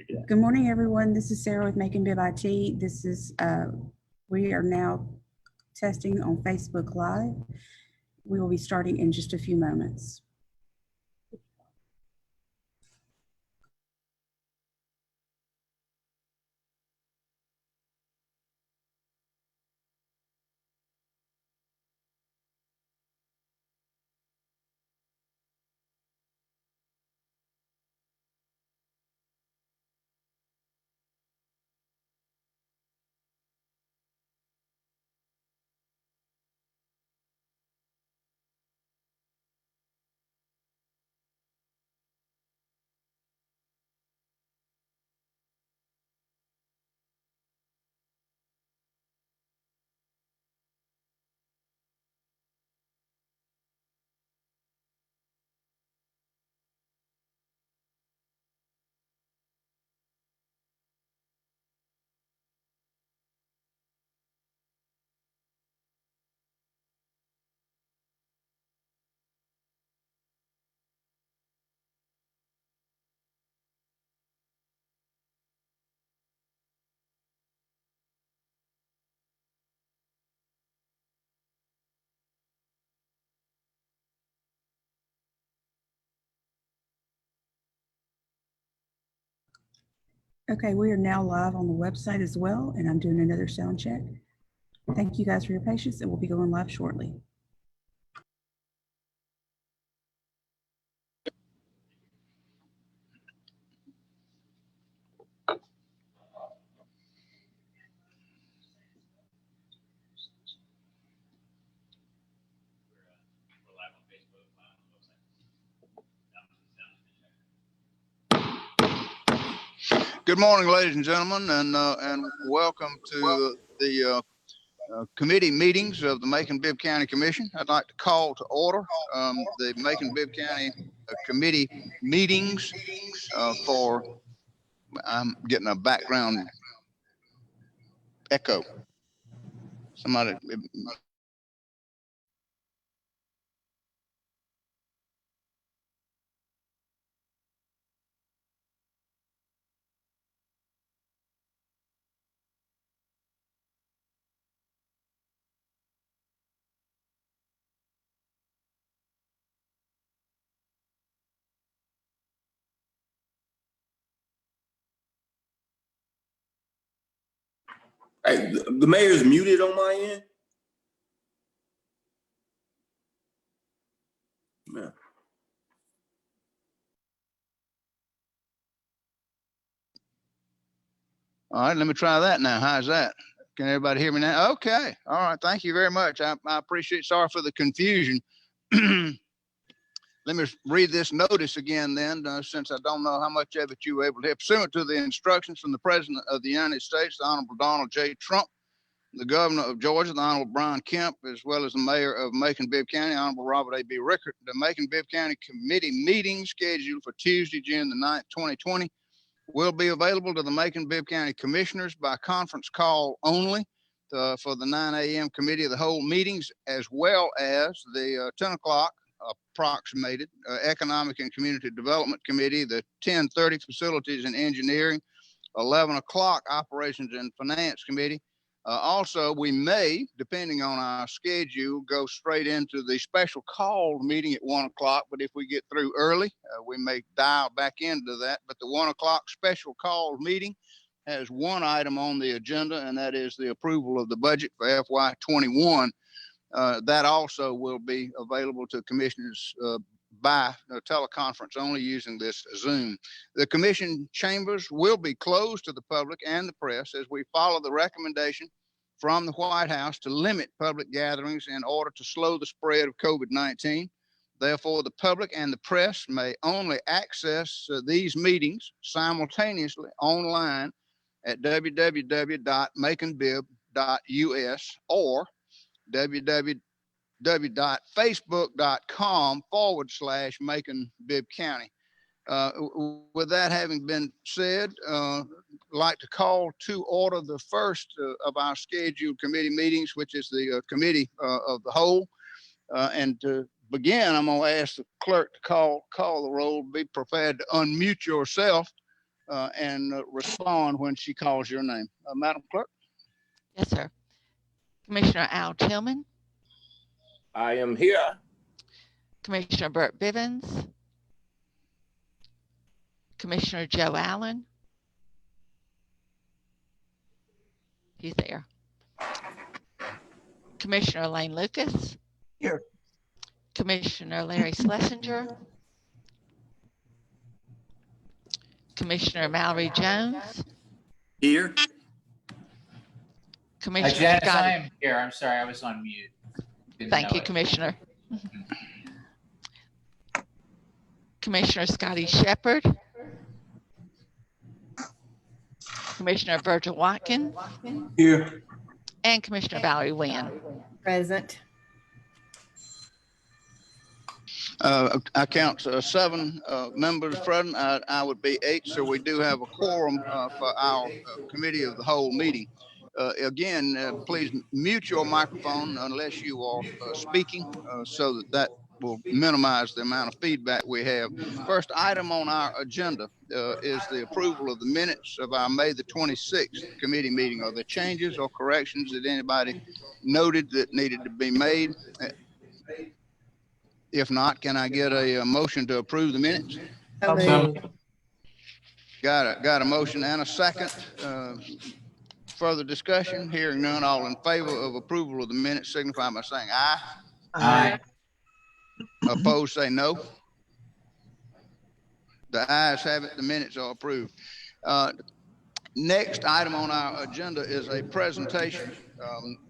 Good morning, everyone. This is Sarah with Macon-Bibb IT. We are now testing on Facebook Live. We will be starting in just a few moments. Okay, we are now live on the website as well, and I'm doing another sound check. Thank you guys for your patience, and we'll be going live shortly. Good morning, ladies and gentlemen, and welcome to the committee meetings of the Macon-Bibb County Commission. I'd like to call to order the Macon-Bibb County committee meetings I'm getting a background echo. Somebody. Hey, the mayor's muted on my end. Yeah. All right, let me try that now. How's that? Can everybody hear me now? Okay. All right. Thank you very much. I appreciate. Sorry for the confusion. Let me read this notice again then, since I don't know how much of it you were able to hear. Pursuant to the instructions from the President of the United States, the Honorable Donald J. Trump, the Governor of Georgia, the Honorable Brian Kemp, as well as the Mayor of Macon-Bibb County, Honorable Robert A.B. Rickert, the Macon-Bibb County Committee meeting scheduled for Tuesday, June the 9th, 2020, will be available to the Macon-Bibb County Commissioners by conference call only for the 9 a.m. Committee of the Whole meetings, as well as the 10 o'clock approximated Economic and Community Development Committee, the 10:30 Facilities and Engineering, 11 o'clock Operations and Finance Committee. Also, we may, depending on our schedule, go straight into the special call meeting at 1 o'clock. But if we get through early, we may dial back into that. But the 1 o'clock special call meeting has one item on the agenda, and that is the approval of the budget for FY21. That also will be available to commissioners by teleconference only using this Zoom. The commission chambers will be closed to the public and the press as we follow the recommendation from the White House to limit public gatherings in order to slow the spread of COVID-19. Therefore, the public and the press may only access these meetings simultaneously online at www.maconbibb.us or www.facebook.com/Macon-Bibb County. With that having been said, I'd like to call to order the first of our scheduled committee meetings, which is the Committee of the Whole. And to begin, I'm going to ask the clerk to call the roll. Be prepared to unmute yourself and respond when she calls your name. Madam Clerk? Yes, sir. Commissioner Al Tillman, I am here. Commissioner Burt Bivens, Commissioner Joe Allen. He's there. Commissioner Elaine Lucas. Here. Commissioner Larry Schlesinger. Commissioner Mallory Jones. Here. Commissioner Janice, Scotty. I am here. I'm sorry, I was on mute. Didn't Thank know you, it. Commissioner. Commissioner Scotty Shepard. Commissioner Virgil Watkins. Here. And Commissioner Valerie Wynn. Present. I count 7 members present. I would be 8, so we do have a quorum for our committee of the whole meeting. Again, please mute your microphone unless you are speaking, so that will minimize the amount of feedback we have. First item on our agenda is the approval of the minutes of our May the 26th committee meeting. Are there changes or corrections that anybody noted that needed to be made? If not, can I get a motion to approve the minutes? Got a motion and a second. Further discussion? Hearing none, all in favor of approval of the minutes signify by saying aye. Aye. Opposed, say no. The ayes have it. The minutes are approved. Next item on our agenda is a presentation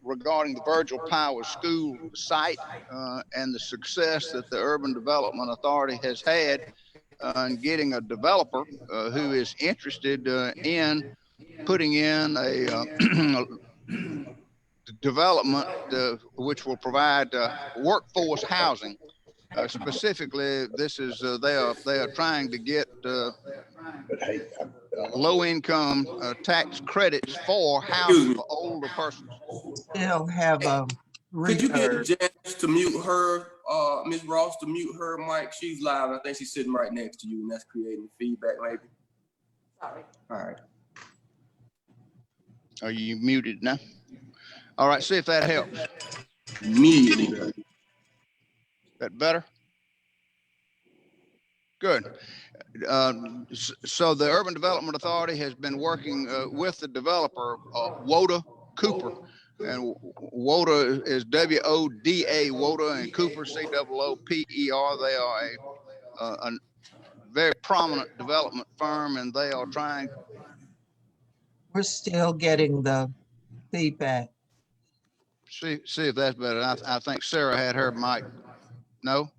regarding the Virgil Powers School site and the success that the Urban Development Authority has had in getting a developer who is interested in putting in a development which will provide workforce housing. Specifically, this is they are trying to get low-income tax credits for housing for older persons. Still have Could you get reverb. Janice to mute her, Ms. Ross to mute her mic? She's live. I think she's sitting right next to you, and that's creating feedback, maybe. Sorry. All right. Are you muted now? All right, see if that helps. Immediately. That better? Good. So the Urban Development Authority has been working with the developer, Woda Cooper. And Woda is W-O-D-A, Woda, and Cooper, C-O-O-P-E-R. They are a very prominent development firm, and they are trying. We're still getting the feedback. See if that's better. I think Sarah had her mic. No?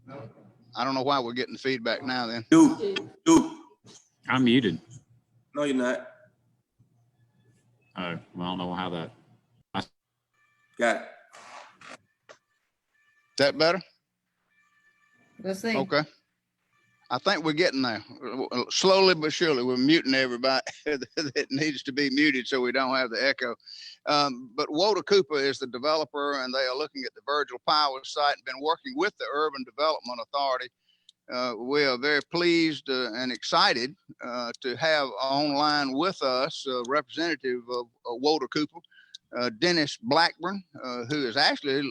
I don't know why we're getting feedback now then. Dude. I'm muted. No, you're not. Oh, well, I don't know how that. Got it. That better? We'll see. Okay. I think we're getting there. Slowly but surely, we're muting everybody that needs to be muted so we don't have the echo. But Woda Cooper is the developer, and they are looking at the Virgil Powers site and been working with the Urban Development Authority. We are very pleased and excited to have online with us a representative of Woda Cooper, Dennis Blackburn, who is actually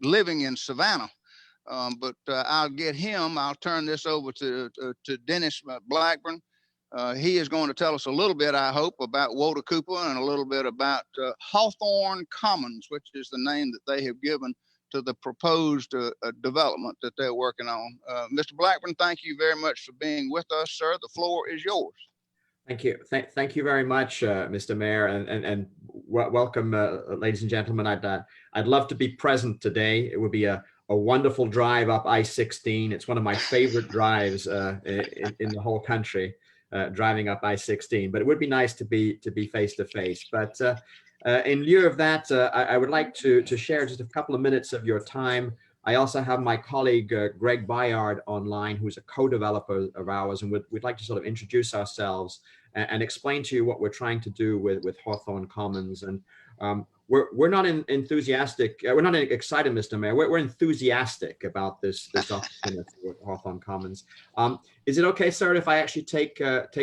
living in Savannah. But I'll turn this over to Dennis Blackburn. He is going to tell us a little bit, I hope, about Woda Cooper and a little bit about Hawthorne Commons, which is the name that they have given to the proposed development that they're working on. Mr. Blackburn, thank you very much for being with us, sir. The floor is yours. Thank you. Thank you very much, Mr. Mayor, and welcome, ladies and gentlemen. I'd love to be present today. It would be a wonderful drive up I-16. It's one of my favorite drives in the whole country, driving up I-16. But it would be nice to be face to face. But in lieu of that, I would like to share just a couple of minutes of your time. I also have my colleague Greg Bayard online, who's a co-developer of ours, and we'd like to sort of introduce ourselves and explain to you what we're trying to do with Hawthorne Commons. And we're not enthusiastic. We're not excited, Mr. Mayor. We're enthusiastic about this opportunity with Hawthorne Commons. Is it okay, sir, if I actually take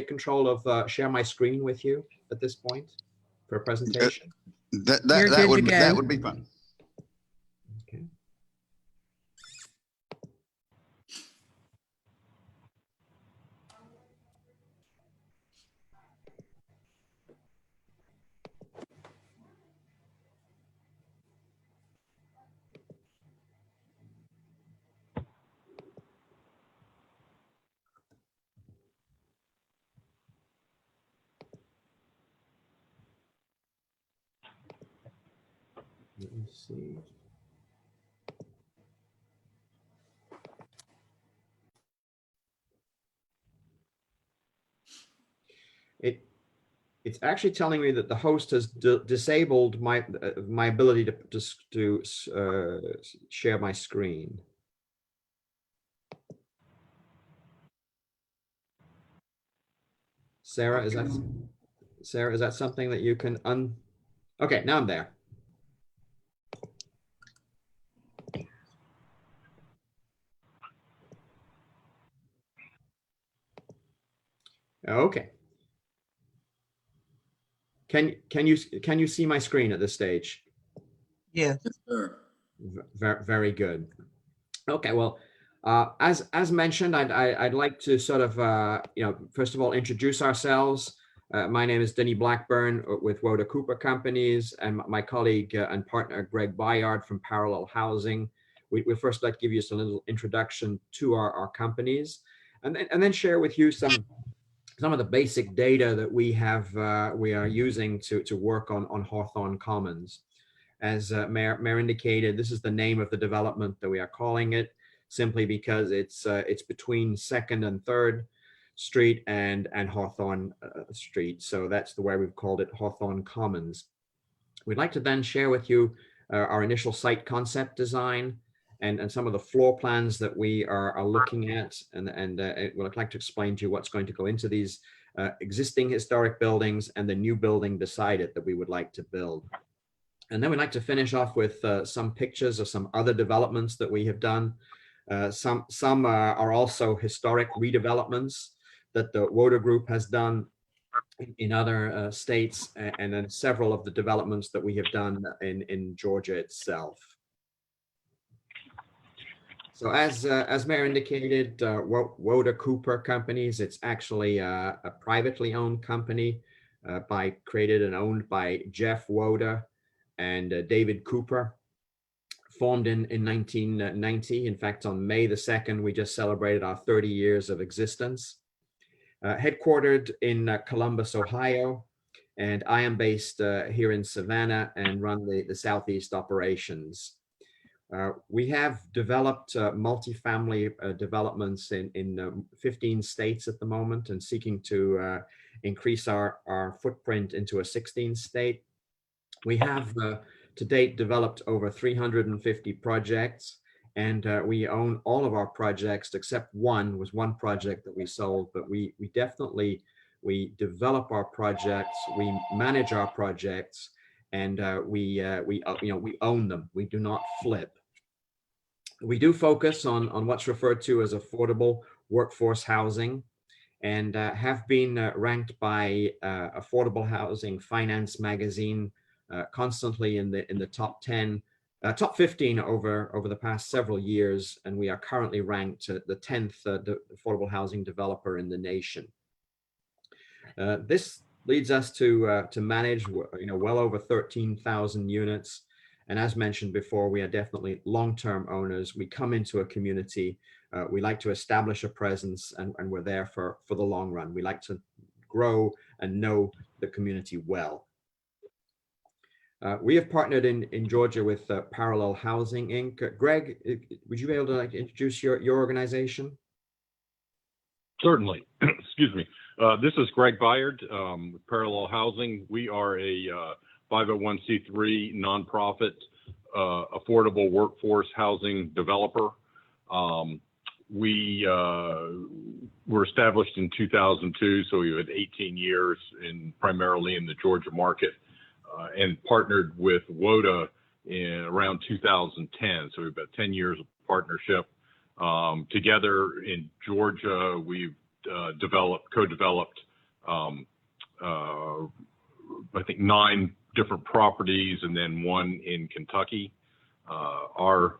control of share my screen with you at this point for a presentation? That would be fun. Okay. Let me see. It's actually telling me that the host has disabled my ability to share my screen. Sarah, is that something that you can Okay, now I'm there. Okay. Can you see my screen at this stage? Yes. Sure. Very good. Okay, well, as mentioned, I'd like to sort of first of all introduce ourselves. My name is Denny Blackburn with Woda Cooper Companies, and my colleague and partner Greg Bayard from Parallel Housing. We first like to give you a little introduction to our companies, and then share with you some of the basic data that we are using to work on Hawthorne Commons. As Mayor indicated, this is the name of the development that we are calling it, simply because it's between 2nd and 3rd Street and Hawthorne Street. So that's the way we've called it, Hawthorne Commons. We'd like to then share with you our initial site concept design and some of the floor plans that we are looking at. And we'd like to explain to you what's going to go into these existing historic buildings and the new building beside it that we would like to build. And then we'd like to finish off with some pictures of some other developments that we have done. Some are also historic redevelopments that the Woda Group has done in other states, and then several of the developments that we have done in Georgia itself. So as Mayor indicated, Woda Cooper Companies, it's actually a privately owned company created and owned by Jeff Woda and David Cooper, formed in 1990. In fact, on May the 2nd, we just celebrated our 30 years of existence. Headquartered in Columbus, Ohio, and I am based here in Savannah and run the Southeast operations. We have developed multifamily developments in 15 states at the moment, and seeking to increase our footprint into a 16th state. We have to date developed over 350 projects, and we own all of our projects except one project that we sold. But we definitely develop our projects, we manage our projects, and we own them. We do not flip. We do focus on what's referred to as affordable workforce housing, and have been ranked by Affordable Housing Finance magazine constantly in the top 10, top 15 over the past several years, and we are currently ranked the 10th affordable housing developer in the nation. This leads us to manage well over 13,000 units. And as mentioned before, we are definitely long-term owners. We come into a community, we like to establish a presence, and we're there for the long run. We like to grow and know the community well. We have partnered in Georgia with Parallel Housing, Inc. Greg, would you be able to introduce your organization? Certainly. Excuse me. This is Greg Bayard with Parallel Housing. We are a 501c3 nonprofit affordable workforce housing developer. We were established in 2002, so we had 18 years primarily in the Georgia market, and partnered with WODA in around 2010. So we've got 10 years of partnership. Together in Georgia, we've co-developed, I think 9 different properties, and then 1 in Kentucky. Our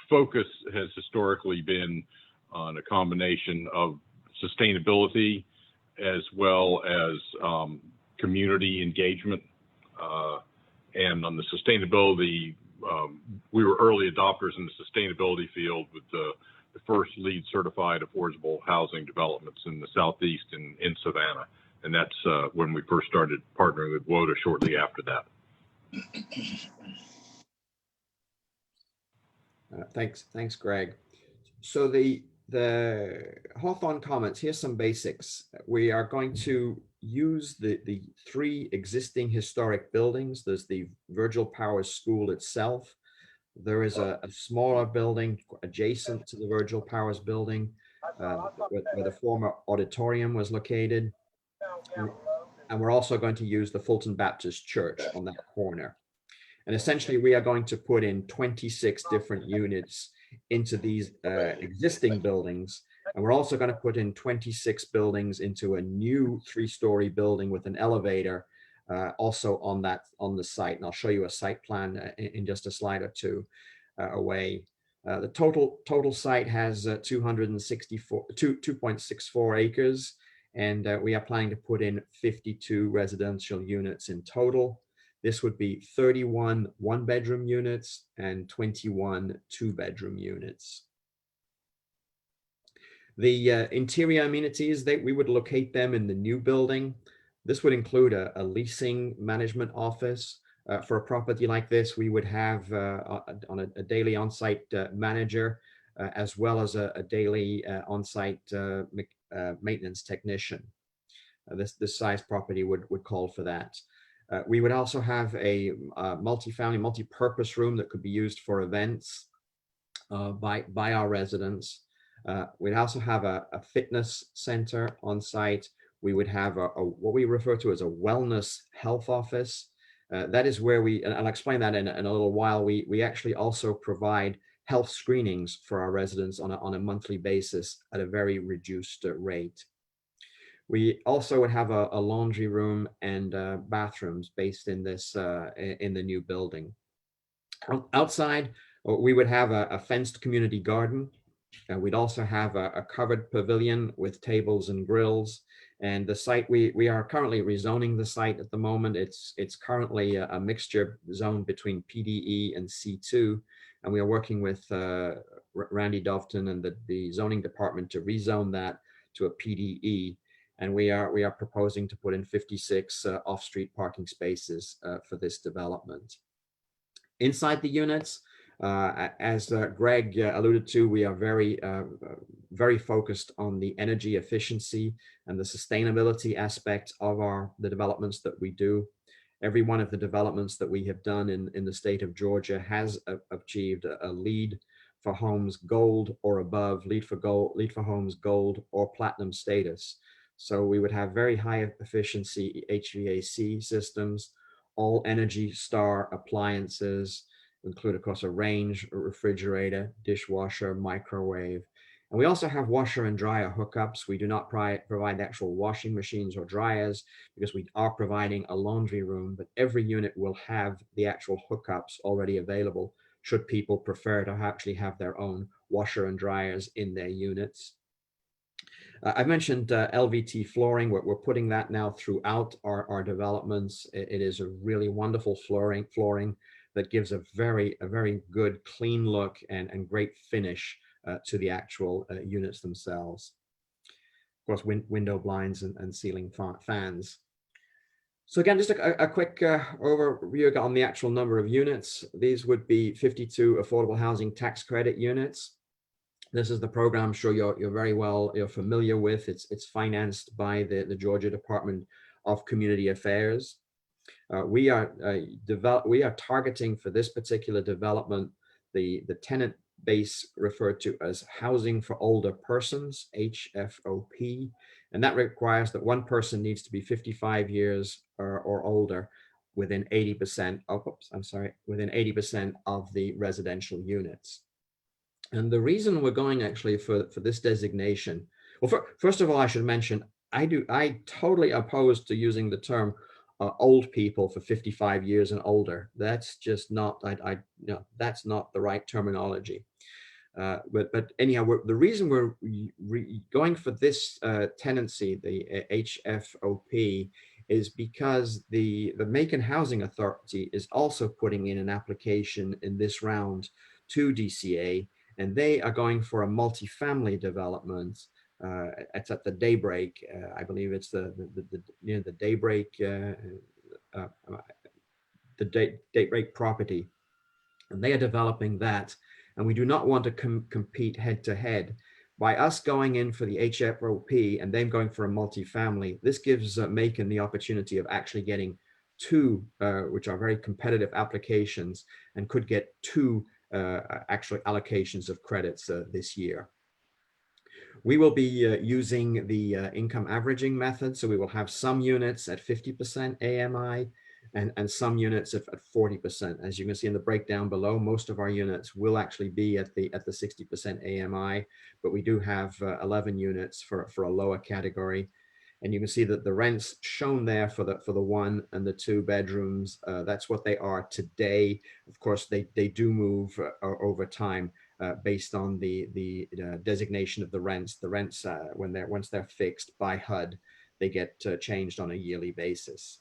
focus has historically been on a combination of sustainability as well as community engagement. And on the sustainability, we were early adopters in the sustainability field with the first LEED certified affordable housing developments in the Southeast in Savannah. And that's when we first started partnering with WODA shortly after that. Thanks, Greg. So the Hawthorne Commons, here's some basics. We are going to use the 3 existing historic buildings. There's the Virgil Powers School itself. There is a smaller building adjacent to the Virgil Powers building where the former auditorium was located. And we're also going to use the Fulton Baptist Church on that corner. And essentially, we are going to put in 26 different units into these existing buildings. And we're also going to put in 26 buildings into a new 3-story building with an elevator also on the site. And I'll show you a site plan in just a slide or 2 away. The total site has 2.64 acres. And we are planning to put in 52 residential units in total. This would be 31 1-bedroom units and 21 2-bedroom units. The interior amenities, we would locate them in the new building. This would include a leasing management office. For a property like this, we would have a daily on-site manager, as well as a daily on-site maintenance technician. This size property would call for that. We would also have a multi-family, multi-purpose room that could be used for events by our residents. We'd also have a fitness center on site. We would have what we refer to as a wellness health office. That is where and I'll explain that in a little while, we actually also provide health screenings for our residents on a monthly basis at a very reduced rate. We also would have a laundry room and bathrooms based in in the new building. Outside, we would have a fenced community garden. We'd also have a covered pavilion with tables and grills. And the site, we are currently rezoning the site at the moment. It's currently a mixture zone between PDE and C2. And we are working with Randy Dovton and the zoning department to rezone that to a PDE. And we are proposing to put in 56 off-street parking spaces for this development. Inside the units, as Greg alluded to, we are very focused on the energy efficiency and the sustainability aspect of the developments that we do. Every one of the developments that we have done in the state of Georgia has achieved a LEED for Homes Gold or above, LEED for Homes Gold or Platinum status. So we would have very high efficiency HVAC systems, all Energy Star appliances, include, of course, a range, a refrigerator, dishwasher, microwave. And we also have washer and dryer hookups. We do not provide actual washing machines or dryers because we are providing a laundry room, but every unit will have the actual hookups already available should people prefer to actually have their own washer and dryers in their units. I've mentioned LVT flooring. We're putting that now throughout our developments. It is a really wonderful flooring that gives a very good, clean look and great finish to the actual units themselves. Of course, window blinds and ceiling fans. So again, just a quick overview on the actual number of units. These would be 52 affordable housing tax credit units. This is the program I'm sure you're familiar with. It's financed by the Georgia Department of Community Affairs. We are targeting for this particular development the tenant base referred to as Housing for Older Persons, HFOP. And that requires that one person needs to be 55 years or older within 80% of, within 80% of the residential units. And the reason we're going actually for this designation, well, first of all, I should mention, I totally oppose to using the term old people for 55 years and older. That's just not, no, that's not the right terminology. But anyhow, the reason we're going for this tenancy, the HFOP, is because the Macon Housing Authority is also putting in an application in this round to DCA, and they are going for a multifamily development. It's at the Daybreak. I believe it's near the Daybreak, Daybreak property, and they are developing that. And we do not want to compete head to head. By us going in for the HFOP and them going for a multifamily, this gives Macon the opportunity of actually getting two, which are very competitive applications, and could get two actual allocations of credits this year. We will be using the income averaging method. So we will have some units at 50% AMI and some units at 40%. As you can see in the breakdown below, most of our units will actually be at the 60% AMI, but we do have 11 units for a lower category. And you can see that the rents shown there for the 1 and the 2 bedrooms, that's what they are today. Of course, they do move over time based on the designation of the rents. The rents, once they're fixed by HUD, they get changed on a yearly basis.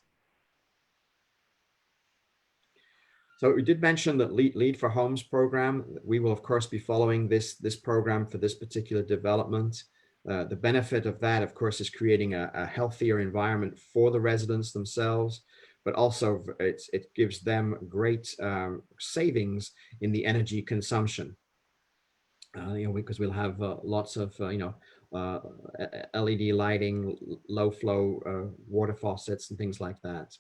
So we did mention that Lead for Homes program. We will, of course, be following this program for this particular development. The benefit of that, of course, is creating a healthier environment for the residents themselves, but also it gives them great savings in the energy consumption. Because we'll have lots of LED lighting, low flow water faucets, and things like that.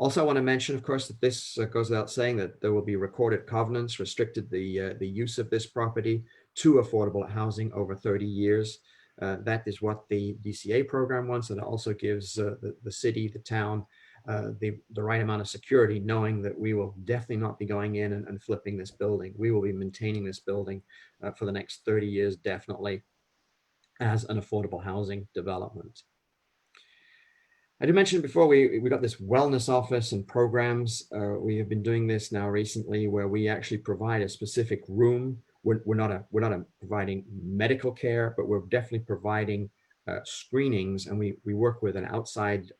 Also, I want to mention, of course, that this goes without saying that there will be recorded covenants restricted the use of this property to affordable housing over 30 years. That is what the DCA program wants, and it also gives the city, the town, the right amount of security, knowing that we will definitely not be going in and flipping this building. We will be maintaining this building for the next 30 years, definitely, as an affordable housing development. I did mention before, we got this wellness office and programs. We have been doing this now recently, where we actually provide a specific room. We're not providing medical care, but we're definitely providing screenings, and we work with an outside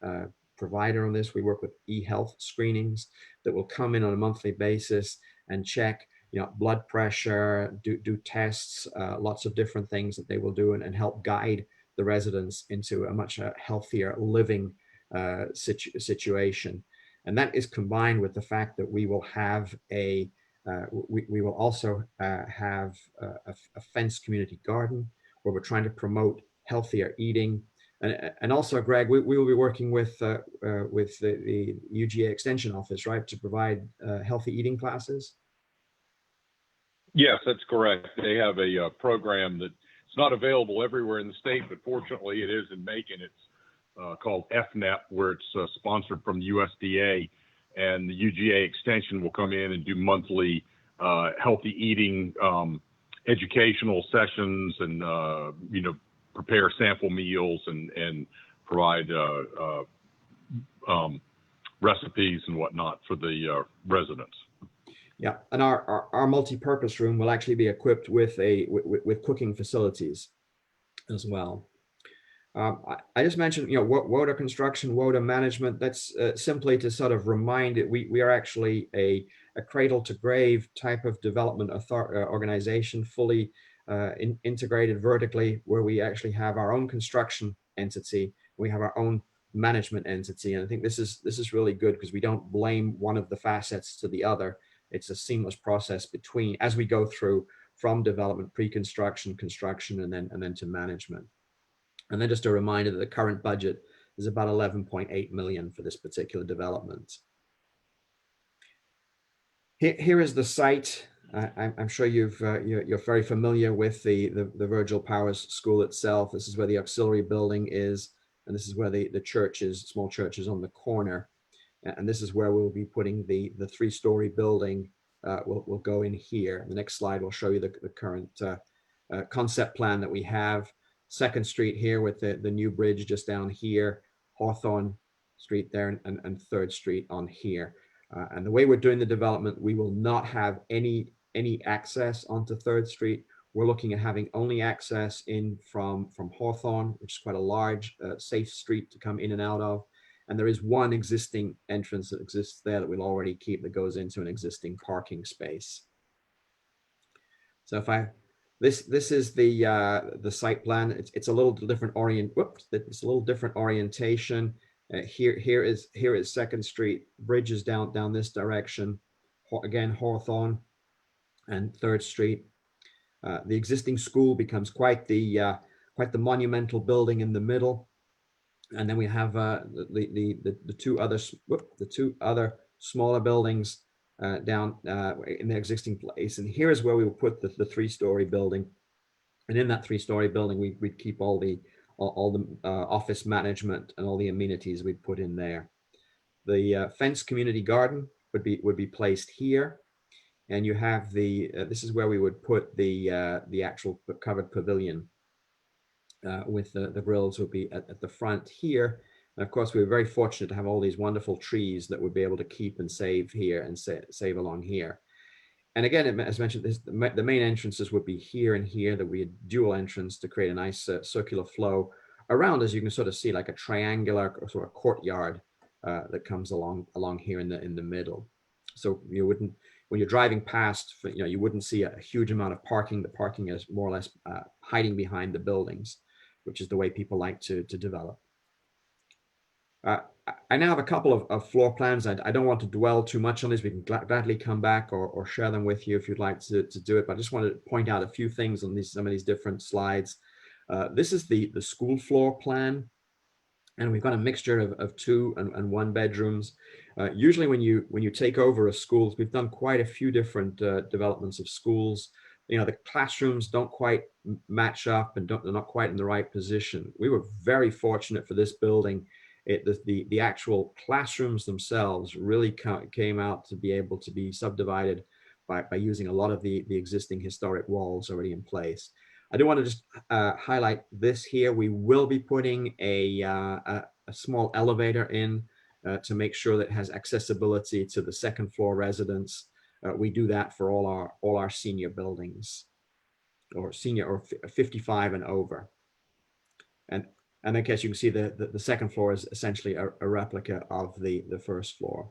provider on this. We work with eHealth screenings that will come in on a monthly basis and check, blood pressure, do tests, lots of different things that they will do, and help guide the residents into a much healthier living situation. And that is combined with the fact that we will have we will also have a fenced community garden where we're trying to promote healthier eating. And also, Greg, we will be working with the UGA Extension Office, right, to provide healthy eating classes? Yes, that's correct. They have a program that's not available everywhere in the state, but fortunately it is in Macon. It's called FNEP, where it's sponsored from the USDA, and the UGA Extension will come in and do monthly healthy eating educational sessions, and prepare sample meals and provide recipes and whatnot for the residents. Yeah, and our multi-purpose room will actually be equipped with cooking facilities as well. I just mentioned, water construction, water management. That's simply to sort of remind it. We are actually a cradle to grave type of development organization, fully integrated vertically, where we actually have our own construction entity. We have our own management entity, and I think this is really good because we don't blame one of the facets to the other. It's a seamless process between, as we go through from development, pre-construction, construction, and then to management. And then just a reminder that the current budget is about 11.8 million for this particular development. Here is the site. I'm sure you're very familiar with the Virgil Powers School itself. This is where the auxiliary building is, and this is where the church is, small church is on the corner. And this is where we'll be putting the 3-story building. Will go in here. The next slide will show you the current concept plan that we have. 2nd Street here with the new bridge just down here, Hawthorne Street there, and 3rd Street on here. And the way we're doing the development, we will not have any access onto 3rd Street. We're looking at having only access in from Hawthorne, which is quite a large, safe street to come in and out of. And there is one existing entrance that exists there that we'll already keep that goes into an existing parking space. So if this is the site plan. It's a little different it's a little different orientation. Here is 2nd Street. Bridge is down this direction. Again, Hawthorne and 3rd Street. The existing school becomes quite the monumental building in the middle. And then we have the two other smaller buildings down in the existing place. And here is where we will put the 3-story building. And in that 3-story building, we'd keep all the office management and all the amenities we'd put in there. The fenced community garden would be placed here. And you have this is where we would put the actual covered pavilion. With the grills would be at the front here. And of course, we were very fortunate to have all these wonderful trees that would be able to keep and save here and save along here. And again, as mentioned, the main entrances would be here and here. That we had dual entrance to create a nice circular flow around, as you can sort of see, like a triangular sort of courtyard that comes along here in the middle. So you wouldn't, when you're driving past, you wouldn't see a huge amount of parking. The parking is more or less hiding behind the buildings, which is the way people like to develop. I now have a couple of floor plans. I don't want to dwell too much on this. We can gladly come back or share them with you if you'd like to do it. But I just wanted to point out a few things on some of these different slides. This is the school floor plan. And we've got a mixture of 2 and 1 bedrooms. Usually when you take over a school, we've done quite a few different developments of schools. The classrooms don't quite match up and they're not quite in the right position. We were very fortunate for this building. The actual classrooms themselves really came out to be able to be subdivided by using a lot of the existing historic walls already in place. I do want to just highlight this here. We will be putting a small elevator in to make sure that it has accessibility to the 2nd floor residents. We do that for all our senior buildings, or 55 and over. And I guess you can see the 2nd floor is essentially a replica of the 1st floor.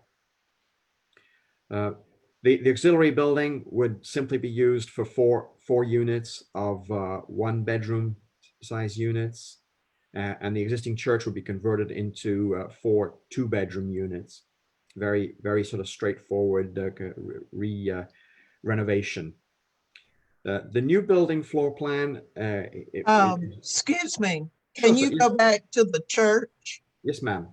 The auxiliary building would simply be used for four units of 1 bedroom size units, and the existing church would be converted into 4 2-bedroom units. Very, very sort of straightforward renovation. The new building floor plan. Excuse me, Sure, can you go back to the church? Yes, ma'am.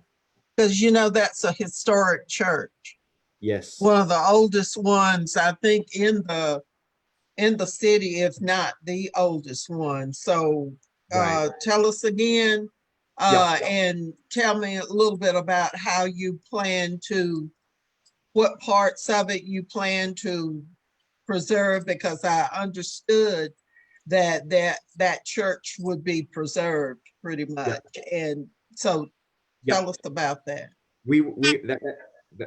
Because that's a historic church. Yes. One of the oldest ones, I think, in the city, if not the oldest one. So Right. tell us again, Yeah. and tell me a little bit about how you plan to, what parts of it you plan to preserve, because I understood that church would be preserved pretty much. And so tell us about that.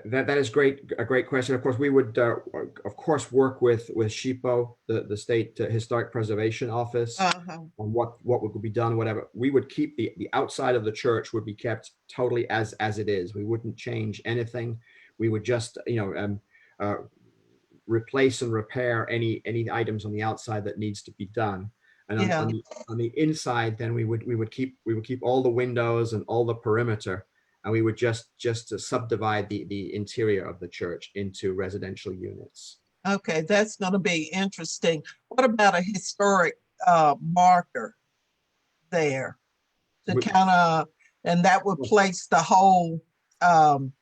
That is a great question. Of course, we would of course work with SHPO, the State Historic Preservation Office, on what would be done. Whatever, we would keep the outside of the church would be kept totally as it is. We wouldn't change anything. We would just replace and repair any items on the outside that needs to be done. And on the inside, then we would keep all the windows and all the perimeter. And we would just subdivide the interior of the church into residential units. Okay, that's going to be interesting. What about a historic marker there to kind of, and that would place the whole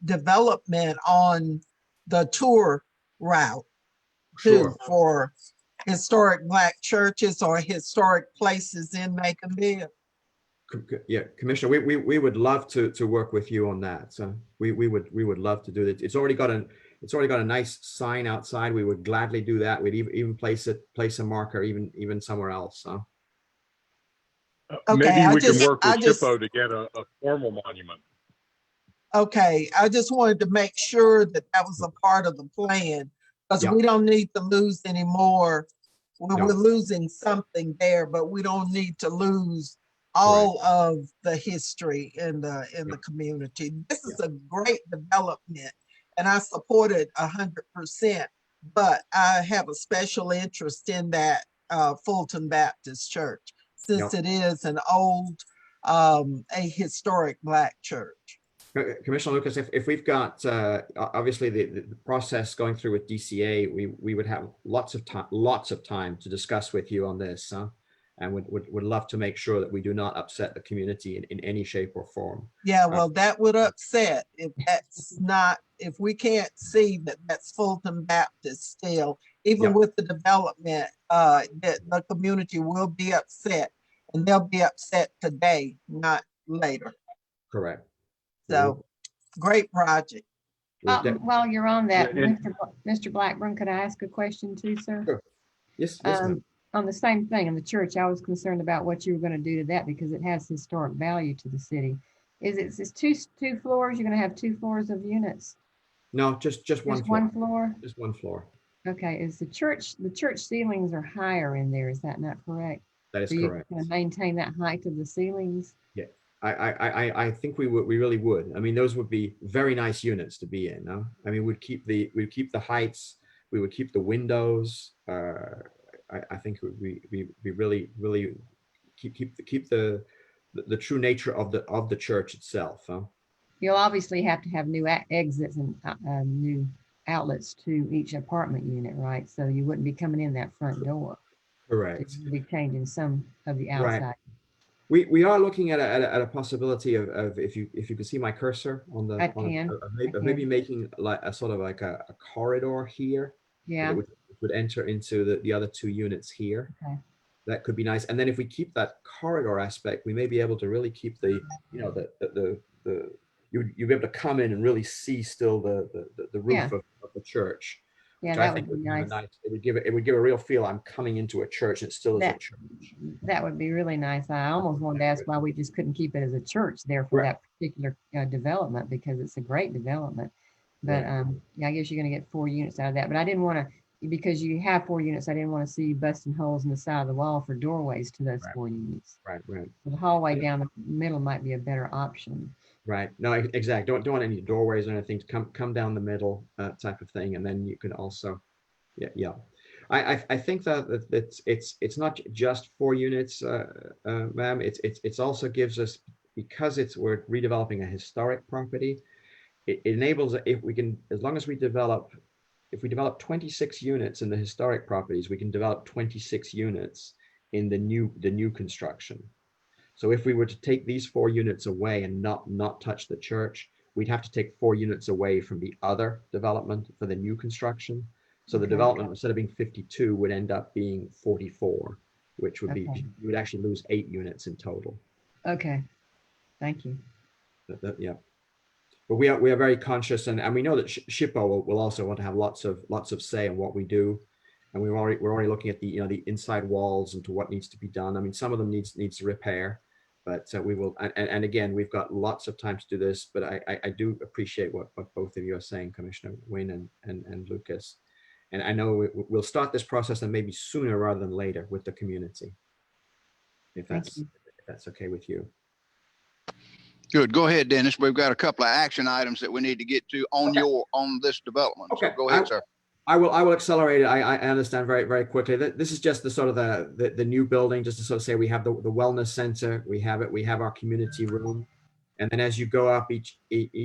development on the tour route too Sure. for historic Black churches or historic places in Macon-Bibb. Yeah, Commissioner, we would love to work with you on that. So we would love to do it. It's already got a nice sign outside. We would gladly do that. We'd even place a marker even somewhere else. So. Okay, Maybe I we can just- work with SHPO to get a formal monument. Okay, I just wanted to make sure that that was a part of the plan, because Yeah. we don't need to lose any more. We're No. losing something there, but we don't need to lose all of the history in the community. This is a great development, and I support it 100%. But I have a special interest in that Fulton Baptist Church, since it is an old, a historic Black church. Commissioner Lucas, if we've got obviously the process going through with DCA, we would have lots of time to discuss with you on this, and would love to make sure that we do not upset the community in any shape or form. Yeah, well, that would upset if we can't see that that's Fulton Baptist still, even with the development, that the community will be upset, and they'll be upset today, not later. Correct. So, great project. While you're on that, Yeah, Mr. Blackburn, could I ask a question too, sir? Sure. Yes, ma'am. On the same thing, in the church, I was concerned about what you were going to do to that because it has historic value to the city. Is it two floors? You're going to have 2 floors of units? No, just one Just floor. one floor? Just one floor. Okay, is the church ceilings are higher in there, is that not correct? That is So you're correct. going to maintain that height of the ceilings? Yeah, I think we really would. I mean, those would be very nice units to be in. No, I mean, we'd keep the heights. We would keep the windows. I think we really keep the true nature of the church itself. Huh? You'll obviously have to have new exits and new outlets to each apartment unit, right? So you wouldn't be coming in that front door. Correct. You'd be changing some of the outside. Right. We are looking at a possibility of if you could see my cursor on the maybe making like a sort of like a corridor here. Yeah. Which would enter into the other 2 units here. Okay. That could be nice. And then if we keep that corridor aspect, we may be able to really keep the you'd be able to come in and really see still the roof of the church. Yeah, which that I think would be nice. It would give a real feel. I'm coming into a church, and it still is a church. That would be really nice. I almost wanted to ask why we just couldn't keep it as a church there for that particular development, because it's a great development. But yeah, I guess you're going to get 4 units out of that. But I didn't want to, because you have 4 units, I didn't want to see you busting holes in the side of the wall for doorways to those 4 units. Right. So the hallway down the middle might be a better option. Right. No, exactly. Don't want any doorways or anything to come down the middle type of thing, and then you can also, yeah. I think that it's not just 4 units, ma'am. It's also gives us, because we're redeveloping a historic property. It enables, if we can, as long as we develop 26 units in the historic properties, we can develop 26 units in the new construction. So if we were to take these 4 units away and not touch the church, we'd have to take 4 units away from the other development for the new construction. So the development, instead of being 52, would end up being 44, which would be, you would actually lose 8 units in total. Okay, thank you. Yeah. But we are very conscious, and we know that SHPO will also want to have lots of say in what we do, and we're already looking at the inside walls and to what needs to be done. I mean, some of them needs repair, but we will. And again, we've got lots of time to do this. But I do appreciate what both of you are saying, Commissioner Wynn and Lucas, and I know we'll start this process, and maybe sooner rather than later, with the community, if that's okay with you. Good. Go ahead, Dennis. We've got a couple of action items that we need to get to on this development. Okay. So go ahead, sir. I will accelerate it. I understand very quickly. This is just the sort of the new building, just to sort of say we have the wellness center. We have our community room, and then as you go up each we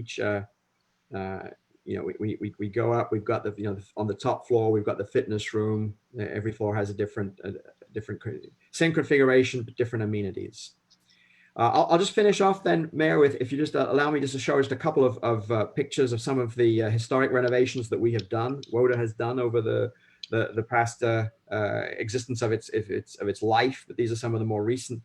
go up. We've got on the top floor we've got the fitness room. Every floor has a different same configuration but different amenities. I'll just finish off then, Mayor, with, if you just allow me just to show just a couple of pictures of some of the historic renovations that we have done, WODA has done over the the past existence of its life, but these are some of the more recent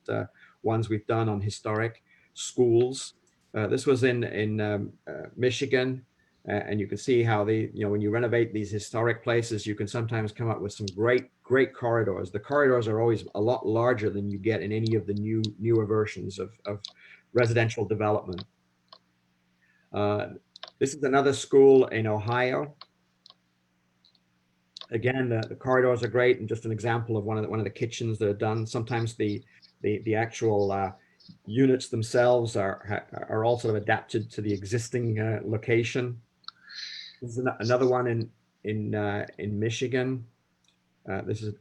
ones we've done on historic schools. This was in Michigan, and you can see how when you renovate these historic places, you can sometimes come up with some great corridors. The corridors are always a lot larger than you get in any of the newer versions of residential development. This is another school in Ohio. Again, the corridors are great, and just an example of one of the kitchens that are done. Sometimes the actual units themselves are also adapted to the existing location. This is another one in Michigan. This is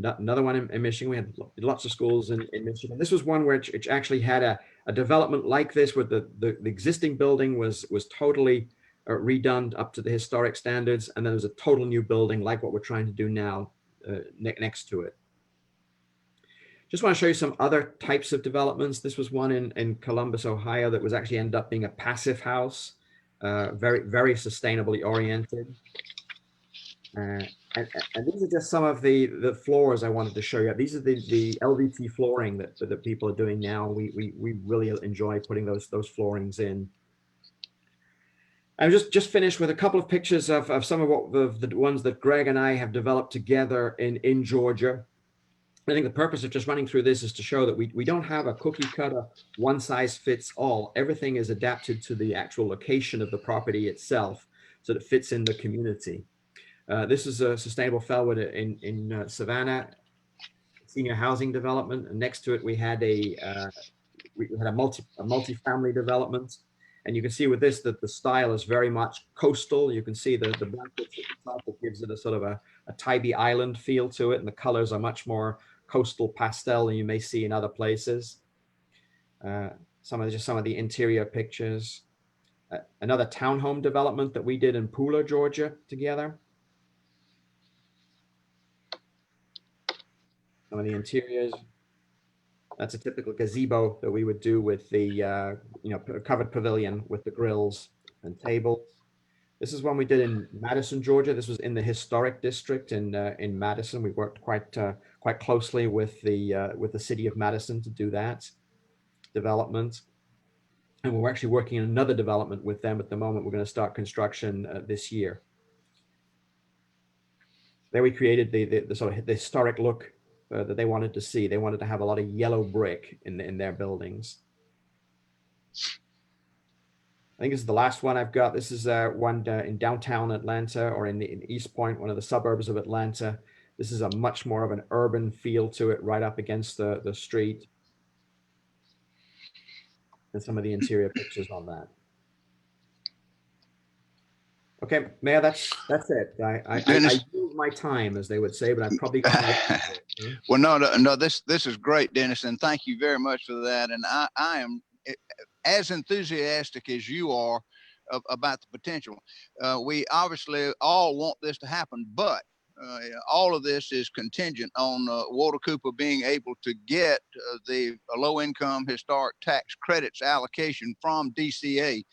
another one in Michigan. We had lots of schools in Michigan. This was one which actually had a development like this, where the existing building was totally redone up to the historic standards, and then there's a total new building like what we're trying to do now next to it. Just want to show you some other types of developments. This was one in Columbus, Ohio, that was actually ended up being a passive house, very sustainably oriented. And these are just some of the floors I wanted to show you. These are the LVT flooring that people are doing now. We really enjoy putting those floorings in. I just finished with a couple of pictures of some of the ones that Greg and I have developed together in Georgia. I think the purpose of just running through this is to show that we don't have a cookie cutter, one size fits all. Everything is adapted to the actual location of the property itself, so that it fits in the community. This is a sustainable Fellwood in Savannah, senior housing development, and next to it we had a multi-family development. And you can see with this that the style is very much coastal. You can see the blankets at the top that gives it a sort of a Tybee Island feel to it, and the colors are much more coastal pastel than you may see in other places. Some of the interior pictures. Another townhome development that we did in Pooler, Georgia, together. Some of the interiors. That's a typical gazebo that we would do with the covered pavilion with the grills and tables. This is one we did in Madison, Georgia. This was in the historic district in Madison. We worked quite closely with the city of Madison to do that development. And we're actually working on another development with them at the moment. We're going to start construction this year. There we created the sort of the historic look that they wanted to see. They wanted to have a lot of yellow brick in their buildings. I think this is the last one I've got. This is one in downtown Atlanta, or in East Point, one of the suburbs of Atlanta. This is a much more of an urban feel to it, right up against the street. And some of the interior pictures on that. Okay, Mayor, that's it. I use my time, as they would say, but I probably got Well, no, this is great, Dennis, and thank you very much for that. And I am as enthusiastic as you are about the potential. We obviously all want this to happen, but all of this is contingent on Walter Cooper being able to get the low-income historic tax credits allocation from DCA.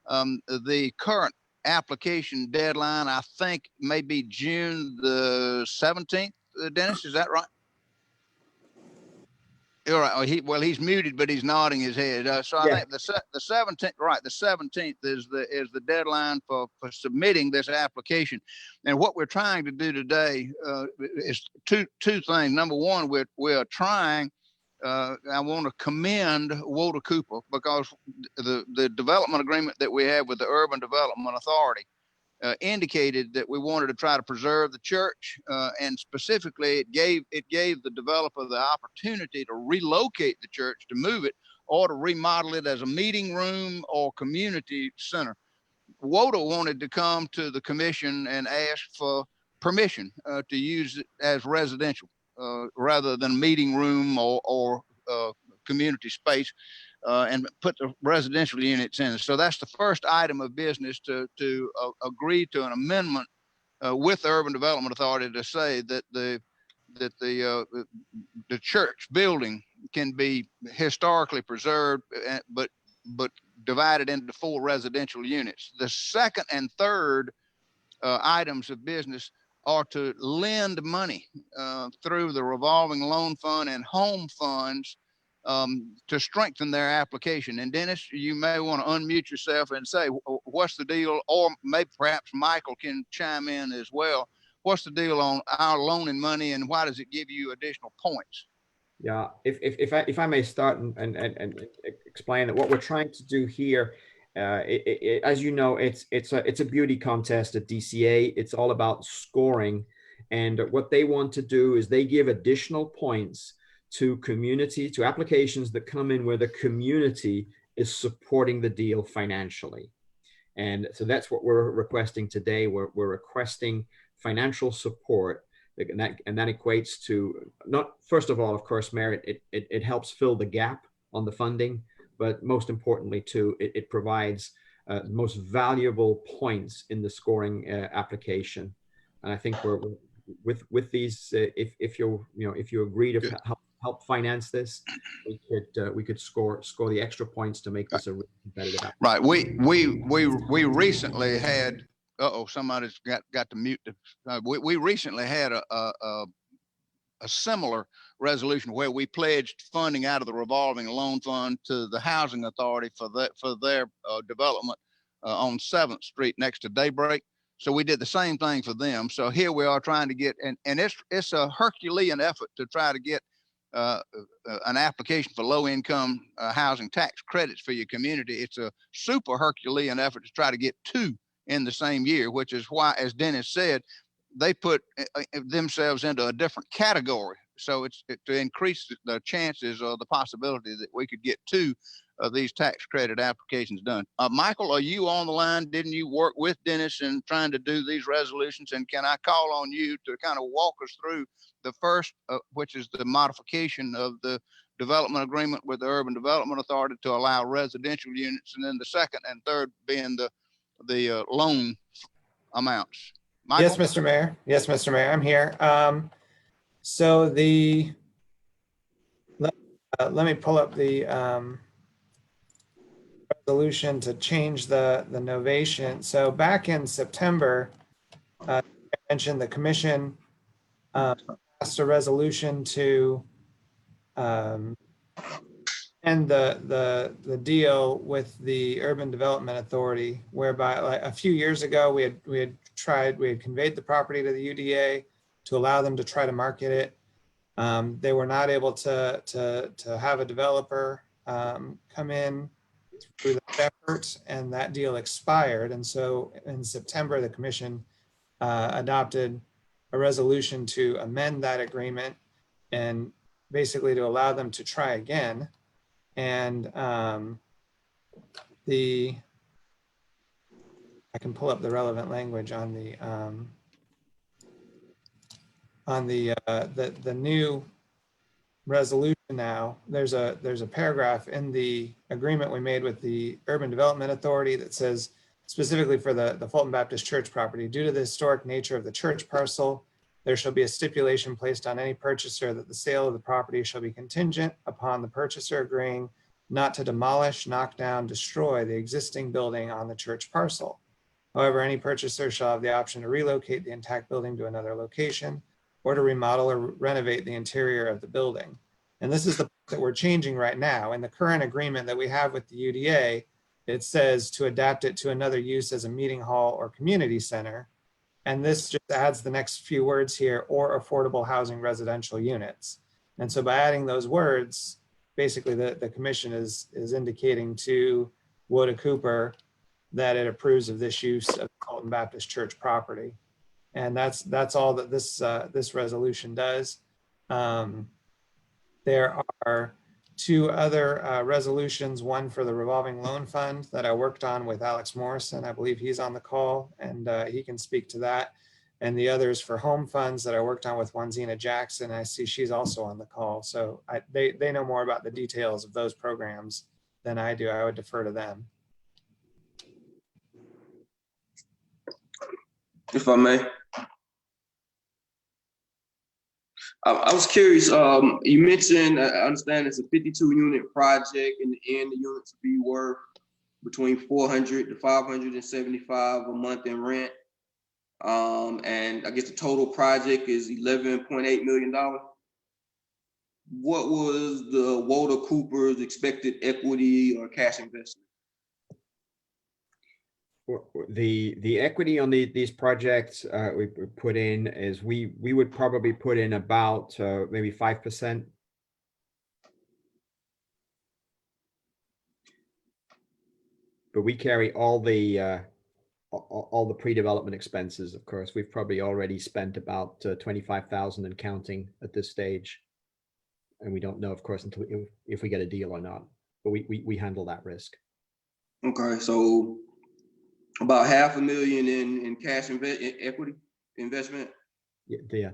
The current application deadline, I think, may be June the 17th. Dennis, is that right? All right. Well, he's muted, but he's nodding his head. So I think the 17th, right? The 17th is the deadline for submitting this application. And what we're trying to do today is two things. Number one, we're trying. I want to commend Walter Cooper, because the development agreement that we have with the Urban Development Authority indicated that we wanted to try to preserve the church, and specifically it gave the developer the opportunity to relocate the church, to move it, or to remodel it as a meeting room or community center. Walter wanted to come to the commission and ask for permission to use it as residential rather than meeting room or community space. And put the residential units in. So that's the first item of business, to agree to an amendment with the Urban Development Authority to say that the church building can be historically preserved, but divided into 4 residential units. The second and third items of business are to lend money through the revolving loan fund and home funds to strengthen their application. And Dennis, you may want to unmute yourself and say, what's the deal? Or maybe perhaps Michael can chime in as well. What's the deal on our loaning money, and why does it give you additional points? Yeah, if I may start and explain that what we're trying to do here, as you know, it's a beauty contest at DCA. It's all about scoring, and what they want to do is they give additional points to applications that come in where the community is supporting the deal financially. And so that's what we're requesting today. We're requesting financial support, and that equates to, not, first of all, of course, Mayor, it helps fill the gap on the funding, but most importantly too, it provides the most valuable points in the scoring application. And I think we're with these, if you agree to help finance this, we could score the extra points to make this a really competitive application. Right. We recently had. Somebody's got to mute. We recently had a similar resolution where we pledged funding out of the revolving loan fund to the housing authority for their development on 7th Street next to Daybreak. So we did the same thing for them. So here we are trying to get, and it's a Herculean effort to try to get an application for low-income housing tax credits for your community. It's a super Herculean effort to try to get 2 in the same year, which is why, as Dennis said, they put themselves into a different category. So it's to increase the chances or the possibility that we could get 2 of these tax credit applications done. Michael, are you on the line? Didn't you work with Dennis in trying to do these resolutions? And can I call on you to kind of walk us through the first, which is the modification of the development agreement with the Urban Development Authority to allow residential units, and then the second and third being the loan amounts? Michael? Yes, Mr. Mayor. Yes, Mr. Mayor, I'm here. So let me pull up the resolution to change the novation. So back in September, I mentioned the commission passed a resolution to end the deal with the Urban Development Authority, whereby, like, a few years ago we had conveyed the property to the UDA to allow them to try to market it. They were not able to have a developer come in through that effort, and that deal expired. And so in September, the commission adopted a resolution to amend that agreement and basically to allow them to try again. And I can pull up the relevant language on the new resolution now. There's a paragraph in the agreement we made with the Urban Development Authority that says, specifically for the Fulton Baptist Church property, due to the historic nature of the church parcel, there shall be a stipulation placed on any purchaser that the sale of the property shall be contingent upon the purchaser agreeing not to demolish, knock down, destroy the existing building on the church parcel. However, any purchaser shall have the option to relocate the intact building to another location or to remodel or renovate the interior of the building. And this is the part that we're changing right now. In the current agreement that we have with the UDA, it says to adapt it to another use as a meeting hall or community center. And this just adds the next few words here, or affordable housing residential units. And so by adding those words, basically the commission is indicating to Woda Cooper that it approves of this use of Fulton Baptist Church property. And that's all that this resolution does. There are 2 other resolutions, one for the revolving loan fund that I worked on with Alex Morrison. I believe he's on the call, and he can speak to that. And the others for home funds that I worked on with Wanzina Jackson. I see she's also on the call. So they know more about the details of those programs than I do. I would defer to them. If I may. I was curious, you mentioned, I understand it's a 52 unit project, and the end the units will be worth between 400 to 575 a month in rent. And I guess the total project is $11.8 million. What was the Walter Cooper's expected equity or cash investment? The equity on these projects we put in is we would probably put in about maybe 5%. But we carry all the pre-development expenses. Of course, we've probably already spent about 25,000 and counting at this stage, and we don't know, of course, until if we get a deal or not. But we handle that risk. Okay, so about $500,000 in cash equity investment. Yeah,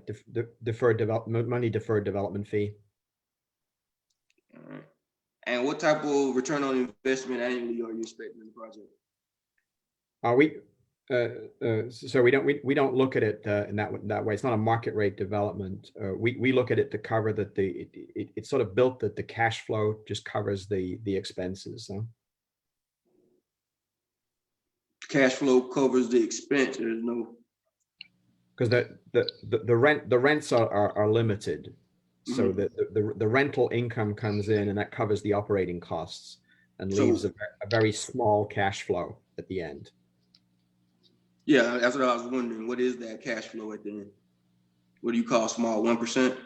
deferred development fee. All right. And what type of return on investment annually are you expecting in the project? So we don't look at it in that way. It's not a market rate development. We look at it to cover that it's sort of built that the cash flow just covers the expenses. So. Cash flow covers the expense. There's no, because the rents are limited. So the rental income comes in and that covers the operating costs and leaves a very small cash flow at the end. Yeah, that's what I was wondering. What is that cash flow at the end? What do you call small? 1%?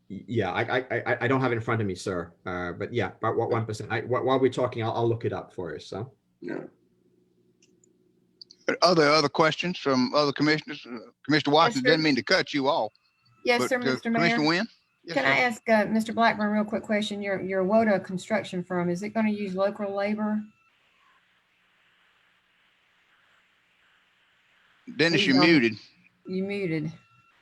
Yeah, I don't have it in front of me, sir. But yeah, about what 1%. While we're talking, I'll look it up for us. So yeah. Other questions from other commissioners? Commissioner Washington, didn't mean to cut you off. Yes, sir, Mr. Mayor. Commissioner Wynn? Yes, Can sir. I ask Mr. Blackburn a real quick question? Your WOTA construction firm, is it going to use local labor? Dennis, you're muted. You muted.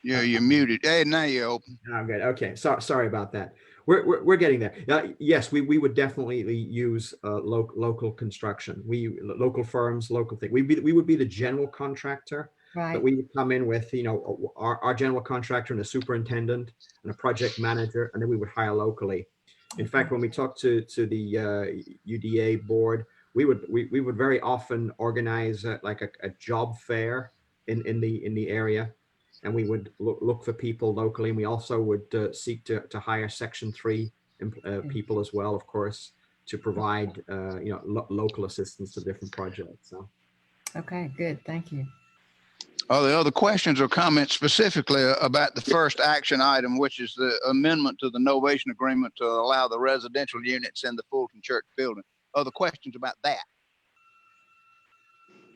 Yeah, you're muted. Hey, now you're open. Oh, good. Okay, sorry about that. We're getting there. Yes, we would definitely use local construction. Local firms, local thing. We would be the general contractor. Right. But we would come in with, our general contractor and a superintendent and a project manager, and then we would hire locally. In fact, when we talk to the UDA board, we would very often organize like a job fair in the area, and we would look for people locally, and we also would seek to hire Section 3 people as well, of course, to provide local assistance to different projects. So. Okay, good. Thank you. Are there other questions or comments specifically about the first action item, which is the amendment to the novation agreement to allow the residential units in the Fulton Church building? Other questions about that?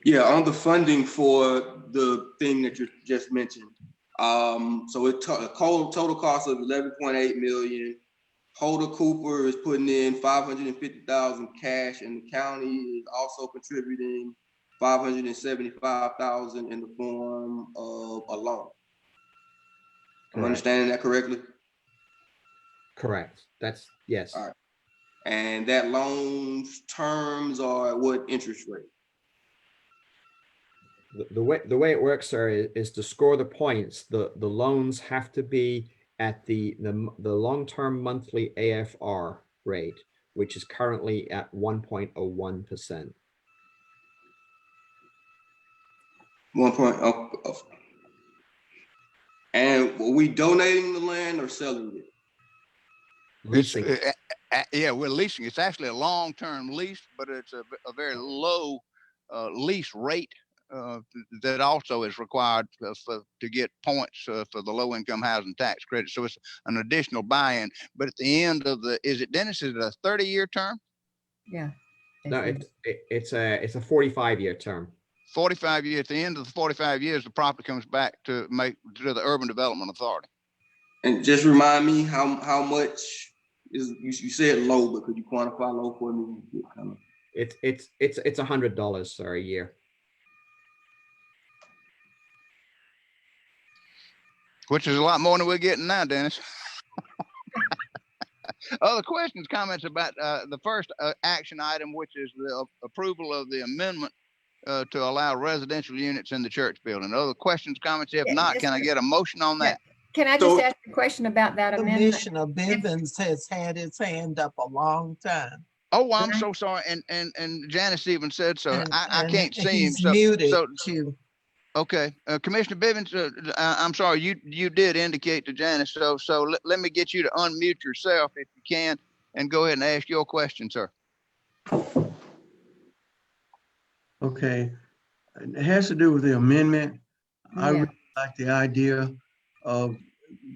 Yeah, on the funding for the thing that you just mentioned. So it total cost of $11.8 million. Holder Cooper is putting in $550,000 cash, and the county is also contributing $575,000 in the form of a loan. Am I understanding that correctly? Correct. Yes. All right. And that loan's terms are what interest rate? The way it works, sir, is to score the points. The loans have to be at the long-term monthly AFR rate, which is currently at 1.01%. 1. And were we donating the land or selling it? Leasing. Yeah, we're leasing. It's actually a long-term lease, but it's a very low lease rate that also is required to get points for the low-income housing tax credit. So it's an additional buy-in. But at the end of is it a 30-year term? Yeah. No, it's a 45-year term. 45 years. At the end of the 45 years, the property comes back to the Urban Development Authority. And just remind me how much is you said low, but could you quantify low for me? It's $100, sir, a year. Which is a lot more than we're getting now, Dennis. Other questions, comments about the first action item, which is the approval of the amendment to allow residential units in the church building. Other questions, comments? If not, can I get a motion on that? Can I just ask a question about that amendment? Commissioner Bivens has had his hand up a long time. Oh, I'm so sorry. And Janice even said so. I can't see him. He's muted too. Okay, Commissioner Bivens, I'm sorry, you did indicate to Janice, so let me get you to unmute yourself if you can, and go ahead and ask your question, sir. Okay, it has to do with the amendment. I Yeah. really like the idea of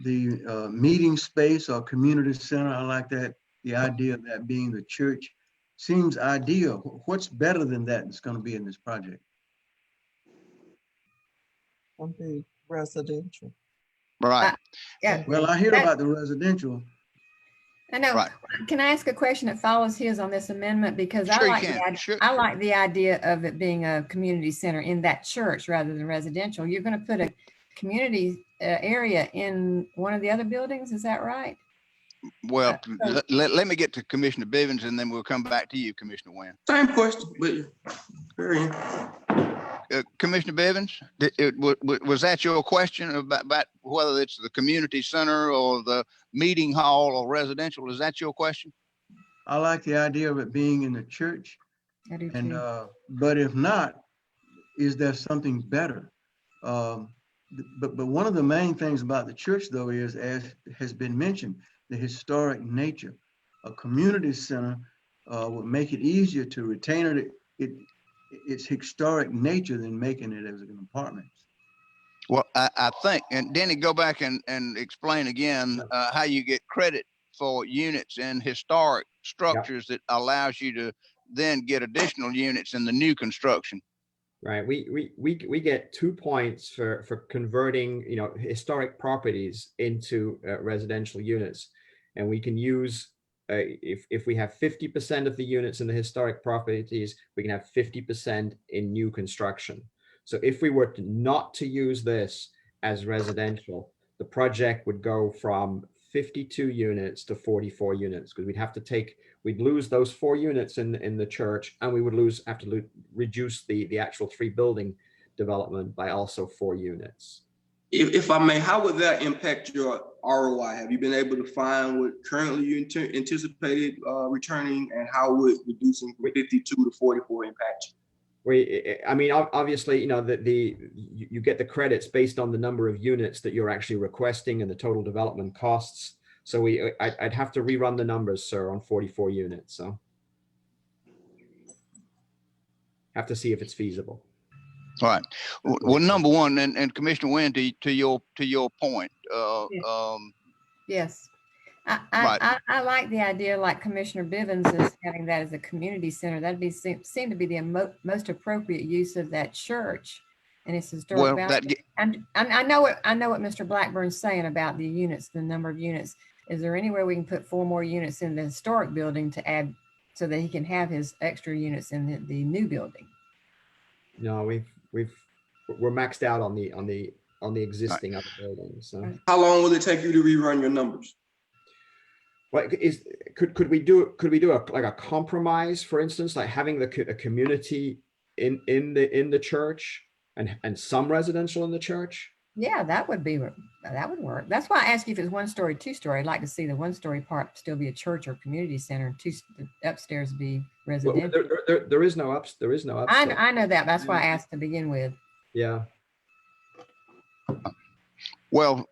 the meeting space or community center. I like that, the idea of that being the church seems ideal. What's better than that that's going to be in this project? On the residential. Right, Yeah, Well, I hear That- about the residential. I know. right. Can I ask a question that follows his on this amendment? Because Sure you can. Sure. I like the idea of it being a community center in that church rather than residential. You're going to put a community area in one of the other buildings, is that right? Well, let me get to Commissioner Bivens, and then we'll come back to you, Commissioner Wynn. Same question, but very. Commissioner Bivens, was that your question about whether it's the community center or the meeting hall or residential? Is that your question? I like the idea of it being in the church. I do And, too. but if not, is there something better? But one of the main things about the church, though, is, as has been mentioned, the historic nature. A community center would make it easier to retain its historic nature than making it as an apartment. Well, I think, and Denny, go back and explain again how you get credit for units in historic structures that allows you to then get additional units in the new construction. Right. We get 2 points for converting, historic properties into residential units. And we can use, if we have 50% of the units in the historic properties, we can have 50% in new construction. So if we were not to use this as residential, the project would go from 52 units to 44 units, because we'd lose those 4 units in the church, and we would have to reduce the actual 3 building development by also 4 units. If I may, how would that impact your ROI? Have you been able to find what currently you anticipated returning, and how would reducing from 52 to 44 impact you? Obviously, you get the credits based on the number of units that you're actually requesting and the total development costs. So I'd have to rerun the numbers, sir, on 44 units. So have to see if it's feasible. All right. Well, number one, and Commissioner Wynn, to your point. Yes. Right. I like the idea, like Commissioner Bivens is having that as a community center. That'd seem to be the most appropriate use of that church and its historic value. I know what Mr. Blackburn's saying about the units, the number of units. Is there anywhere we can put 4 more units in the historic building to add so that he can have his extra units in the new building? No, we're maxed out on the existing other buildings. So. How long will it take you to rerun your numbers? What could we do a compromise, for instance, like having a community in the church and some residential in the church? Yeah, that would work. That's why I asked you if it's 1-story, 2-story. I'd like to see the 1-story part still be a church or community center, and the upstairs be residential. Well, there is no upstairs. I know that. That's why I asked to begin with. Yeah. Well,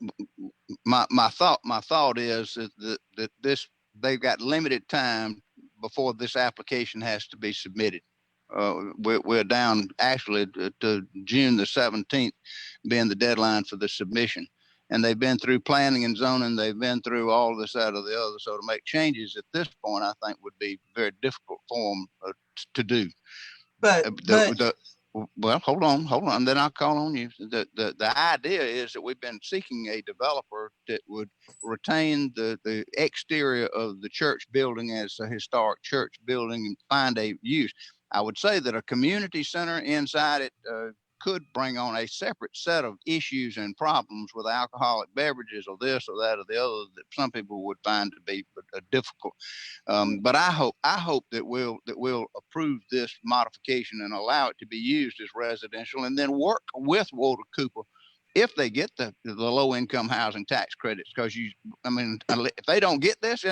my thought is that they've got limited time before this application has to be submitted. We're down actually to June the 17th being the deadline for the submission, and they've been through planning and zoning. They've been through all this, that, or the other. So to make changes at this point, I think would be very difficult for them to do. Well, hold on. Then I'll call on you. The idea is that we've been seeking a developer that would retain the exterior of the church building as a historic church building and find a use. I would say that a community center inside it could bring on a separate set of issues and problems with alcoholic beverages or this or that or the other that some people would find to be difficult. But I hope that we'll approve this modification and allow it to be used as residential, and then work with Walter Cooper if they get the low income housing tax credits. Because if they don't get this,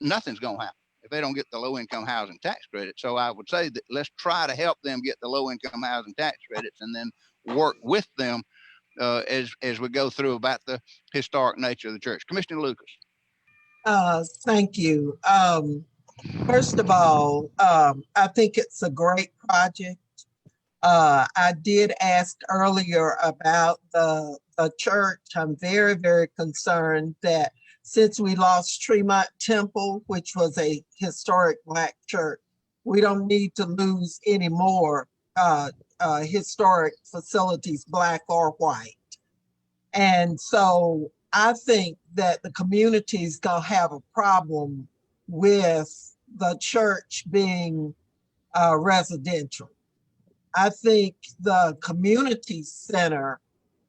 nothing's gonna happen. if they don't get the low income housing tax credit. So I would say that let's try to help them get the low income housing tax credits and then work with them as we go through about the historic nature of the church. Commissioner Lucas. Thank you. First of all, I think it's a great project. I did ask earlier about the church. I'm very, very concerned that since we lost Tremont Temple, which was a historic Black church, we don't need to lose any more historic facilities, Black or white. And so I think that the community is gonna have a problem with the church being residential. I think the community center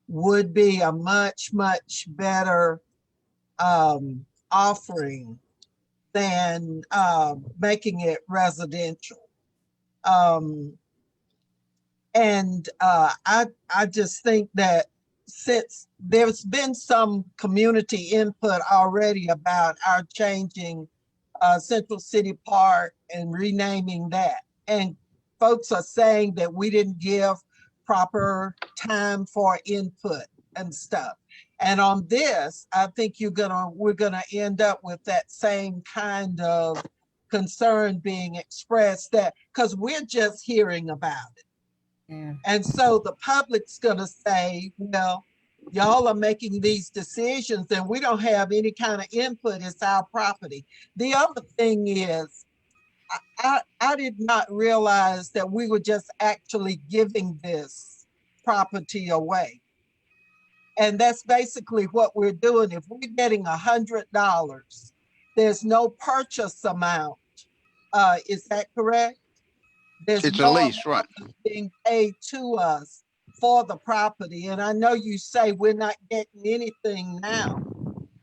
would be a much, much better offering than making it residential. I just think that since there's been some community input already about our changing Central City Park and renaming that, and folks are saying that we didn't give proper time for input and stuff. And on this, I think we're gonna end up with that same kind of concern being expressed, that because we're just hearing about it. Yeah. And so the public's gonna say, well, y'all are making these decisions and we don't have any kind of input, it's our property. The other thing is, I did not realize that we were just actually giving this property away. And that's basically what we're doing. If we're getting $100, there's no purchase amount. Is that correct? There's It's no a lease, right? amount being paid to us for the property. And I know you say we're not getting anything now,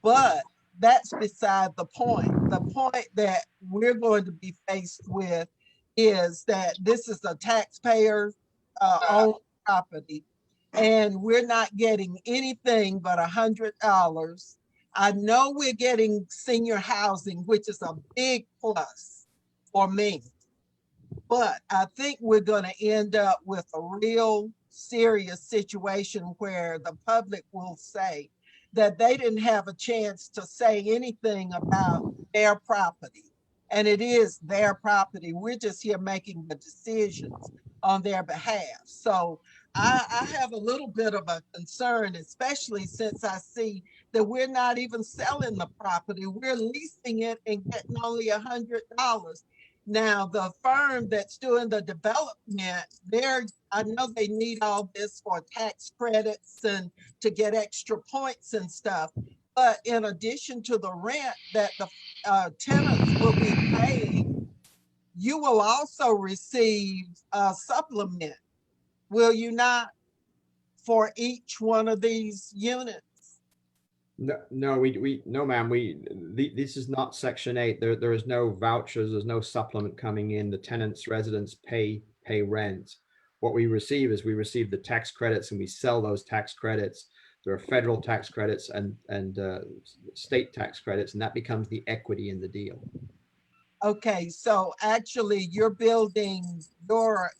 but that's beside the point. The point that we're going to be faced with is that this is a taxpayer owned property and we're not getting anything but $100. I know we're getting senior housing, which is a big plus for me, but I think we're going to end up with a real serious situation where the public will say that they didn't have a chance to say anything about their property. And it is their property. We're just here making the decisions on their behalf. So I have a little bit of a concern, especially since I see that we're not even selling the property. We're leasing it and getting only $100. Now, the firm that's doing the development, I know they need all this for tax credits and to get extra points and stuff. But in addition to the rent that the tenants will be paying, you will also receive a supplement, will you not, for each one of these units? No, no, ma'am. This is not Section 8. There is no vouchers. There's no supplement coming in. The tenants, residents pay rent. What we receive is we receive the tax credits and we sell those tax credits. There are federal tax credits and state tax credits, and that becomes the equity in the deal. Okay, so actually you're building your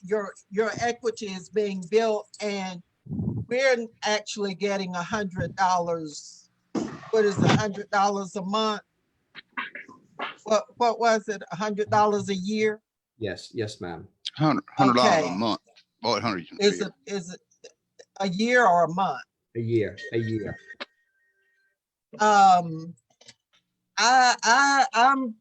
equity is being built, and we're actually getting $100. What is $100 a month? What was it? $100 a year? Yes, ma'am. $100 Okay. a month. Boy, 100. Is it a year or a month? A year. I'm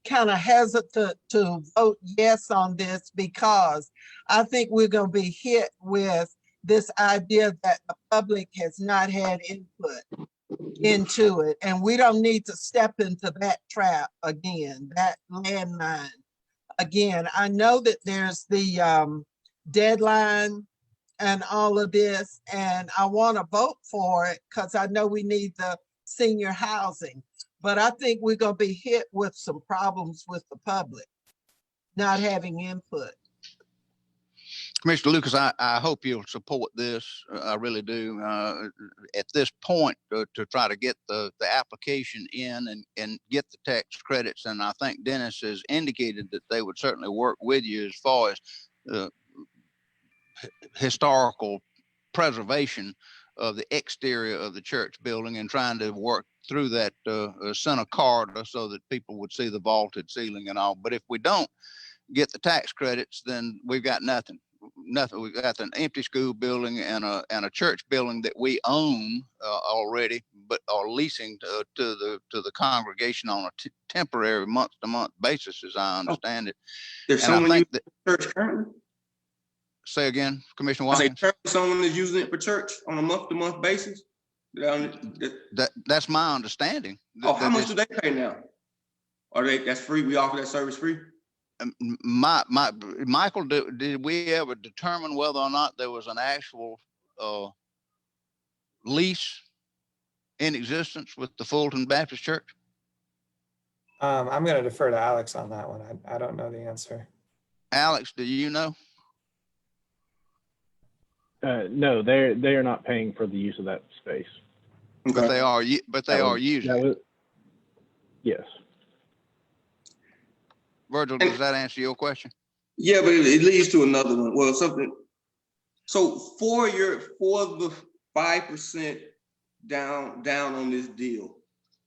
kind of hesitant to vote yes on this because I think we're going to be hit with this idea that the public has not had input into it, and we don't need to step into that trap again, that landmine again. I know that there's the deadline and all of this, and I want to vote for it because I know we need the senior housing. But I think we're going to be hit with some problems with the public not having input. Commissioner Lucas, I hope you'll support this. I really do. At this point, to try to get the application in and get the tax credits. And I think Dennis has indicated that they would certainly work with you as far as historical preservation of the exterior of the church building and trying to work through that center corridor so that people would see the vaulted ceiling and all. But if we don't get the tax credits, then we've got nothing. We've got an empty school building and a church building that we own already, but are leasing to the congregation on a temporary month-to-month basis, as I understand it. There's And I someone think using the church currently? Say again, Commissioner I say Watkins. someone is using it for church on a month-to-month basis? That's my understanding. Oh, how much do they pay now? That's free? We offer that service free? Michael, did we ever determine whether or not there was an actual lease in existence with the Fulton Baptist Church? I'm going to defer to Alex on that one. I don't know the answer. Alex, do you know? No, they are not paying for the use of that space. But they are. But they are using it. Yes. Virgil, does that answer your question? Yeah, but it leads to another one. Well, something. So for the 5% down on this deal,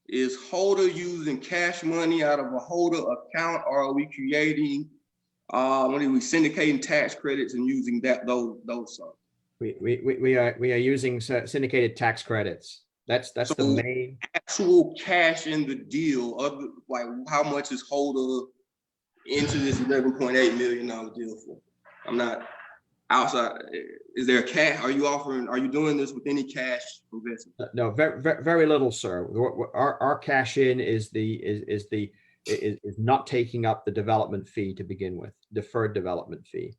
is Holder using cash money out of a Holder account, or are we creating? When are we syndicating tax credits and using those sums? We are using syndicated tax credits. That's so the main actual cash in the deal of like how much is Holder into this $11.8 million deal for? I'm not outside. Is there a cash? Are you doing this with any cash investment? No, very little, sir. Our cash in is not taking up the development fee to begin with, deferred development fee.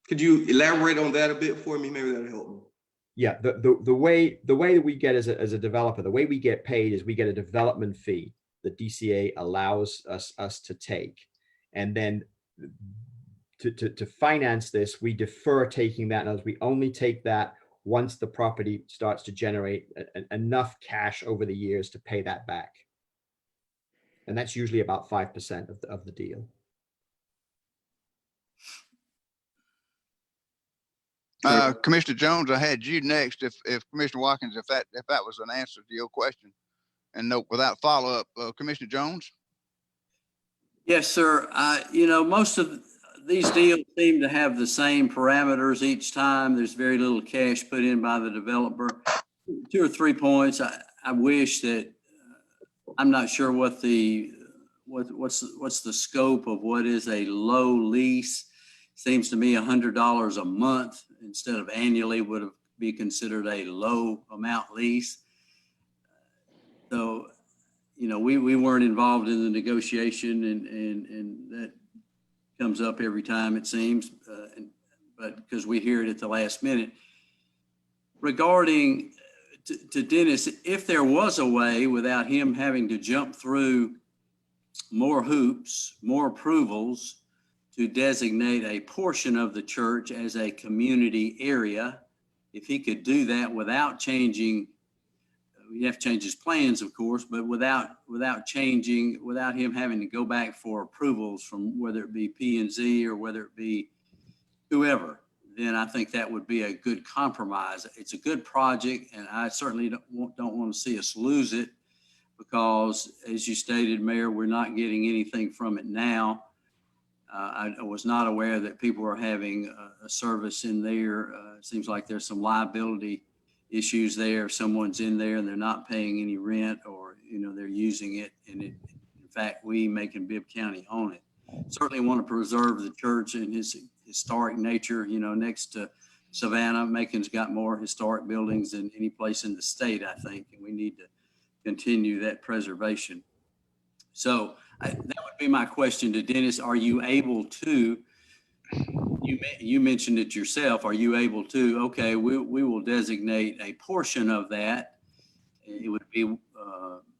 Could you elaborate on that a bit for me? Maybe that'll help me. Yeah, the way that we get as a developer, the way we get paid is we get a development fee that DCA allows us to take, and then to finance this, we defer taking that, and we only take that once the property starts to generate enough cash over the years to pay that back, and that's usually about 5% of the deal. Commissioner Jones, I had you next. If Commissioner Watkins, if that was an answer to your question, and no, without follow up, Commissioner Jones. Yes, sir. Most of these deals seem to have the same parameters each time. There's very little cash put in by the developer. 2 or 3 points. I wish that I'm not sure what's the scope of what is a low lease. Seems to me $100 a month instead of annually would be considered a low amount lease. So, we weren't involved in the negotiation, and that comes up every time it seems, but because we hear it at the last minute. Regarding to Dennis, if there was a way without him having to jump through more hoops, more approvals, to designate a portion of the church as a community area, if he could do that without changing, we have to change his plans, of course, but without him having to go back for approvals from whether it be P&Z or whether it be whoever, then I think that would be a good compromise. It's a good project, and I certainly don't want to see us lose it because, as you stated, Mayor, we're not getting anything from it now. I was not aware that people are having a service in there. It seems like there's some liability issues there. If someone's in there and they're not paying any rent, or they're using it, and in fact, we Macon-Bibb County own it. Certainly want to preserve the church and its historic nature. Next to Savannah, Macon's got more historic buildings than any place in the state, I think, and we need to continue that preservation. So that would be my question to Dennis. Are you able to, you mentioned it yourself, are you able to, okay, we will designate a portion of that. It would be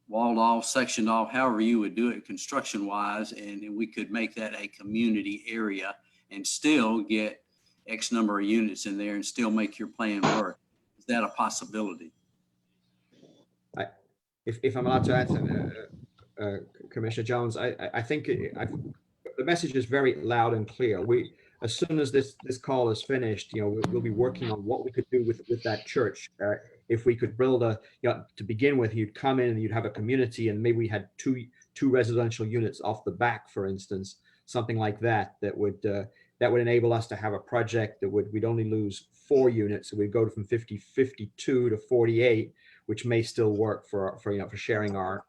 walled off, sectioned off, however you would do it construction wise, and we could make that a community area and still get X number of units in there and still make your plan work? Is that a possibility? If I'm allowed to answer, Commissioner Jones, I think the message is very loud and clear. As soon as this call is finished, we'll be working on what we could do with that church. If we could build to begin with, you'd come in and you'd have a community, and maybe we had two residential units off the back, for instance, something like that would enable us to have a project that we'd only lose 4 units. So we'd go from 52 to 48, which may still work for sharing our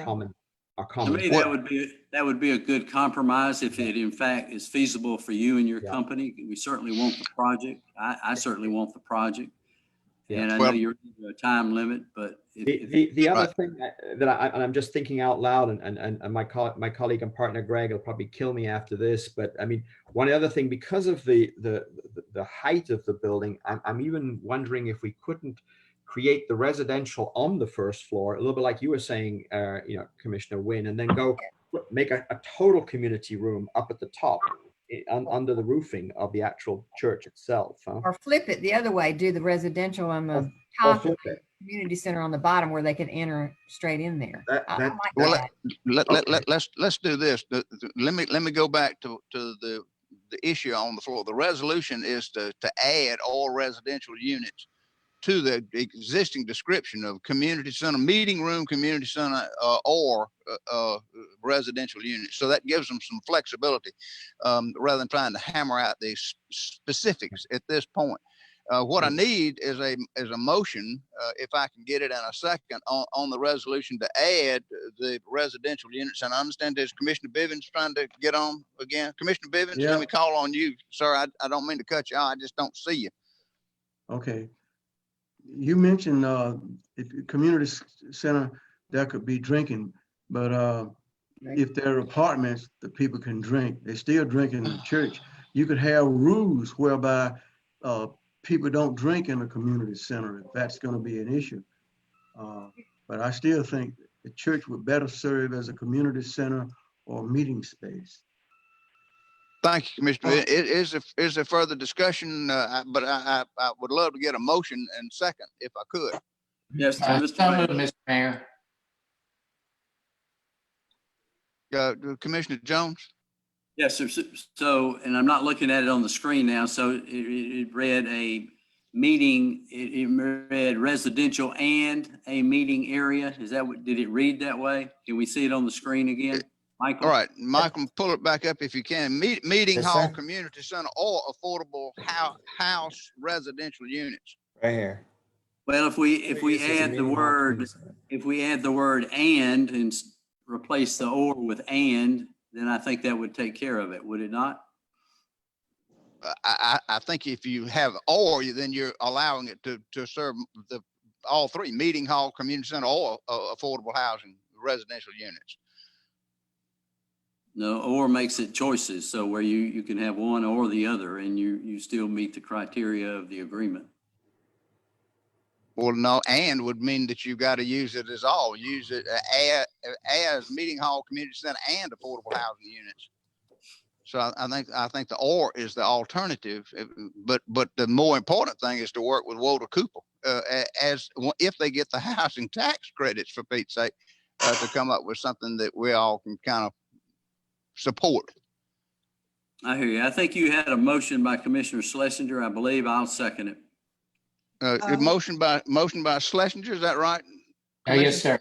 common. To me, that would be a good compromise if it in fact is feasible for you and your company. We certainly want the project. I certainly want the project. And I know you're in a time limit, but the other thing that I'm just thinking out loud, and my colleague and partner Greg will probably kill me after this, but I mean, one other thing, because of the height of the building, I'm even wondering if we couldn't create the residential on the first floor, a little bit like you were saying, Commissioner Wynn, and then go make a total community room up at the top, under the roofing of the actual church itself. Or flip it the other way, do the residential on the top and the community center on the bottom where they could enter straight in there. Let's do this. Let me go back to the issue on the floor. The resolution is to add all residential units to the existing description of community center, meeting room, community center, or residential units. So that gives them some flexibility rather than trying to hammer out these specifics at this point. What I need is a motion, if I can get it in a second, on the resolution to add the residential units. And I understand there's Commissioner Bivens trying to get on again. Commissioner Bivens, let me call on you, sir. I don't mean to cut you out. I just don't see you. Okay. You mentioned if community center, there could be drinking, but if there are apartments that people can drink, they still drink in the church. You could have rules whereby people don't drink in a community center if that's going to be an issue. But I still think the church would better serve as a community center or meeting space. Thank you, Commissioner. Is there further discussion? But I would love to get a motion and second if I could. Yes, Mr. Mayor. Commissioner Jones? Yes, sir. So, and I'm not looking at it on the screen now. So it read a meeting, it read residential and a meeting area. Is that what, did it read that way? Can we see it on the screen again? Michael? All right, Michael, pull it back up if you can. Meeting hall, community center, or affordable house residential units. Right here. Well, if we add the word and replace the or with and, then I think that would take care of it, would it not? I think if you have or, then you're allowing it to serve all three: meeting hall, community center, or affordable housing residential units. No, or makes it choices. So where you can have one or the other and you still meet the criteria of the agreement. Well, no, and would mean that you've got to use it as all. Use it as meeting hall, community center, and affordable housing units. So I think the or is the alternative, but the more important thing is to work with Walter Cooper as if they get the housing tax credits, for Pete's sake, to come up with something that we all can kind of support. I hear you. I think you had a motion by Commissioner Schlesinger. I believe I'll second it. Motion by Schlesinger, is that right? Yes, sir.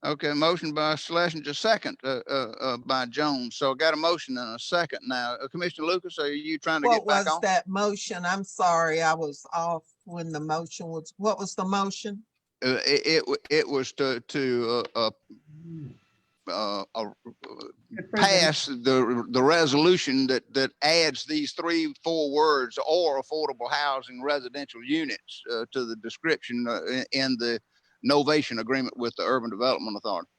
Okay, motion by Schlesinger, second by Jones. So I got a motion and a second now. Commissioner Lucas, are you trying to get back on? What was that motion? I'm sorry, I was off when the motion was. What was the motion? It was to pass the resolution that adds these 3-4 words or affordable housing residential units to the description in the novation agreement with the Urban Development Authority.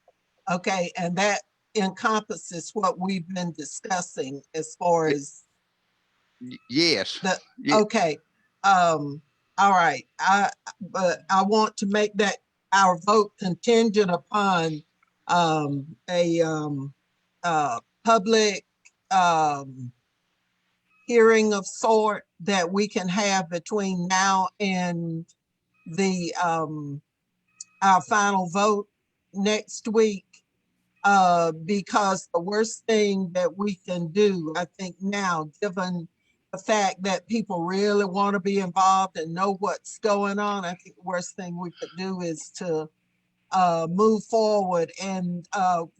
Okay, and that encompasses what we've been discussing as far as. Yes. Okay. All right. But I want to make that our vote contingent upon a public hearing of sort that we can have between now and the our final vote next week, because the worst thing that we can do, I think now, given the fact that people really want to be involved and know what's going on, I think the worst thing we could do is to move forward and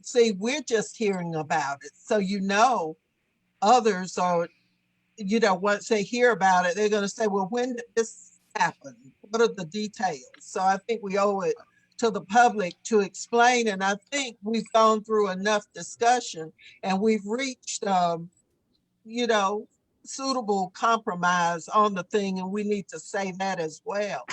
see, we're just hearing about it. So, others are, once they hear about it, they're going to say, well, when did this happen? What are the details? So I think we owe it to the public to explain. And I think we've gone through enough discussion and we've reached, suitable compromise on the thing. And we need to say that as well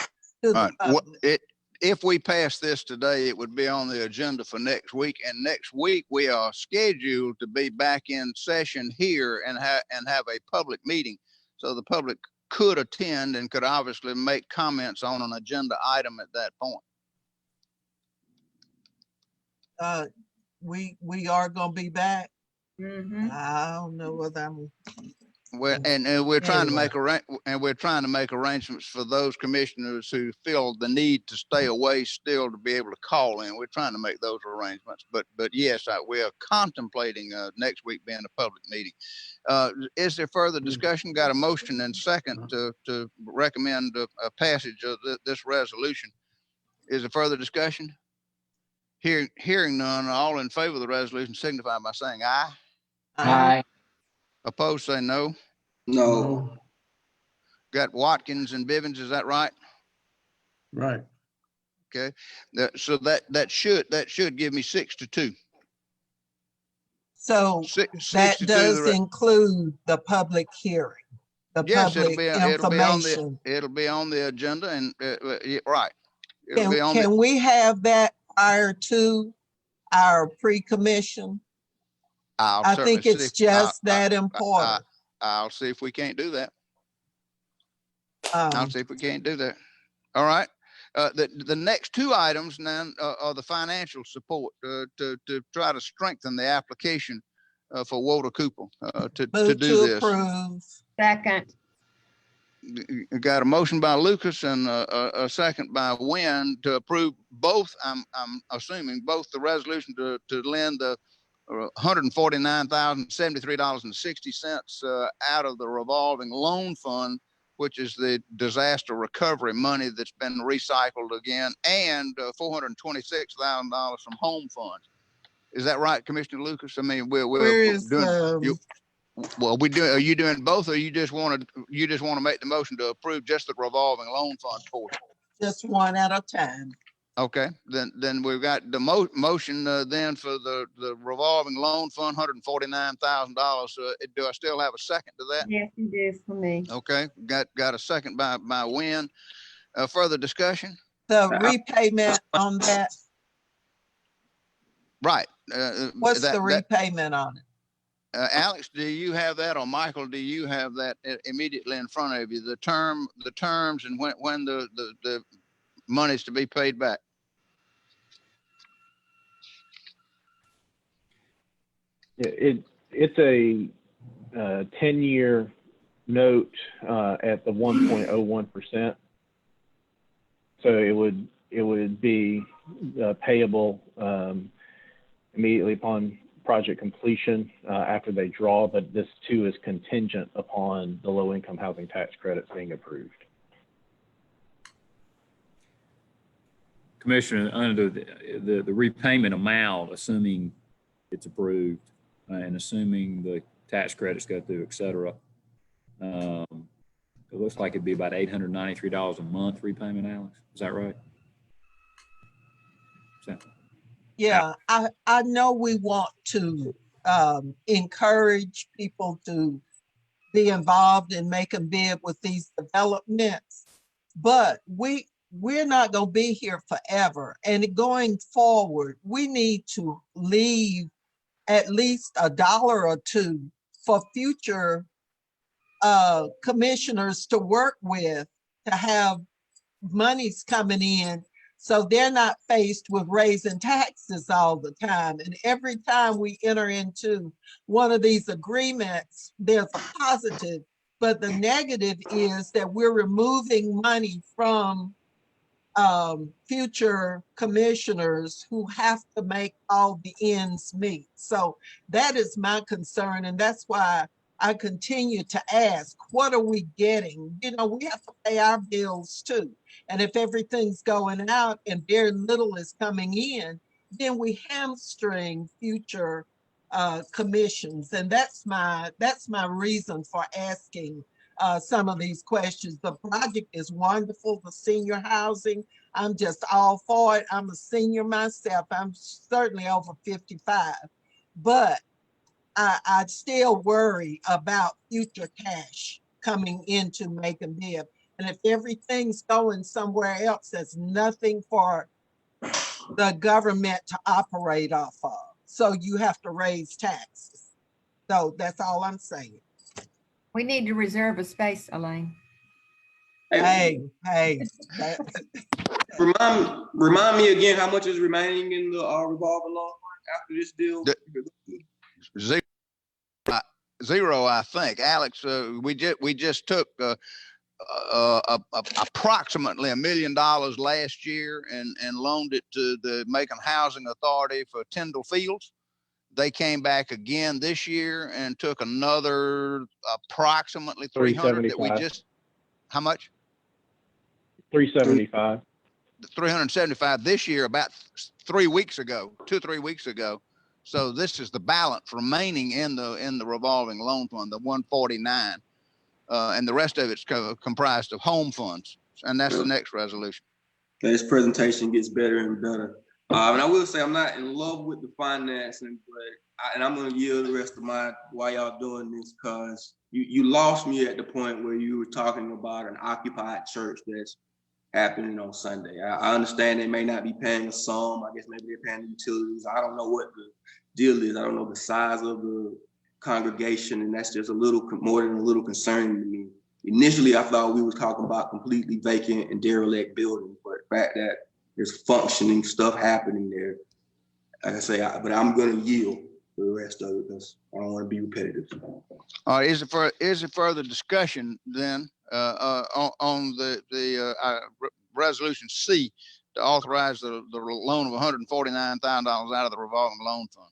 to the public. If we pass this today, it would be on the agenda for next week. And next week we are scheduled to be back in session here and have a public meeting. So the public could attend and could obviously make comments on an agenda item at that point. We are going to be back. I don't know whether I'm. Well, and we're trying to make arrangements for those commissioners who feel the need to stay away still to be able to call in. We're trying to make those arrangements, but yes, we are contemplating next week being a public meeting. Is there further discussion? Got a motion and second to recommend a passage of this resolution. Is there further discussion? Hearing none, all in favor of the resolution signify by saying aye. Aye. Opposed, say no. No. Got Watkins and Bivens, is that right? Right. Okay. So that should give me 6-2. So that does include the public hearing, the public information. It'll be on the agenda and right. Can we have that prior to our pre-commission? I think it's just that important. I'll see if we can't do that. I'll see if we can't do that. All right. The next two items now are the financial support to try to strengthen the application for Walter Cooper to do this. Approve. Second. Got a motion by Lucas and a second by Wynn to approve both. I'm assuming both the resolution to lend the $149,073.60 out of the revolving loan fund, which is the disaster recovery money that's been recycled again, and $426,000 from home funds. Is that right, Commissioner Lucas? I mean, we're doing. Well, are you doing both, or you just want to make the motion to approve just the revolving loan fund portion? Just one at a time. Okay, then we've got the motion then for the revolving loan fund, $149,000. Do I still have a second to that? Yes, you do for me. Okay, got a second by Wynn. Further discussion? The repayment on that. Right. What's the repayment on it? Alex, do you have that, or Michael, do you have that immediately in front of you? The terms, and when the money's to be paid back. It's a 10-year note at the 1.01%. So it would be payable immediately upon project completion after they draw, but this too is contingent upon the low-income housing tax credits being approved. Commissioner, under the repayment amount, assuming it's approved and assuming the tax credits go through, et cetera, it looks like it'd be about $893 a month repayment, Alex. Is that right? Yeah, I know we want to encourage people to be involved in Macon-Bibb with these developments, but we're not going to be here forever. And going forward, we need to leave at least $1 or $2 for future commissioners to work with, to have monies coming in, so they're not faced with raising taxes all the time. And every time we enter into one of these agreements, there's a positive But the negative is that we're removing money from future commissioners who have to make all the ends meet. So that is my concern. And that's why I continue to ask, what are we getting? You know, we have to pay our bills too. And if everything's going out and very little is coming in, then we hamstring future commissions. And that's my reason for asking some of these questions. The project is wonderful, the senior housing. I'm just all for it. I'm a senior myself. I'm certainly over 55, but I still worry about future cash coming into Macon-Bibb. And if everything's going somewhere else, there's nothing for the government to operate off of. So you have to raise taxes. So that's all I'm saying. We need to reserve a space, Elaine. Hey. Remind me again how much is remaining in the revolving loan after this deal? Zero, I think. Alex, we just took approximately $1 million last year and loaned it to the Macon Housing Authority for Tyndall Fields. They came back again this year and took another approximately 300 that we just, how much? 375. 375 this year, about 3 weeks ago, 2-3 weeks ago. So this is the balance remaining in the revolving loan fund, the 149, and the rest of it's comprised of home funds, and that's the next resolution. This presentation gets better and better. And I will say I'm not in love with the financing, but I'm going to yield the rest of my while y'all doing this, because you lost me at the point where you were talking about an occupied church that's happening on Sunday. I understand they may not be paying a sum. I guess maybe they're paying the utilities. I don't know what the deal is. I don't know the size of the congregation, and that's just a little more than a little concerning to me. Initially, I thought we were talking about completely vacant and derelict buildings, but the fact that there's functioning stuff happening there, like I say, but I'm going to yield for the rest of it because I don't want to be repetitive. All right, is it further discussion then on the resolution C to authorize the loan of $149,000 out of the revolving loan fund?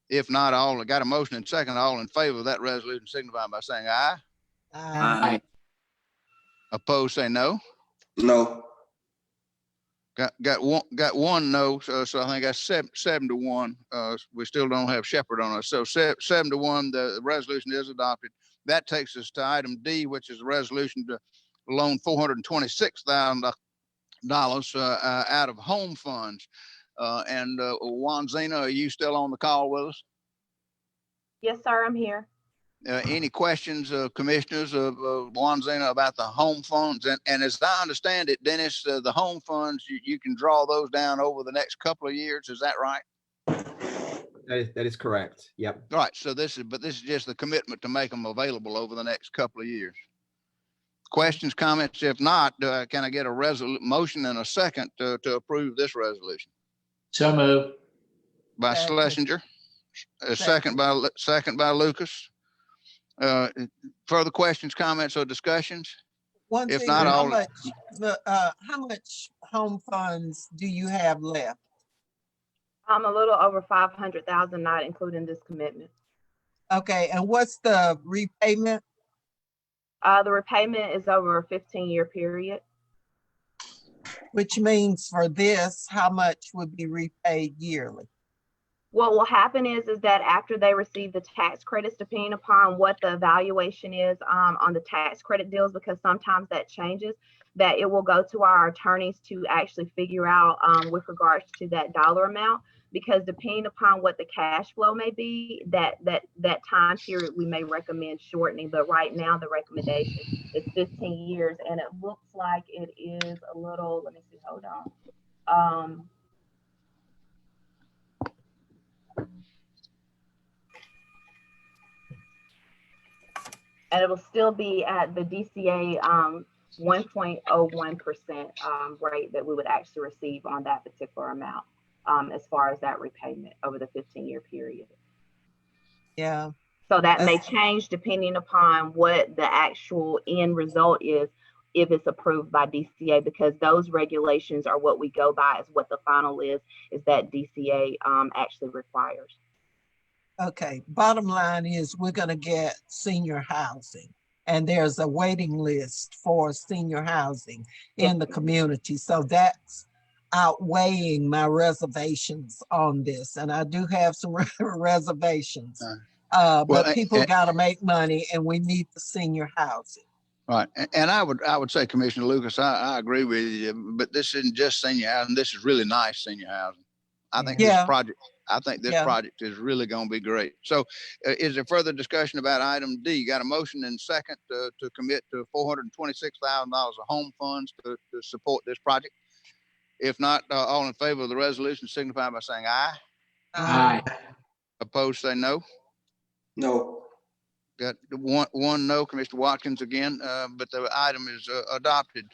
If not, all got a motion and second. All in favor of that resolution signify by saying aye. Aye. Opposed, say no. No. Got one no, so I think that's 7-1. We still don't have Shepherd on us, so 7-1. The resolution is adopted. That takes us to item D, which is a resolution to loan $426,000 out of home funds. And Juan Zena, are you still on the call with us? Yes, sir, I'm here. Any questions, commissioners, of Juan Zena about the home funds? And as I understand it, Dennis, the home funds, you can draw those down over the next couple of years. Is that right? That is correct. Yep. All right. So this is just the commitment to make them available over the next couple of years. Questions, comments? If not, can I get a motion and a second to approve this resolution? So moved. By Schlesinger. Second by Lucas. Further questions, comments, or discussions? One If thing, not, how much home funds do you have left? I'm a little over 500,000, not including this commitment. Okay, and what's the repayment? The repayment is over a 15-year period. Which means for this, how much would be repaid yearly? What will happen is that after they receive the tax credits, depending upon what the evaluation is on the tax credit deals, because sometimes that changes, that it will go to our attorneys to actually figure out with regards to that dollar amount, because depending upon what the cash flow may be, that time period we may recommend shortening. But right now the recommendation is 15 years, and it looks like it is a little, let me see, hold on. And it will still be at the DCA 1.01% rate that we would actually receive on that particular amount as far as that repayment over the 15-year period. Yeah, So that may change depending upon what the actual end result is if it's approved by DCA, because those regulations are what we go by as what the final is that DCA actually requires. Okay, bottom line is we're gonna get senior housing, and there's a waiting list for senior housing in the community. So that's outweighing my reservations on this. And I do have some reservations. But people gotta make money, and we need the senior housing. Right. And I would say, Commissioner Lucas, I agree with you, but this isn't just senior housing. This is really nice senior housing. I think this project is really going to be great. So is there further discussion about item D? You got a motion and second to commit to $426,000 of home funds to support this project. If not, all in favor of the resolution signify by saying aye. Aye. Opposed, say no. No. Got one no, Commissioner Watkins again, but the item is adopted.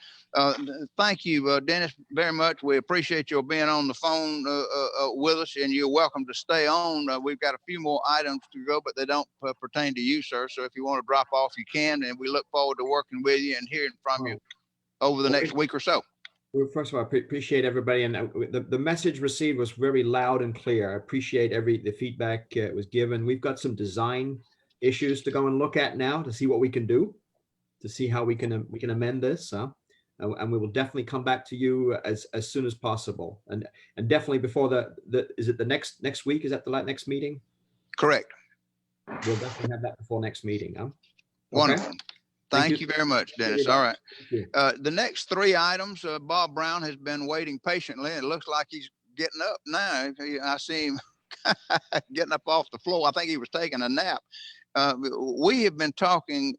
Thank you, Dennis, very much. We appreciate your being on the phone with us, and you're welcome to stay on. We've got a few more items to go, but they don't pertain to you, sir. So if you want to drop off, you can, and we look forward to working with you and hearing from you over the next week or so. Well, first of all, I appreciate everybody, and the message received was very loud and clear. I appreciate the feedback was given. We've got some design issues to go and look at now to see what we can do, to see how we can amend this, and we will definitely come back to you as soon as possible, and definitely before is it the next week? Is that the next meeting? Correct. We'll definitely have that before next meeting. Okay? Wonderful. Thank you very much, Dennis. All right. The next three items, Bob Brown has been waiting patiently. It looks like he's getting up now. I see him getting up off the floor. I think he was taking a nap. We have been talking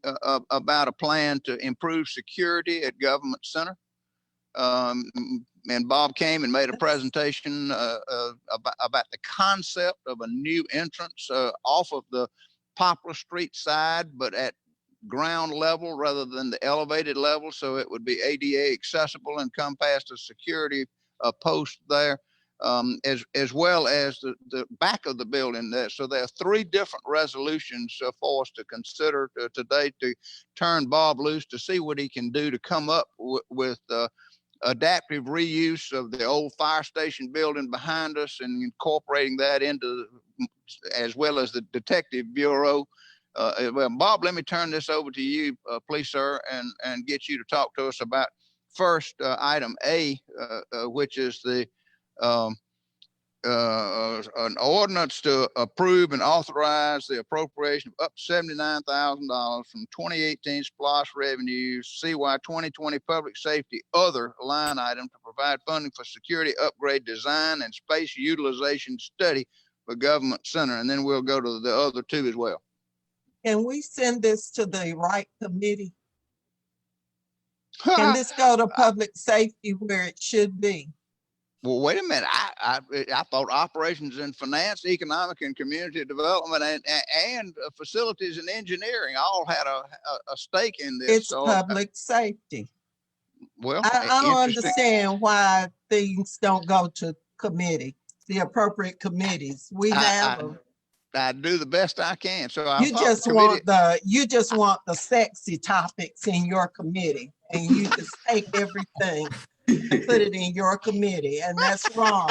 about a plan to improve security at Government Center. And Bob came and made a presentation about the concept of a new entrance off of the Poplar Street side, but at ground level rather than the elevated level. So it would be ADA accessible and come past a security post there. As well as the back of the building there. So there are three different resolutions for us to consider today to turn Bob loose to see what he can do to come up with adaptive reuse of the old fire station building behind us and incorporating that into, as well as the Detective Bureau. Well, Bob, let me turn this over to you, please, sir, and get you to talk to us about first item A, which is the an ordinance to approve and authorize the appropriation of up to $79,000 from 2018 SPLOST revenues, CY 2020 public safety other line item to provide funding for security upgrade design and space utilization study for Government Center. And then we'll go to the other two as well. Can we send this to the right committee? Can this go to public safety where it should be? Well, wait a minute. I thought operations and finance, economic and community development, and facilities and engineering all had a stake in this. It's public safety. Well, I don't understand why things don't go to committee, the appropriate committees. We have them. I do the best I can. So you just want the sexy topics in your committee, and you just take everything and put it in your committee, and that's wrong.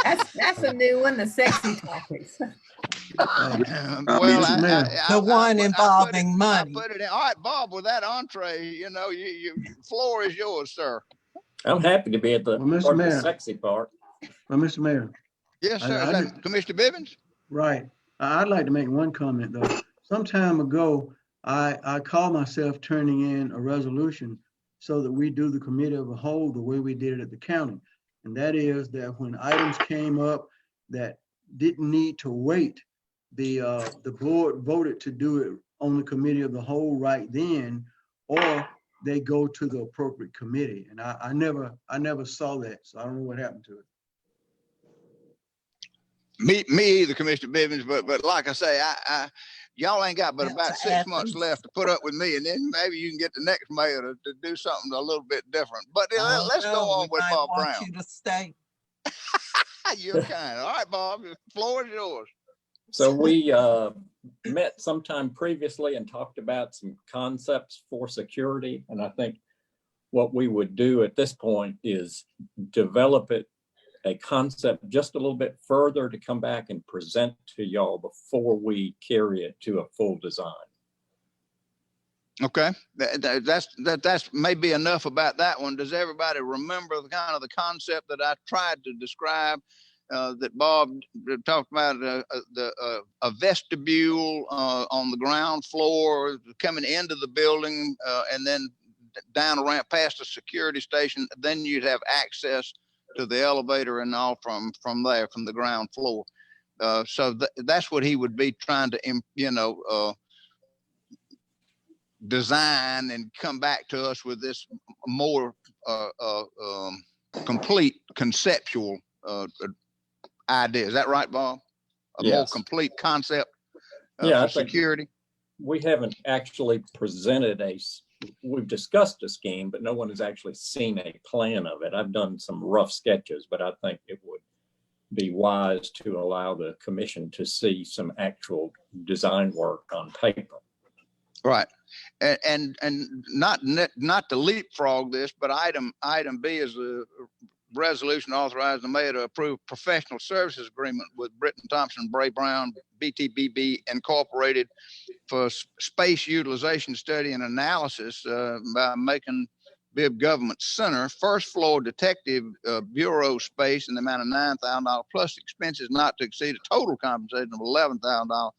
That's a new one, the sexy topics. The one involving money. I put it in. All right, Bob, with that entree, you floor is yours, sir. I'm happy to be at the sexy part. Well, Mr. Mayor. Yes, sir. Commissioner Bibbins? Right. I'd like to make one comment, though. Some time ago, I called myself turning in a resolution so that we do the committee of the whole the way we did it at the county. And that is that when items came up that didn't need to wait, the board voted to do it on the committee of the whole right then, or they go to the appropriate committee. And I never saw that, so I don't know what happened to it. Me either, Commissioner Bibbins, but like I say, y'all ain't got but about 6 months left to put up with me, and then maybe you can get the next mayor to do something a little bit different. But let's go on with Bob Brown. You to stay. You're kind. All right, Bob, the floor is yours. So we met sometime previously and talked about some concepts for security. And I think what we would do at this point is develop a concept just a little bit further to come back and present to y'all before we carry it to a full design. Okay, that's maybe enough about that one. Does everybody remember the kind of the concept that I tried to describe? That Bob talked about a vestibule on the ground floor coming into the building, and then down a ramp past a security station. Then you'd have access to the elevator and all from there, from the ground floor. So that's what he would be trying to, design and come back to us with this more complete conceptual idea. Is that right, Bob? A more Yes. complete concept Yeah, for security. We haven't actually presented we've discussed a scheme, but no one has actually seen a plan of it. I've done some rough sketches, but I think it would be wise to allow the commission to see some actual design work on paper. Right. And not to leapfrog this, but item B is a resolution authorizing the mayor to approve professional services agreement with Britton Thompson Bray Brown BTBB Incorporated for space utilization study and analysis by Macon-Bibb Government Center, first floor detective bureau space in the amount of $9,000 plus expenses not to exceed a total compensation of $11,000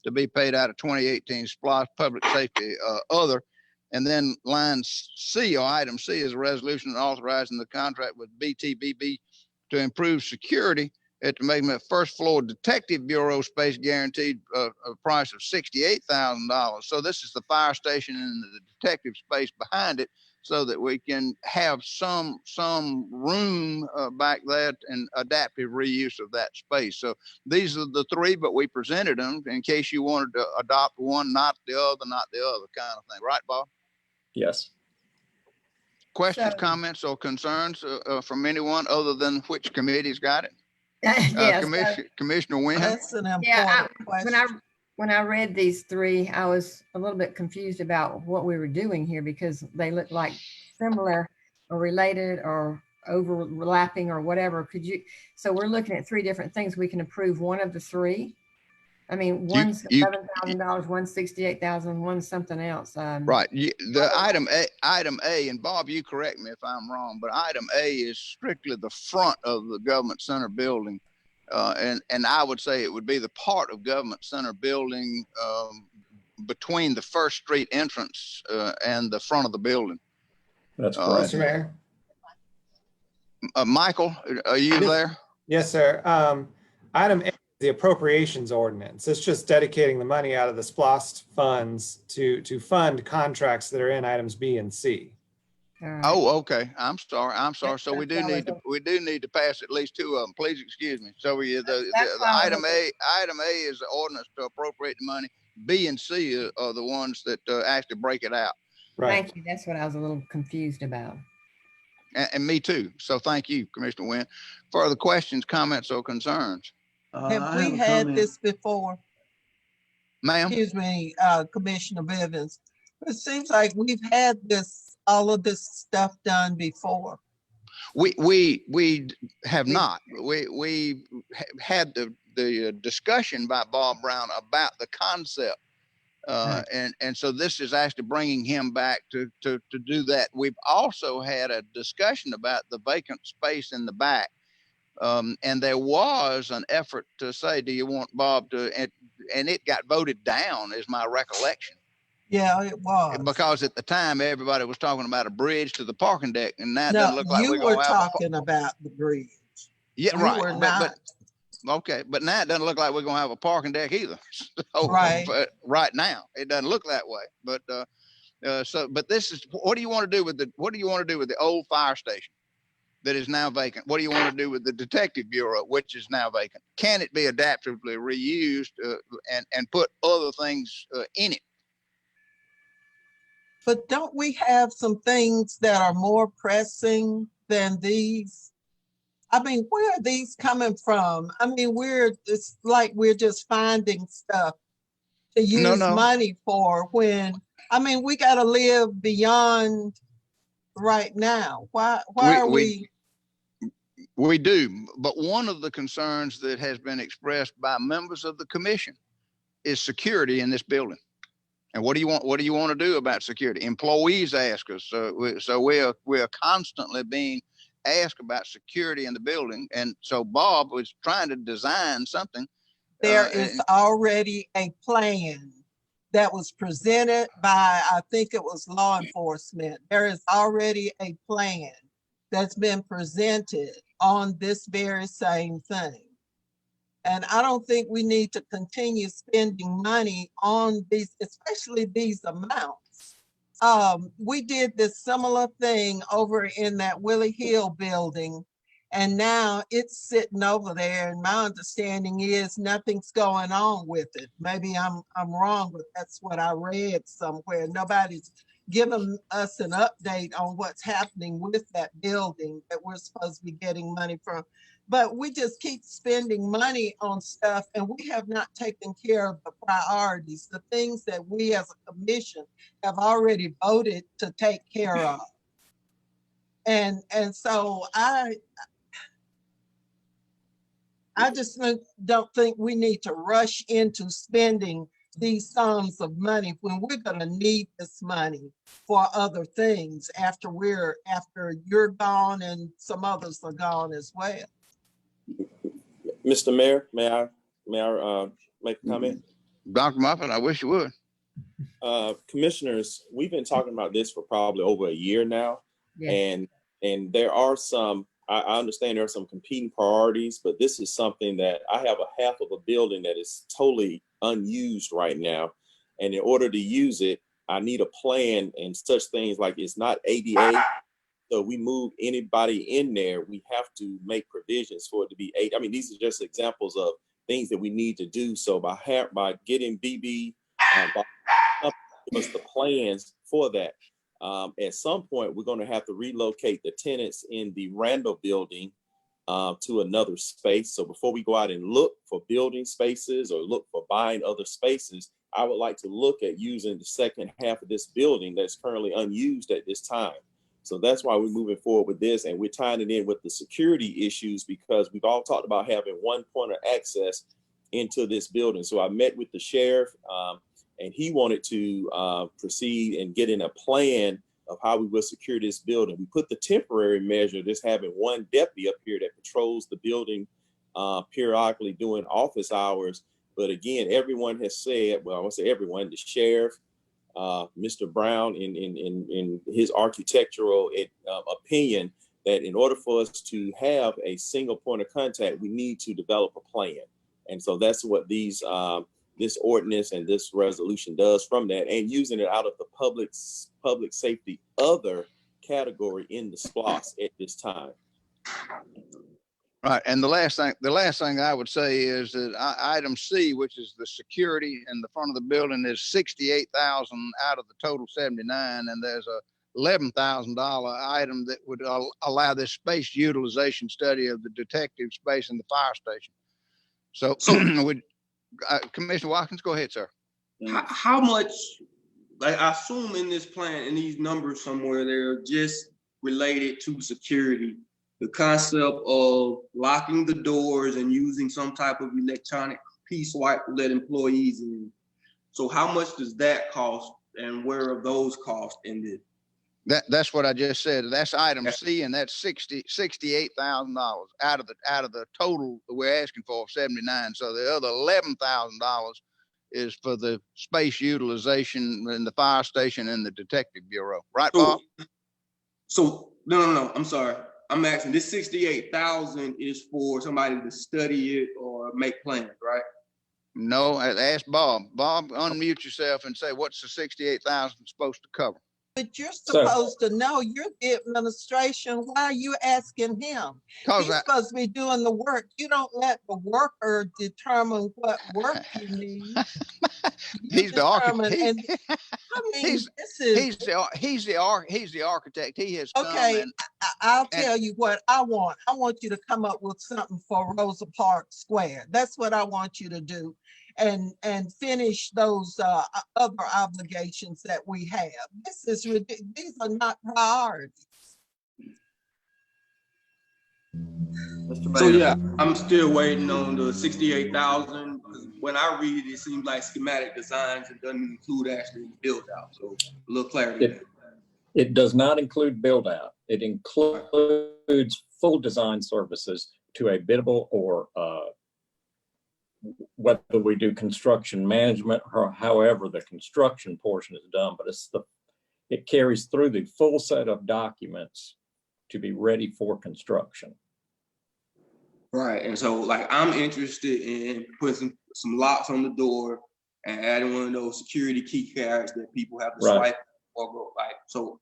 to be paid out of 2018 SPLOST public safety other. And then line C, or item C, is a resolution authorizing the contract with BTBB to improve security at the Macon-Bibb first floor detective bureau space, guaranteed a price of $68,000. So this is the fire station and the detective space behind it, so that we can have some room back there and adaptive reuse of that space. So these are the three, but we presented them in case you wanted to adopt one, not the other kind of thing. Right, Bob? Yes. Questions, comments, or concerns from anyone other than which committee's got it? Yes. Commissioner Wynn? That's an important Yeah, question. When I read these three, I was a little bit confused about what we were doing here, because they look like similar or related or overlapping or whatever. So we're looking at three different things. We can approve one of the three. I mean, one's $11,000, one's $68,000, one's something else. Right. The item A, and Bob, you correct me if I'm wrong, but item A is strictly the front of the government center building. And I would say it would be the part of government center building between the First Street entrance and the front of the building. That's correct. Mr. Mayor. Michael, are you there? Yes, sir. Item A, the appropriations ordinance. It's just dedicating the money out of the SPLOST funds to fund contracts that are in items B and C. Right. Oh, okay. I'm sorry. So we do need to pass at least two of them. Please excuse me. So the item A is the ordinance to appropriate the money. B and C are the ones that actually break it out. Right. Thank you. That's what I was a little confused about. And me too. So thank you, Commissioner Wynn. Further questions, comments, or concerns? Have we had this before? Ma'am? Excuse me, Commissioner Bivens. It seems like we've had all of this stuff done before. We have not. We had the discussion by Bob Brown about the concept. And so this is actually bringing him back to do that. We've also had a discussion about the vacant space in the back. And there was an effort to say, do you want Bob to, and it got voted down, is my recollection. Yeah, it was. Because at the time, everybody was talking about a bridge to the parking deck, and now it doesn't look like we're going to have talking about the bridge. Yeah, right. Okay, but now it doesn't look like we're going to have a parking deck either. So, right. But right now, it doesn't look that way. But but this is, what do you want to do with the old fire station that is now vacant? What do you want to do with the detective bureau, which is now vacant? Can it be adaptively reused and put other things in it? But don't we have some things that are more pressing than these? I mean, where are these coming from? I mean, it's like we're just finding stuff to use No. money for when, I mean, we gotta live beyond right now. Why are we? We do, but one of the concerns that has been expressed by members of the commission is security in this building. And what do you want to do about security? Employees ask us, so we're constantly being asked about security in the building. And so Bob was trying to design something. There is already a plan that was presented by, I think it was law enforcement. There is already a plan that's been presented on this very same thing. And I don't think we need to continue spending money on these, especially these amounts. We did this similar thing over in that Willie Hill building, and now it's sitting over there. And my understanding is nothing's going on with it. Maybe I'm wrong, but that's what I read somewhere. Nobody's given us an update on what's happening with that building that we're supposed to be getting money from. But we just keep spending money on stuff, and we have not taken care of the priorities, the things that we as a commission have already voted to take care of. And so I just don't think we need to rush into spending these sums of money when we're going to need this money for other things after you're gone and some others are gone as well. Mr. Mayor, may I make a comment? Dr. Moffitt, I wish you would. Commissioners, we've been talking about this for probably over a year now. Yeah. And there are some, I understand there are some competing priorities, but this is something that I have a half of a building that is totally unused right now. And in order to use it, I need a plan and such things like it's not ADA. So we move anybody in there, we have to make provisions for it to be ADA. I mean, these are just examples of things that we need to do. So by getting BB, give us the plans for that. At some point, we're going to have to relocate the tenants in the Randall building to another space. So before we go out and look for building spaces or look for buying other spaces, I would like to look at using the second half of this building that's currently unused at this time. So that's why we're moving forward with this, and we're tying it in with the security issues because we've all talked about having one point of access into this building. So I met with the sheriff and he wanted to proceed and get in a plan of how we will secure this building. We put the temporary measure, just having one deputy up here that patrols the building periodically during office hours. But again, everyone has said, well, I won't say everyone, the sheriff, Mr. Brown in his architectural opinion, that in order for us to have a single point of contact, we need to develop a plan. And so that's what these this ordinance and this resolution does from that, and using it out of the public safety other category in the SPLOS at this time. Right, and the last thing I would say is that item C, which is the security in the front of the building, is $68,000 out of the total 79, and there's a $11,000 item that would allow this space utilization study of the detective space in the fire station. So would Commissioner Watkins, go ahead, sir. How much? I assume in this plan, in these numbers somewhere, they're just related to security. The concept of locking the doors and using some type of electronic key swipe to let employees in. So how much does that cost, and where are those costs in this? That's what I just said. That's item C, and that's $68,000 out of the total that we're asking for of 79. So the other $11,000 is for the space utilization in the fire station and the detective bureau, right, Bob? So no, I'm sorry. I'm asking, this 68,000 is for somebody to study it or make plans, right? No, ask Bob. Bob, unmute yourself and say, what's the 68,000 supposed to cover? But you're So- supposed to know, you're the administration. Why are you asking him? He's supposed to be doing the work. You don't let the worker determine what work you need. He's the architect. And I mean, He's the architect. He has come okay. and I'll tell you what I want. I want you to come up with something for Rosa Parks Square. That's what I want you to do. And finish those other obligations that we have. This is ridiculous. These are not priorities. So yeah, I'm still waiting on the 68,000. When I read it, it seems like schematic designs. It doesn't include actually build out. So a little clarity. It does not include build out. It includes full design services to a biddable or whether we do construction management or however the construction portion is done, but it carries through the full set of documents to be ready for construction. Right, and so like I'm interested in putting some locks on the door and adding one of those security key cards that people have to swipe or go like. So,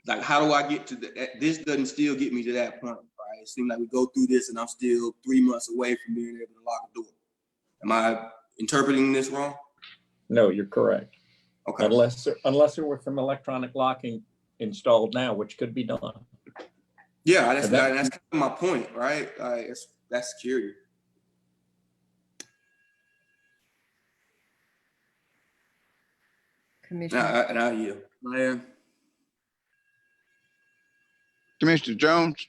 like, how do I get to that? This doesn't still get me to that point, right? It seems like we go through this and I'm still 3 months away from being able to lock a door. Am I interpreting this wrong? No, you're correct. Okay. Unless there were some electronic locking installed now, which could be done. Yeah, that's kind of my point, right? That's security. Commissioner. And I yield. Mayor. Commissioner Jones.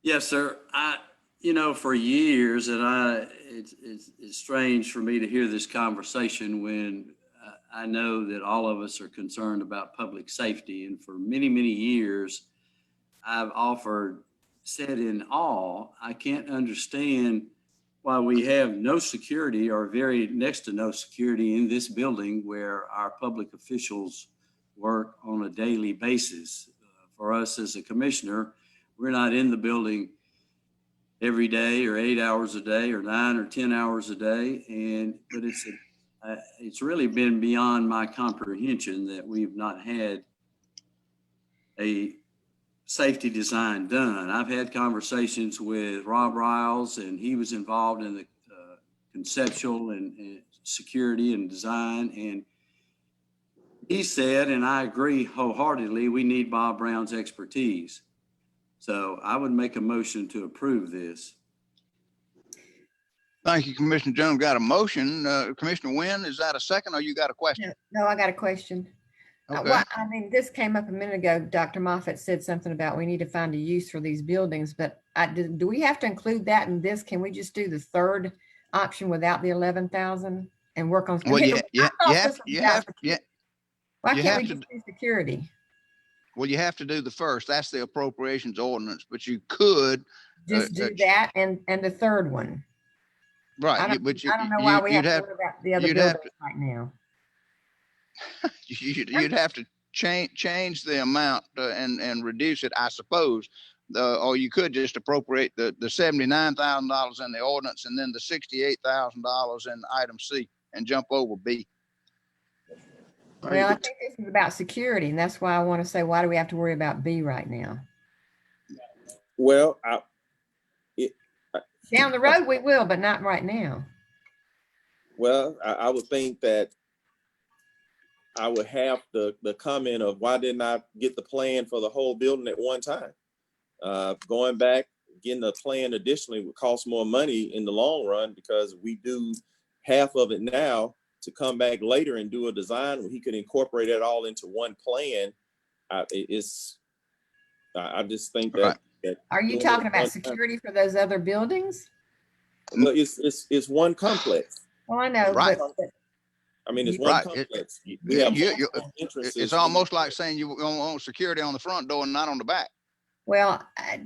Yes, sir. For years, and it's strange for me to hear this conversation when I know that all of us are concerned about public safety. And for many, many years, I've said in awe, I can't understand why we have no security or very next to no security in this building where our public officials work on a daily basis. For us as a commissioner, we're not in the building every day or 8 hours a day or 9 or 10 hours a day. But it's really been beyond my comprehension that we've not had a safety design done. I've had conversations with Rob Riles, and he was involved in the conceptual and security and design. And he said, and I agree wholeheartedly, we need Bob Brown's expertise. So I would make a motion to approve this. Thank you, Commissioner Jones. Got a motion. Commissioner Wynn, is that a second or you got a question? No, I got a question. Okay. This came up a minute ago. Dr. Moffitt said something about we need to find a use for these buildings, but do we have to include that in this? Can we just do the third option without the 11,000 and work on? Well, Why can't we just do security? Well, you have to do the first. That's the appropriations ordinance, but you could just do that and the third one. Right, I don't know why we have to worry about the other buildings right now. You'd have to change the amount and reduce it, I suppose. Or you could just appropriate the $79,000 in the ordinance and then the $68,000 in item C and jump over B. Well, I think this is about security, and that's why I want to say, why do we have to worry about B right now? Well, down the road we will, but not right now. Well, I would think that I would have the comment of why didn't I get the plan for the whole building at one time? Going back, getting a plan additionally would cost more money in the long run because we do half of it now to come back later and do a design where he could incorporate it all into one plan. I just think that. Are you talking about security for those other buildings? No, it's one complex. Well, I know, right. But I mean, it's one complex. It's almost like saying you want security on the front door and not on the back. Well, I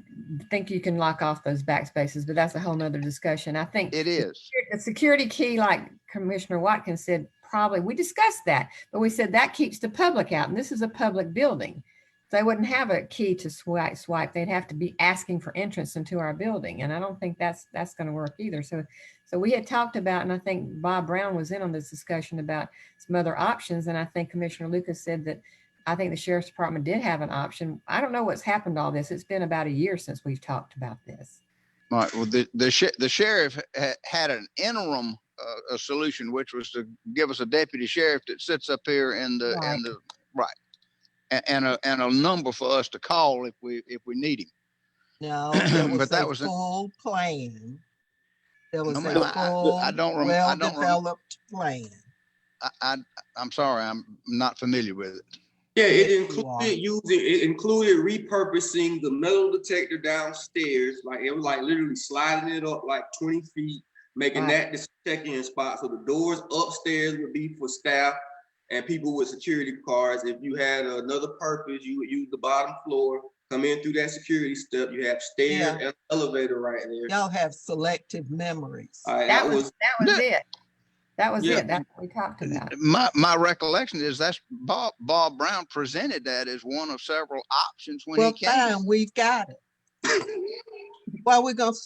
think you can lock off those back spaces, but that's a whole nother discussion. I think it is. The security key, like Commissioner Watkins said, probably, we discussed that, but we said that keeps the public out, and this is a public building. So they wouldn't have a key to swipe. They'd have to be asking for entrance into our building. And I don't think that's going to work either. So we had talked about, and I think Bob Brown was in on this discussion about some other options. And I think Commissioner Lucas said that I think the sheriff's department did have an option. I don't know what's happened to all this. It's been about a year since we've talked about this. All right. Well, the sheriff had an interim a solution, which was to give us a deputy sheriff that sits up here in the right, and a number for us to call if we need him. No, there was But that a was full plan. There was no, a ma'am, full, well-developed plan. I'm sorry, I'm not familiar with it. Yeah, it included repurposing the metal detector downstairs. Like it was like literally sliding it up like 20 feet, making that the check-in spot. So the doors upstairs would be for staff and people with security cards. If you had another purpose, you would use the bottom floor, come in through that security step. You have stairs and elevator right there. Y'all have selective memories. That was it. That was it. That's what we talked about. My recollection is that's Bob Brown presented that as one of several options when he came. Well, fine, we've got it. Why are we gonna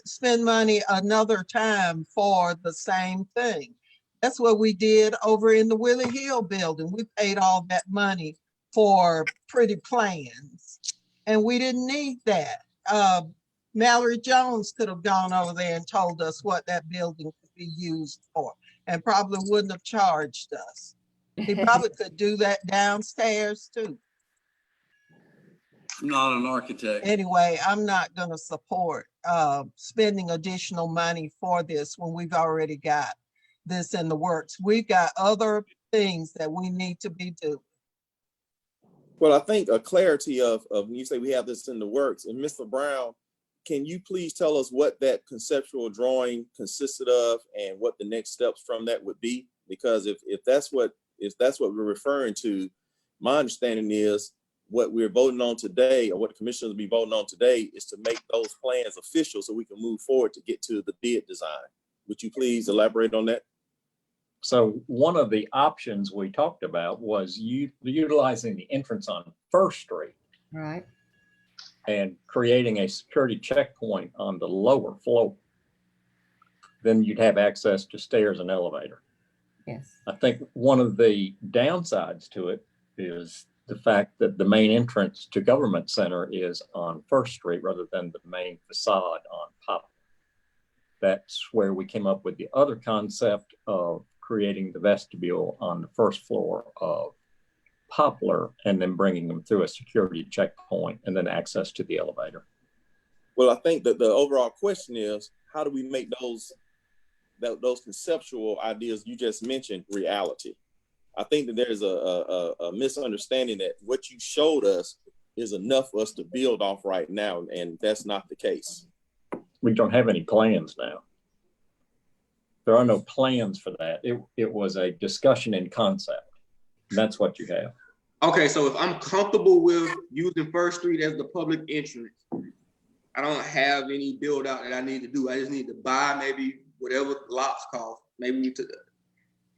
spend money another time for the same thing? That's what we did over in the Willie Hill building. We paid all that money for pretty plans, and we didn't need that. Mallory Jones could have gone over there and told us what that building could be used for, and probably wouldn't have charged us. He probably could do that downstairs too. I'm not an architect. Anyway, I'm not going to support spending additional money for this when we've already got this in the works. We've got other things that we need to be doing. Well, I think a clarity of when you say we have this in the works, and Mr. Brown, can you please tell us what that conceptual drawing consisted of and what the next steps from that would be? Because if that's what we're referring to, my understanding is what we're voting on today, or what the commissioners will be voting on today, is to make those plans official so we can move forward to get to the bid design. Would you please elaborate on that? So one of the options we talked about was utilizing the entrance on First Street. Right. And creating a security checkpoint on the lower floor. Then you'd have access to stairs and elevator. Yes. I think one of the downsides to it is the fact that the main entrance to Government Center is on First Street rather than the main facade on Poplar. That's where we came up with the other concept of creating the vestibule on the first floor of Poplar and then bringing them through a security checkpoint and then access to the elevator. Well, I think that the overall question is, how do we make those conceptual ideas you just mentioned reality? I think that there's a misunderstanding that what you showed us is enough for us to build off right now, and that's not the case. We don't have any plans now. There are no plans for that. It was a discussion in concept. That's what you have. Okay, so if I'm comfortable with using First Street as the public entrance, I don't have any build out that I need to do. I just need to buy maybe whatever lots cost,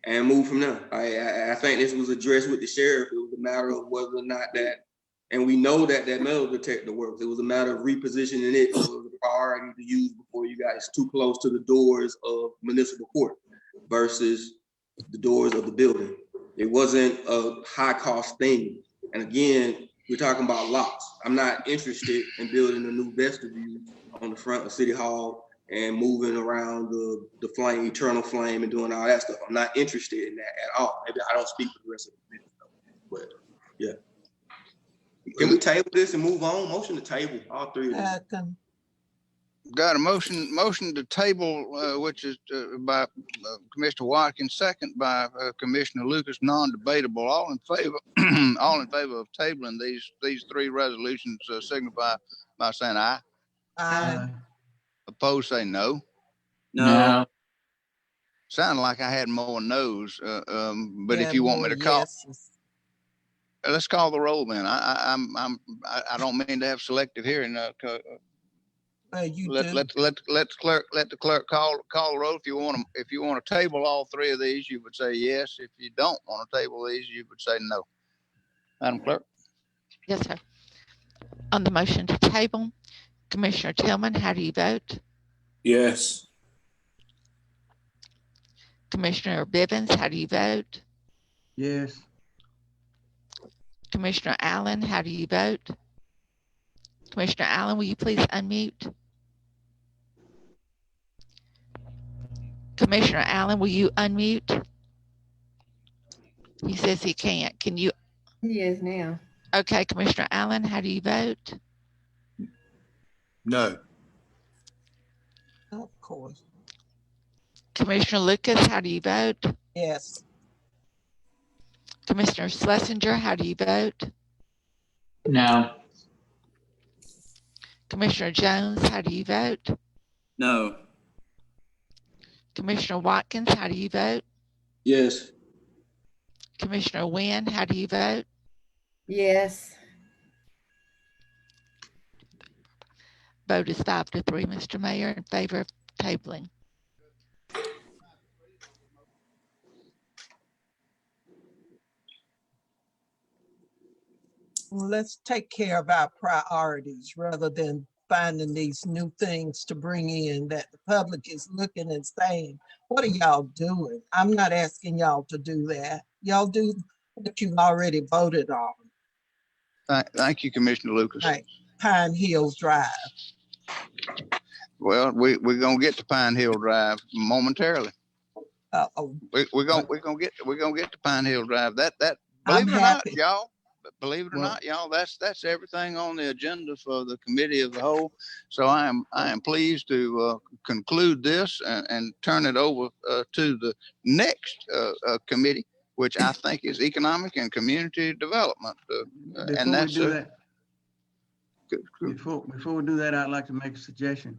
and move from there. I think this was addressed with the sheriff. It was a matter of whether or not that, and we know that metal detector works. It was a matter of repositioning it. So it was a priority to use before you guys too close to the doors of municipal court versus the doors of the building. It wasn't a high cost thing. And again, we're talking about lots. I'm not interested in building a new vestibule on the front of City Hall and moving around the flame, eternal flame, and doing all that stuff. I'm not interested in that at all. Maybe I don't speak for the rest of the business, but yeah. Can we table this and move on? Motion to table, all three of them. Got a motion to table, which is by Commissioner Watkins, second by Commissioner Lucas, non-debatable. All in favor, all in favor of tabling these three resolutions, signify by saying aye. Aye. Opposed, say no. No. Sounded like I had more no's, but if you want me to call, let's call the roll then. I don't mean to have selective hearing. Let the clerk call the roll. If you want to table all three of these, you would say yes. If you don't want to table these, you would say no. Madam Clerk. Yes, sir. On the motion to table, Commissioner Tillman, how do you vote? Yes. Commissioner Bibbins, how do you vote? Yes. Commissioner Allen, how do you vote? Commissioner Allen, will you please unmute? Commissioner Allen, will you unmute? He says he can't. Can you? He is now. Okay, Commissioner Allen, how do you vote? No. Of course. Commissioner Lucas, how do you vote? Yes. Commissioner Schlesinger, how do you vote? No. Commissioner Jones, how do you vote? No. Commissioner Watkins, how do you vote? Yes. Commissioner Wynn, how do you vote? Yes. Vote is 5-3, Mr. Mayor, in favor of tabling. Let's take care of our priorities rather than finding these new things to bring in that the public is looking and saying, what are y'all doing? I'm not asking y'all to do that. Y'all do what you've already voted on. Thank you, Commissioner Lucas. Right, Pine Hill Drive. Well, we're gonna get to Pine Hill Drive momentarily. We're gonna get to Pine Hill Drive. That believe it or not, y'all. Believe it or not, y'all, that's everything on the agenda for the committee of the whole. So I am pleased to conclude this and turn it over to the next committee, which I think is Economic and Community Development. And that's before we do that, I'd like to make a suggestion.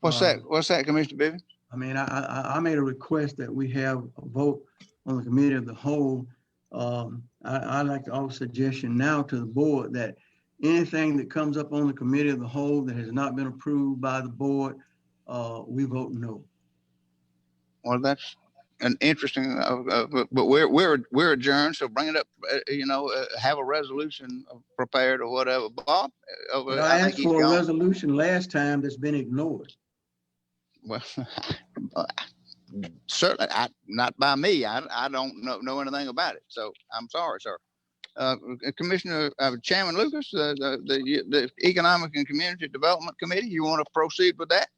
What's that, Commissioner Bibb? I mean, I made a request that we have a vote on the committee of the whole. I'd like to offer a suggestion now to the board that anything that comes up on the committee of the whole that has not been approved by the board, we vote no. Well, that's an interesting, but we're adjourned. So bring it up. Have a resolution prepared or whatever. Bob, I asked for a resolution last time that's been ignored. Well, certainly not by me. I don't know anything about it. So I'm sorry, sir. Commissioner Chairman Lucas, the Economic and Community Development Committee, you want to proceed with that?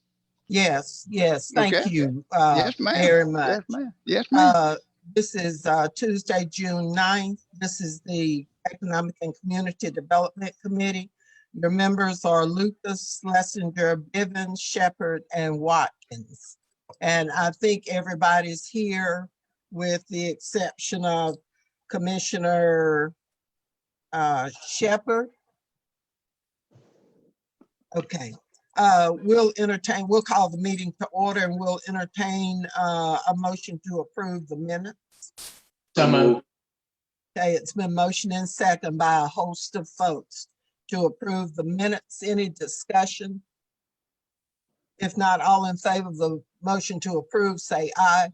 Yes. Thank you yes, ma'am. very much. Yes, ma'am. This is Tuesday, June 9th. This is the Economic and Community Development Committee. Your members are Lucas, Schlesinger, Bivens, Shepherd, and Watkins. And I think everybody's here with the exception of Commissioner Shepherd. Okay. We'll call the meeting to order and we'll entertain a motion to approve the minutes. So moved. Okay, it's been motioned and seconded by a host of folks to approve the minutes. Any discussion? If not, all in favor of the motion to approve, say aye.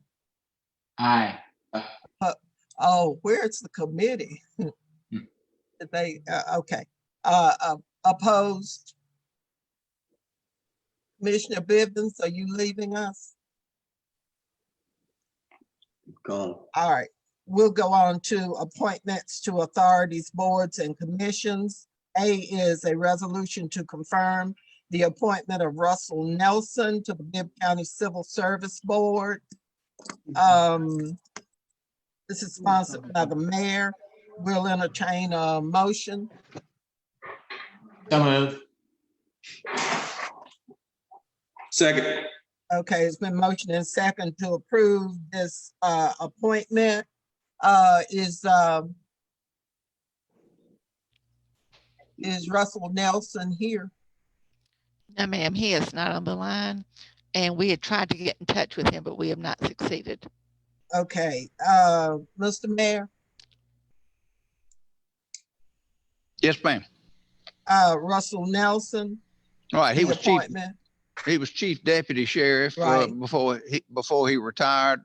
Aye. Oh, where's the committee? They, okay. Opposed? Commissioner Bivens, are you leaving us? Gone. All right, we'll go on to appointments to authorities, boards, and commissions. A is a resolution to confirm the appointment of Russell Nelson to the Bibb County Civil Service Board. This is sponsored by the mayor. We'll entertain a motion. So moved. Second. Okay, it's been motioned and second to approve this appointment. Is Russell Nelson here? No, ma'am, he is not on the line. And we had tried to get in touch with him, but we have not succeeded. Okay, Mr. Mayor? Yes, ma'am. Russell Nelson. All right, he was chief deputy sheriff before he retired.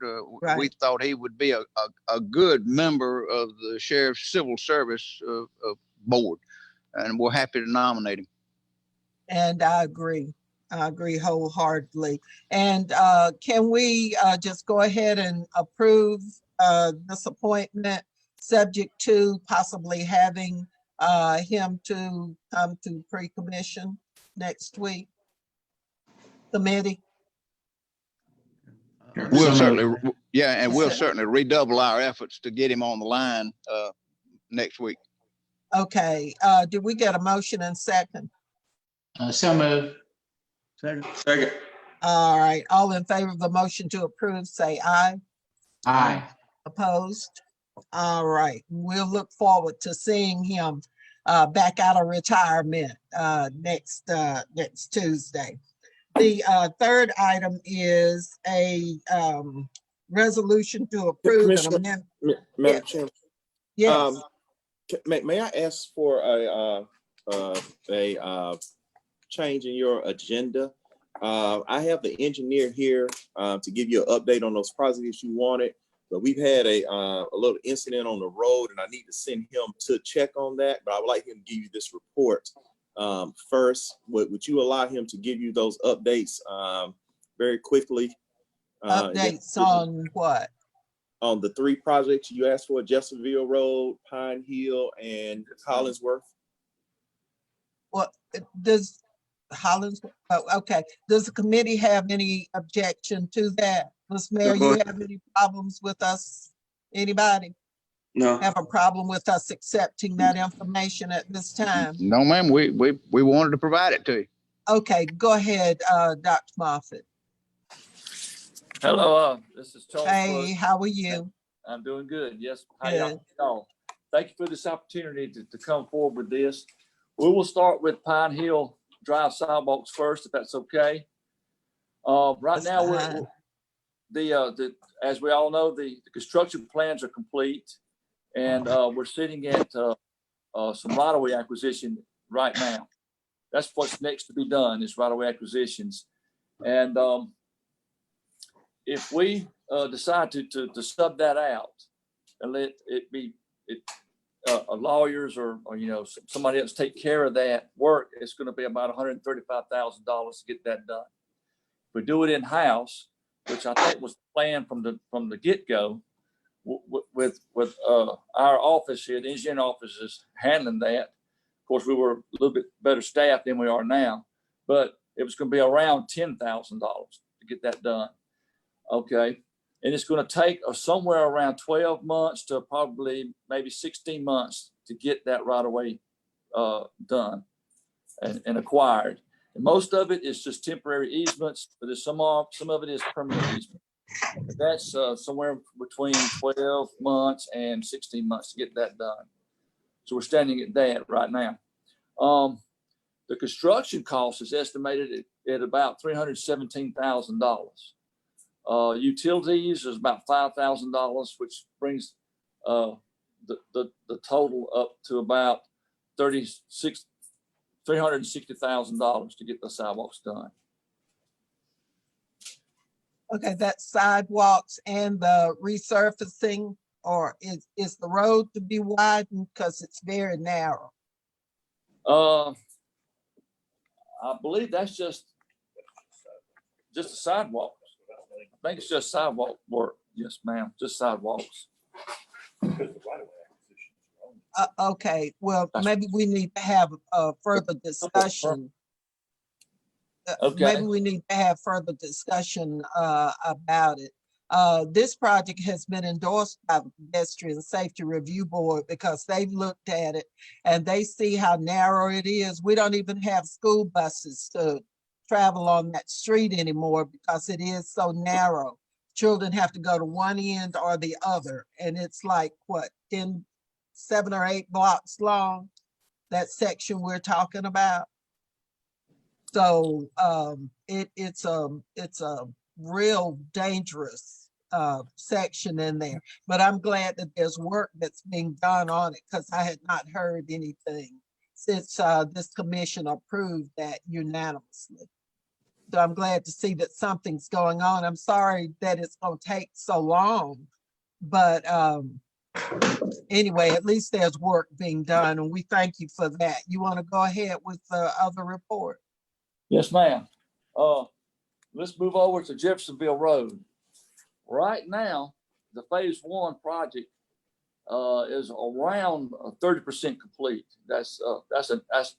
We thought he would be a good member of the sheriff's civil service board, and we're happy to nominate him. And I agree wholeheartedly. And can we just go ahead and approve this appointment subject to possibly having him to come to pre-commission next week? Committee? We'll So certainly, moved. yeah, and we'll certainly redouble our efforts to get him on the line next week. Okay, did we get a motion and second? So moved. Second. All right, all in favor of the motion to approve, say aye. Aye. Opposed? All right, we'll look forward to seeing him back out of retirement next Tuesday. The third item is a resolution to approve an Commissioner, amendment. Madam Chairman. Yes. May I ask for a change in your agenda? I have the engineer here to give you an update on those projects you wanted, but we've had a little incident on the road, and I need to send him to check on that. But I would like him to give you this report first. Would you allow him to give you those updates very quickly? Updates on what? On the three projects you asked for: Jeffersonville Road, Pine Hill, and Hollingsworth. What does Hollingsworth? Oh, okay. Does the committee have any objection to that? Ms. Mayor, you have any problems with us? Anybody? No. Have a problem with us accepting that information at this time? No, ma'am, we wanted to provide it to you. Okay, go ahead, Dr. Moffitt. Hello, this is Charles. Hey, how are you? I'm doing good. Yes. Good. Y'all? Thank you for this opportunity to come forward with this. We will start with Pine Hill Drive sidewalks first, if that's okay. Right now, as we all know, the construction plans are complete, and we're sitting at some right-of-way acquisition right now. That's what's next to be done, is right-of-way acquisitions. And if we decide to sub that out and let it be lawyers or somebody else take care of that work, it's going to be about $135,000 to get that done. If we do it in-house, which I think was the plan from the get-go, with our office here, the engineering office is handling that. Of course, we were a little bit better staffed than we are now, but it was going to be around $10,000 to get that done. Okay. And it's going to take somewhere around 12 months to probably maybe 16 months to get that right away done and acquired. And most of it is just temporary easements, but there's some of it is permanent easement. And that's somewhere between 12 months and 16 months to get that done. So we're standing at that right now. The construction cost is estimated at about $317,000. Utilities is about $5,000, which brings the total up to about $360,000 to get the sidewalks done. Okay, that's sidewalks and the resurfacing, or is the road to be widened because it's very narrow? I believe that's just a sidewalk. I think it's just sidewalk work. Yes, ma'am, just sidewalks. Okay, well, maybe we need to have a further discussion. Okay. Maybe we need to have further discussion about it. This project has been endorsed by the Pedestrian Safety Review Board because they've looked at it and they see how narrow it is. We don't even have school buses to travel on that street anymore because it is so narrow. Children have to go to one end or the other. And it's like, what, 7 or 8 blocks long, that section we're talking about. So it's a real dangerous section in there. But I'm glad that there's work that's being done on it because I had not heard anything since this commission approved that unanimously. So I'm glad to see that something's going on. I'm sorry that it's going to take so long, but anyway, at least there's work being done and we thank you for that. You want to go ahead with the other report? Yes, ma'am. Let's move over to Jeffersonville Road. Right now, the phase 1 project is around 30% complete. That's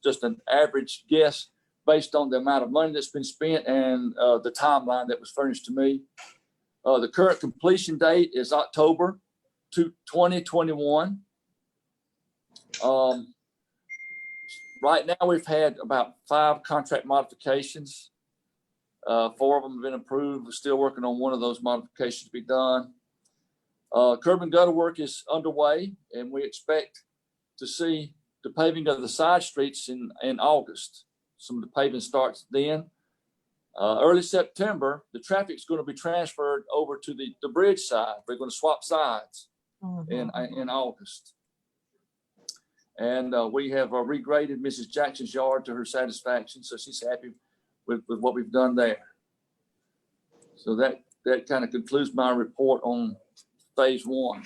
just an average guess based on the amount of money that's been spent and the timeline that was furnished to me. The current completion date is October 2021. Right now, we've had about 5 contract modifications. 4 of them have been approved. We're still working on one of those modifications to be done. Curb and gutter work is underway, and we expect to see the paving of the side streets in August. Some of the paving starts then. Early September, the traffic's going to be transferred over to the bridge side. We're going to swap sides in August. And we have regraded Mrs. Jackson's yard to her satisfaction, so she's happy with what we've done there. So that kind of concludes my report on phase 1.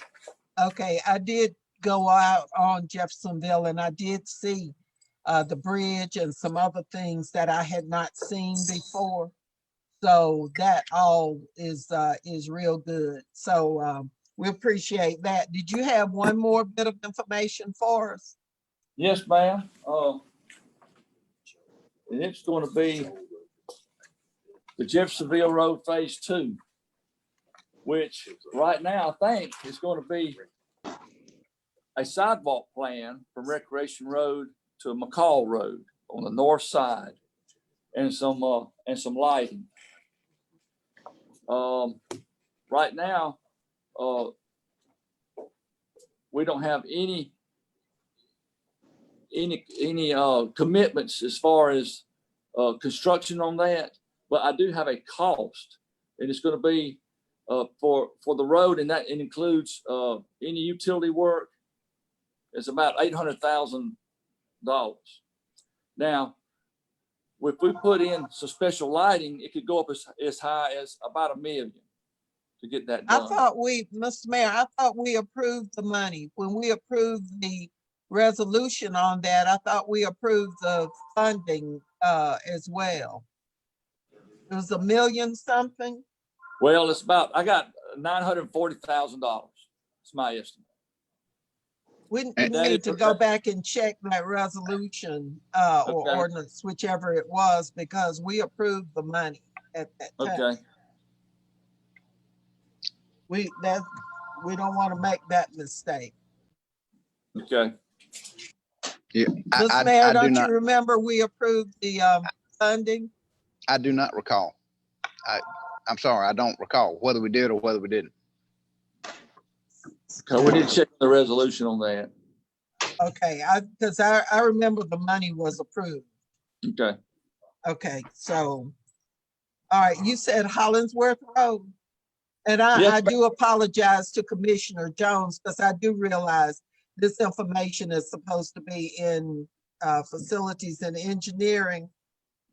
Okay, I did go out on Jeffersonville and I did see the bridge and some other things that I had not seen before. So that all is real good. So we appreciate that. Did you have one more bit of information for us? Yes, ma'am. And it's going to be the Jeffersonville Road Phase 2, which right now I think is going to be a sidewalk plan from Recreation Road to McCall Road on the north side, and some lighting. Right now, we don't have any commitments as far as construction on that, but I do have a cost, and it's going to be for the road, and that includes any utility work. It's about $800,000. Now, if we put in some special lighting, it could go up as high as about $1 million to get that done. I thought Mr. Mayor, I thought we approved the money. When we approved the resolution on that, I thought we approved the funding as well. It was $1 million something. Well, I got $940,000. It's my estimate. We need to go back and check that resolution or ordinance, whichever it was, because we approved the money at that time. Okay. We don't want to make that mistake. Okay. Yeah, Mr. Mayor, don't you remember we approved the funding? I do not recall. I'm sorry, I don't recall whether we did or whether we didn't. So we need to check the resolution on that. Okay, because I remember the money was approved. Okay. Okay, so, all right, you said Hollingsworth Road. And Yes, I do apologize to Commissioner Jones, because I do realize this information is supposed to be in facilities and engineering,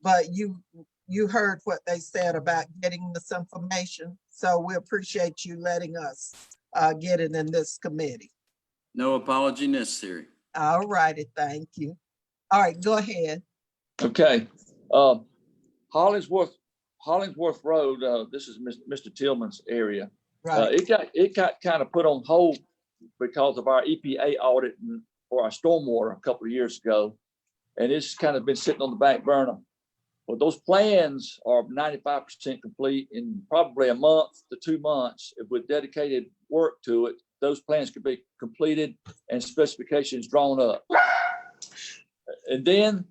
but you heard what they said about getting this information. So we appreciate you letting us get it in this committee. No apology necessary. All righty, thank you. All right, go ahead. Okay. Hollingsworth Road, this is Mr. Tillman's area. Right. It got kind of put on hold because of our EPA audit for our stormwater a couple of years ago. And it's kind of been sitting on the back burner. Well, those plans are 95% complete in probably a month to 2 months. If with dedicated work to it, those plans could be completed and specifications drawn up. And then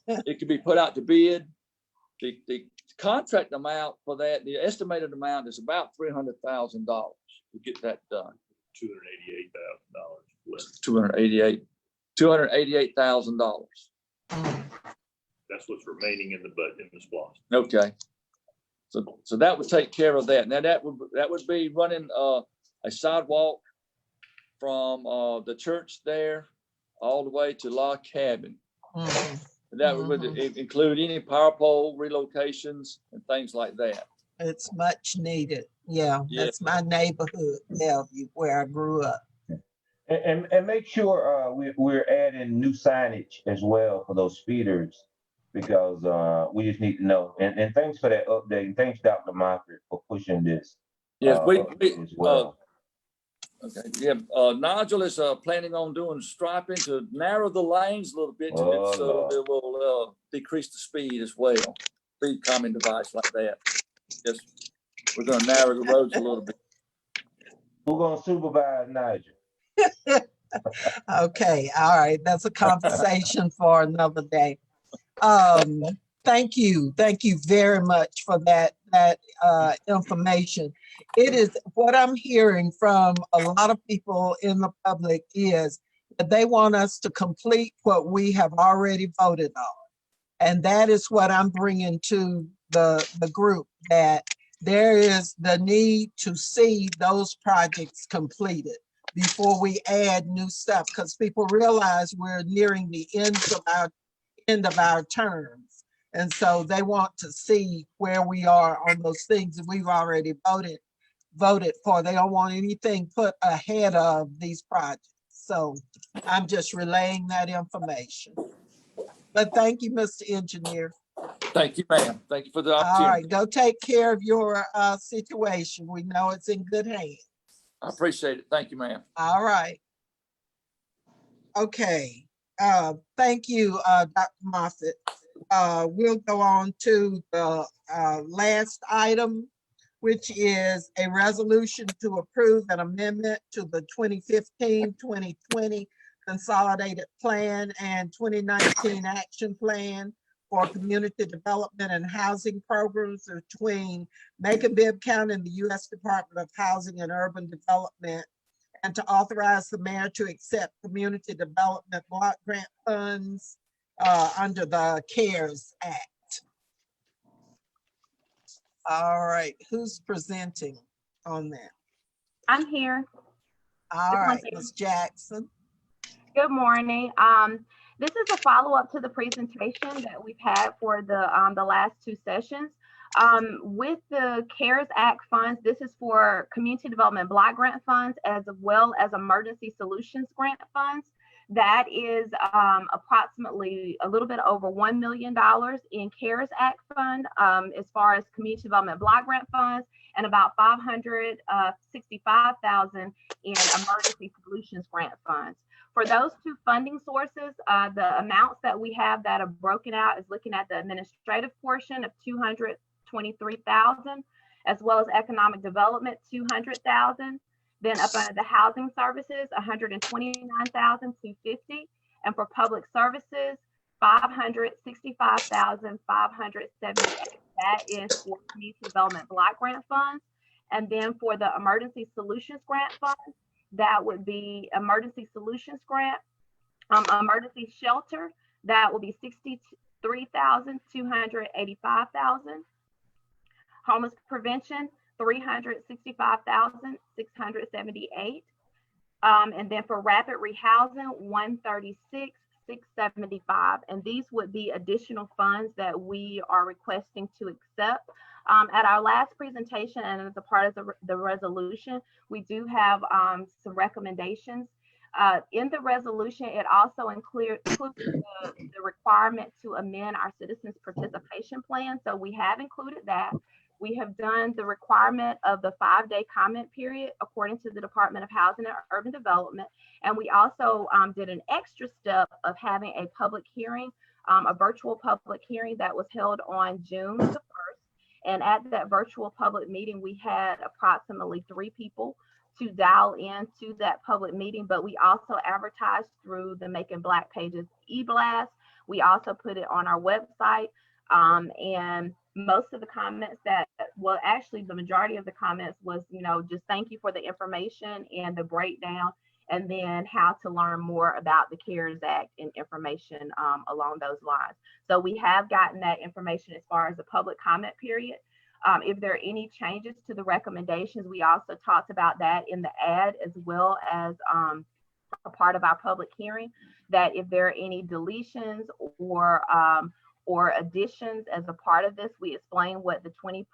it could be put out to bid. The contract amount for that, the estimated amount is about $300,000 to get that done. $288,000. $288,000. That's what's remaining in the budget in the SPLOST. Okay. So that would take care of that. Now that would be running a sidewalk from the church there all the way to Log Cabin. Mm-hmm. That would include any power pole relocations and things like that. It's much needed. Yeah, that's my neighborhood, Bellevue, where I grew up. And make sure we're adding new signage as well for those speeders, because we just need to know. And thanks for that update. And thanks, Dr. Moffett, for pushing this. Yes, as well. Okay, yeah, Nigel is planning on doing striping to narrow the lanes a little bit, Oh, so Lord. it will decrease the speed as well. Speed calming device like that. Just, we're gonna narrow the roads a little bit. Who gonna supervise Nigel? Okay, all right, that's a conversation for another day. Thank you very much for that information. It is what I'm hearing from a lot of people in the public is that they want us to complete what we have already voted on. And that is what I'm bringing to the group, that there is the need to see those projects completed before we add new stuff, because people realize we're nearing the end of our terms. And so they want to see where we are on those things that we've already voted for. They don't want anything put ahead of these projects. So I'm just relaying that information. But thank you, Mr. Engineer. Thank you, ma'am. Thank you for the All opportunity. right, go take care of your situation. We know it's in good hands. I appreciate it. Thank you, ma'am. All right. Okay. Thank you, Dr. Moffitt. We'll go on to the last item, which is a resolution to approve an amendment to the 2015-2020 Consolidated Plan and 2019 Action Plan for Community Development and Housing Programs between Macon-Bibb County and the U.S. Department of Housing and Urban Development, and to authorize the mayor to accept community development block grant funds under the CARES Act. All right, who's presenting on that? I'm here. All right, Ms. Jackson. Good morning. This is a follow-up to the presentation that we've had for the last two sessions. With the CARES Act funds, this is for community development block grant funds as well as emergency solutions grant funds. That is approximately a little bit over $1 million in CARES Act fund as far as community development block grant funds, and about $565,000 in emergency solutions grant funds. For those two funding sources, the amounts that we have that are broken out is looking at the administrative portion of $223,000, as well as economic development, $200,000. Then up under the housing services, $129,250, and for public services, $565,578. That is for community development block grant funds. And then for the emergency solutions grant funds, that would be emergency solutions grant, emergency shelter, that will be $63,285,000. Homeless prevention, $365,678. And then for rapid rehousing, $136,675. And these would be additional funds that we are requesting to accept. At our last presentation and as a part of the resolution, we do have some recommendations. In the resolution, it also includes the requirement to amend our citizens participation plan. So we have included that. We have done the requirement of the 5-day comment period according to the Department of Housing and Urban Development. And we also did an extra step of having a public hearing, a virtual public hearing that was held on June the 1st. And at that virtual public meeting, we had approximately 3 people to dial into that public meeting, but we also advertised through the Making Black Pages e-blast. We also put it on our website. And most of the comments well, actually the majority of the comments was, just thank you for the information and the breakdown, and then how to learn more about the CARES Act and information along those lines. So we have gotten that information as far as the public comment period. If there are any changes to the recommendations, we also talked about that in the ad as well as a part of our public hearing, that if there are any deletions or additions as a part of this, we explain what the 20%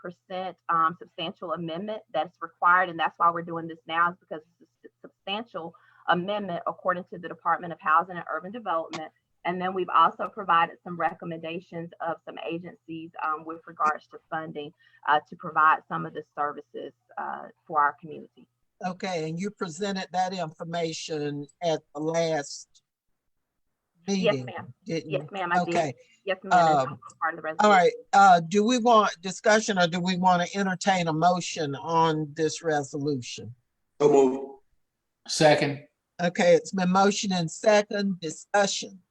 substantial amendment that's required, and that's why we're doing this now, is because it's a substantial amendment according to the Department of Housing and Urban Development. And then we've also provided some recommendations of some agencies with regards to funding to provide some of the services for our community. Okay, and you presented that information at the last Yes, meeting, ma'am. didn't Yes, you? ma'am, I did. Okay. Yes, ma'am. It's Um, also part of the all resolution. right, do we want discussion or do we want to entertain a motion on this resolution? So moved. Second. Okay, it's been motion and second discussion.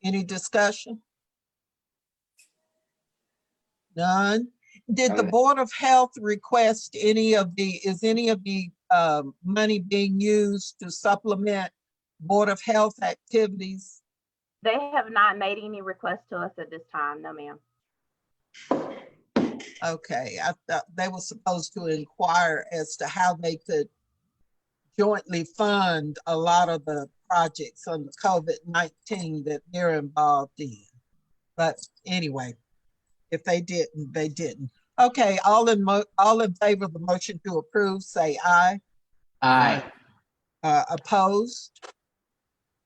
Any discussion? None. Did the Board of Health request is any of the money being used to supplement Board of Health activities? They have not made any requests to us at this time. No, ma'am. Okay, I thought they were supposed to inquire as to how they could jointly fund a lot of the projects on the COVID-19 that they're involved in. But anyway, if they didn't, they didn't. Okay, all in favor of the motion to approve, say aye. Aye. Opposed?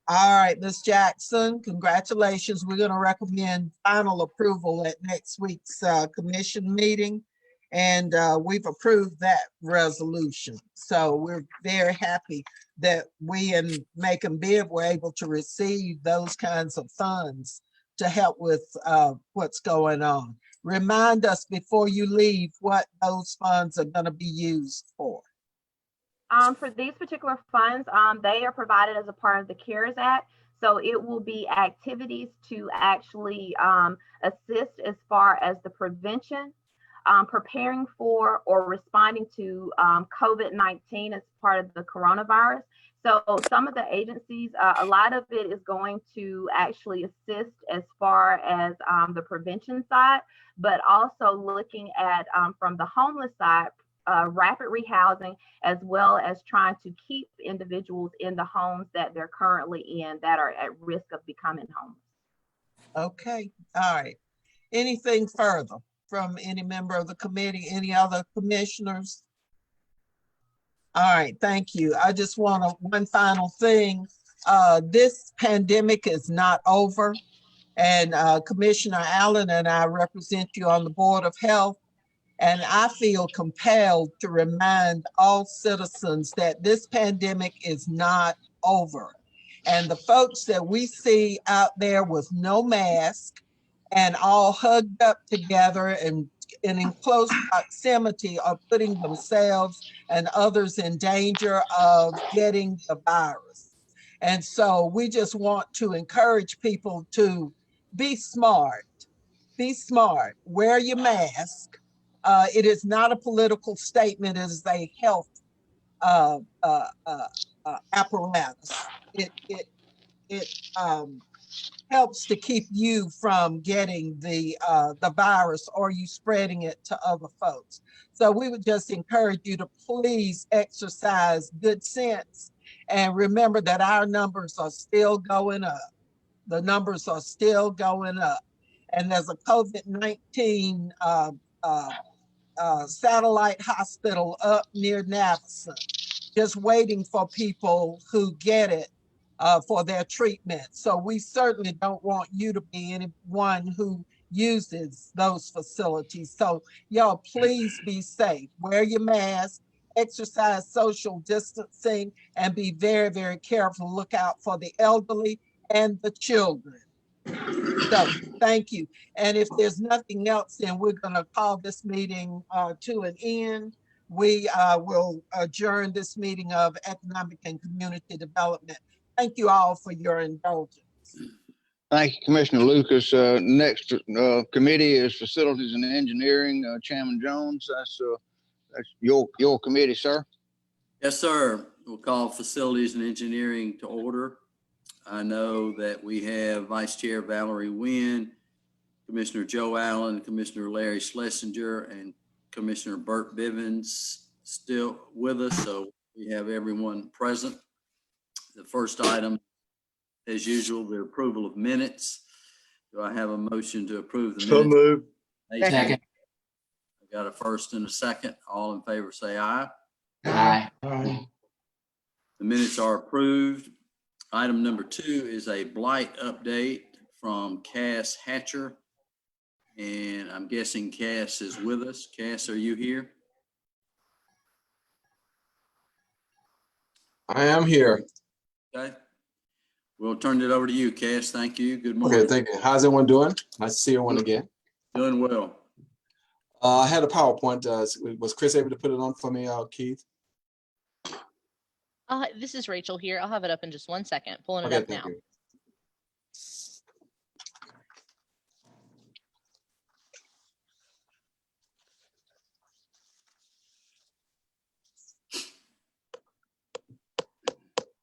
All right, Ms. Jackson, congratulations. We're gonna recommend final approval at next week's commission meeting. And we've approved that resolution. So we're very happy that we in Macon-Bibb were able to receive those kinds of funds to help with what's going on. Remind us before you leave what those funds are gonna be used for. For these particular funds, they are provided as a part of the CARES Act. So it will be activities to actually assist as far as the prevention, preparing for or responding to COVID-19 as part of the coronavirus. So some of the agencies, a lot of it is going to actually assist as far as the prevention side, but also looking at from the homeless side, rapid rehousing, as well as trying to keep individuals in the homes that they're currently in that are at risk of becoming homeless. Okay, all right. Anything further from any member of the committee, any other commissioners? All right, thank you. I just want one final thing. This pandemic is not over. And Commissioner Allen and I represent you on the Board of Health. And I feel compelled to remind all citizens that this pandemic is not over. And the folks that we see out there with no mask and all hugged up together and in close proximity are putting themselves and others in danger of getting the virus. And so we just want to encourage people to be smart, wear your mask. It is not a political statement, it is a health apparatus. It helps to keep you from getting the virus or you spreading it to other folks. So we would just encourage you to please exercise good sense and remember that our numbers are still going up. The numbers are still going up. And there's a COVID-19 satellite hospital up near Navison, just waiting for people who get it for their treatment. So we certainly don't want you to be anyone who uses those facilities. So y'all please be safe, wear your mask, exercise social distancing, and be very, very careful. Look out for the elderly and the children. So thank you. And if there's nothing else, then we're going to call this meeting to an end. We will adjourn this meeting of Economic and Community Development. Thank you all for your indulgence. Thank you, Commissioner Lucas. Next committee is Facilities and Engineering. Chairman Jones, that's your committee, sir. Yes, sir. We'll call Facilities and Engineering to order. I know that we have Vice Chair Valerie Wynn, Commissioner Joe Allen, Commissioner Larry Schlesinger, and Commissioner Burt Bivens still with us, so we have everyone present. The first item, as usual, the approval of minutes. Do I have a motion to approve the minutes? So moved. Second. I got a first and a second. All in favor say aye. Aye. The minutes are approved. Item number 2 is a blight update from Cass Hatcher. And I'm guessing Cass is with us. Cass, are you here? I am here. Okay. We'll turn it over to you, Cass. Thank you. Good Okay, morning. thank you. How's everyone doing? Nice to see everyone again. Doing well. I had a PowerPoint. Was Chris able to put it on for me, Keith? This is Rachel here. I'll have it up in just 1 second. Pulling it Okay, up thank now. you.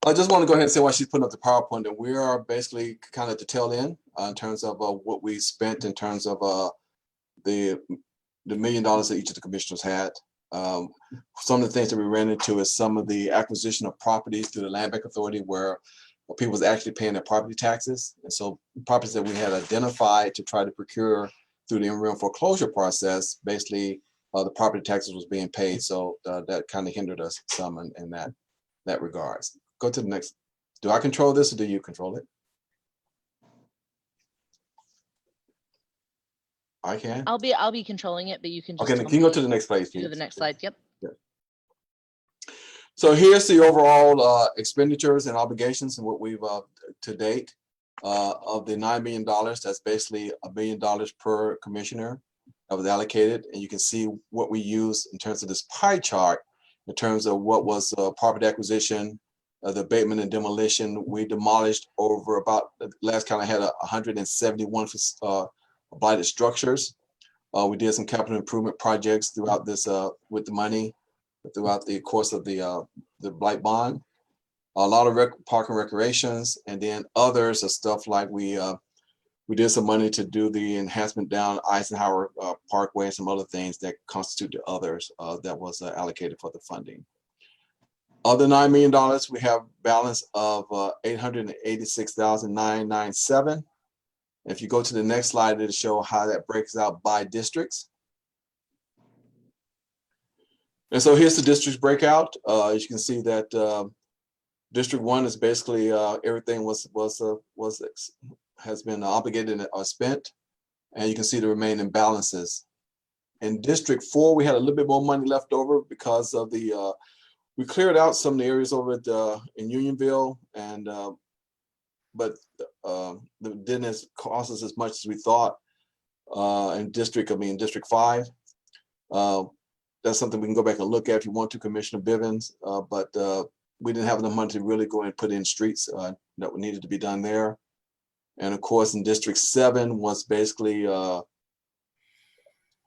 I just want to go ahead and say while she's putting up the PowerPoint that we are basically kind of at the tail end in terms of what we spent in terms of the $1 million that each of the commissioners had. Some of the things that we ran into is some of the acquisition of properties through the Land Bank Authority where people was actually paying their property taxes. And so properties that we had identified to try to procure through the interim foreclosure process, basically the property taxes was being paid. So that kind of hindered us some in that regards. Go to the next. Do I control this or do you control it? I can. I'll be controlling it, but you can just Okay, can you go to the next slide, please? to the next slide. Yep. Yeah. So here's the overall expenditures and obligations and what we've to date of the $9 million. That's basically $1 million per commissioner that was allocated, and you can see what we use in terms of this pie chart in terms of what was property acquisition. The abatement and demolition, we demolished over about, last count I had 171 blighted structures. We did some capital improvement projects throughout this with the money throughout the course of the blight bond. A lot of park and recreations, and then others are stuff like we did some money to do the enhancement down Eisenhower Parkway and some other things that constitute the others that was allocated for the funding. Of the $9 million, we have balance of $886,997. If you go to the next slide, it'll show how that breaks out by districts. And so here's the districts breakout. As you can see that District 1 is basically everything has been obligated or spent, and you can see the remaining balances. In District 4, we had a little bit more money left over because of the we cleared out some of the areas over at, in Unionville, and but didn't cost us as much as we thought in District 5. That's something we can go back and look at if you want to, Commissioner Bivens, but we didn't have enough money to really go and put in streets that needed to be done there. And of course, in District 7 was basically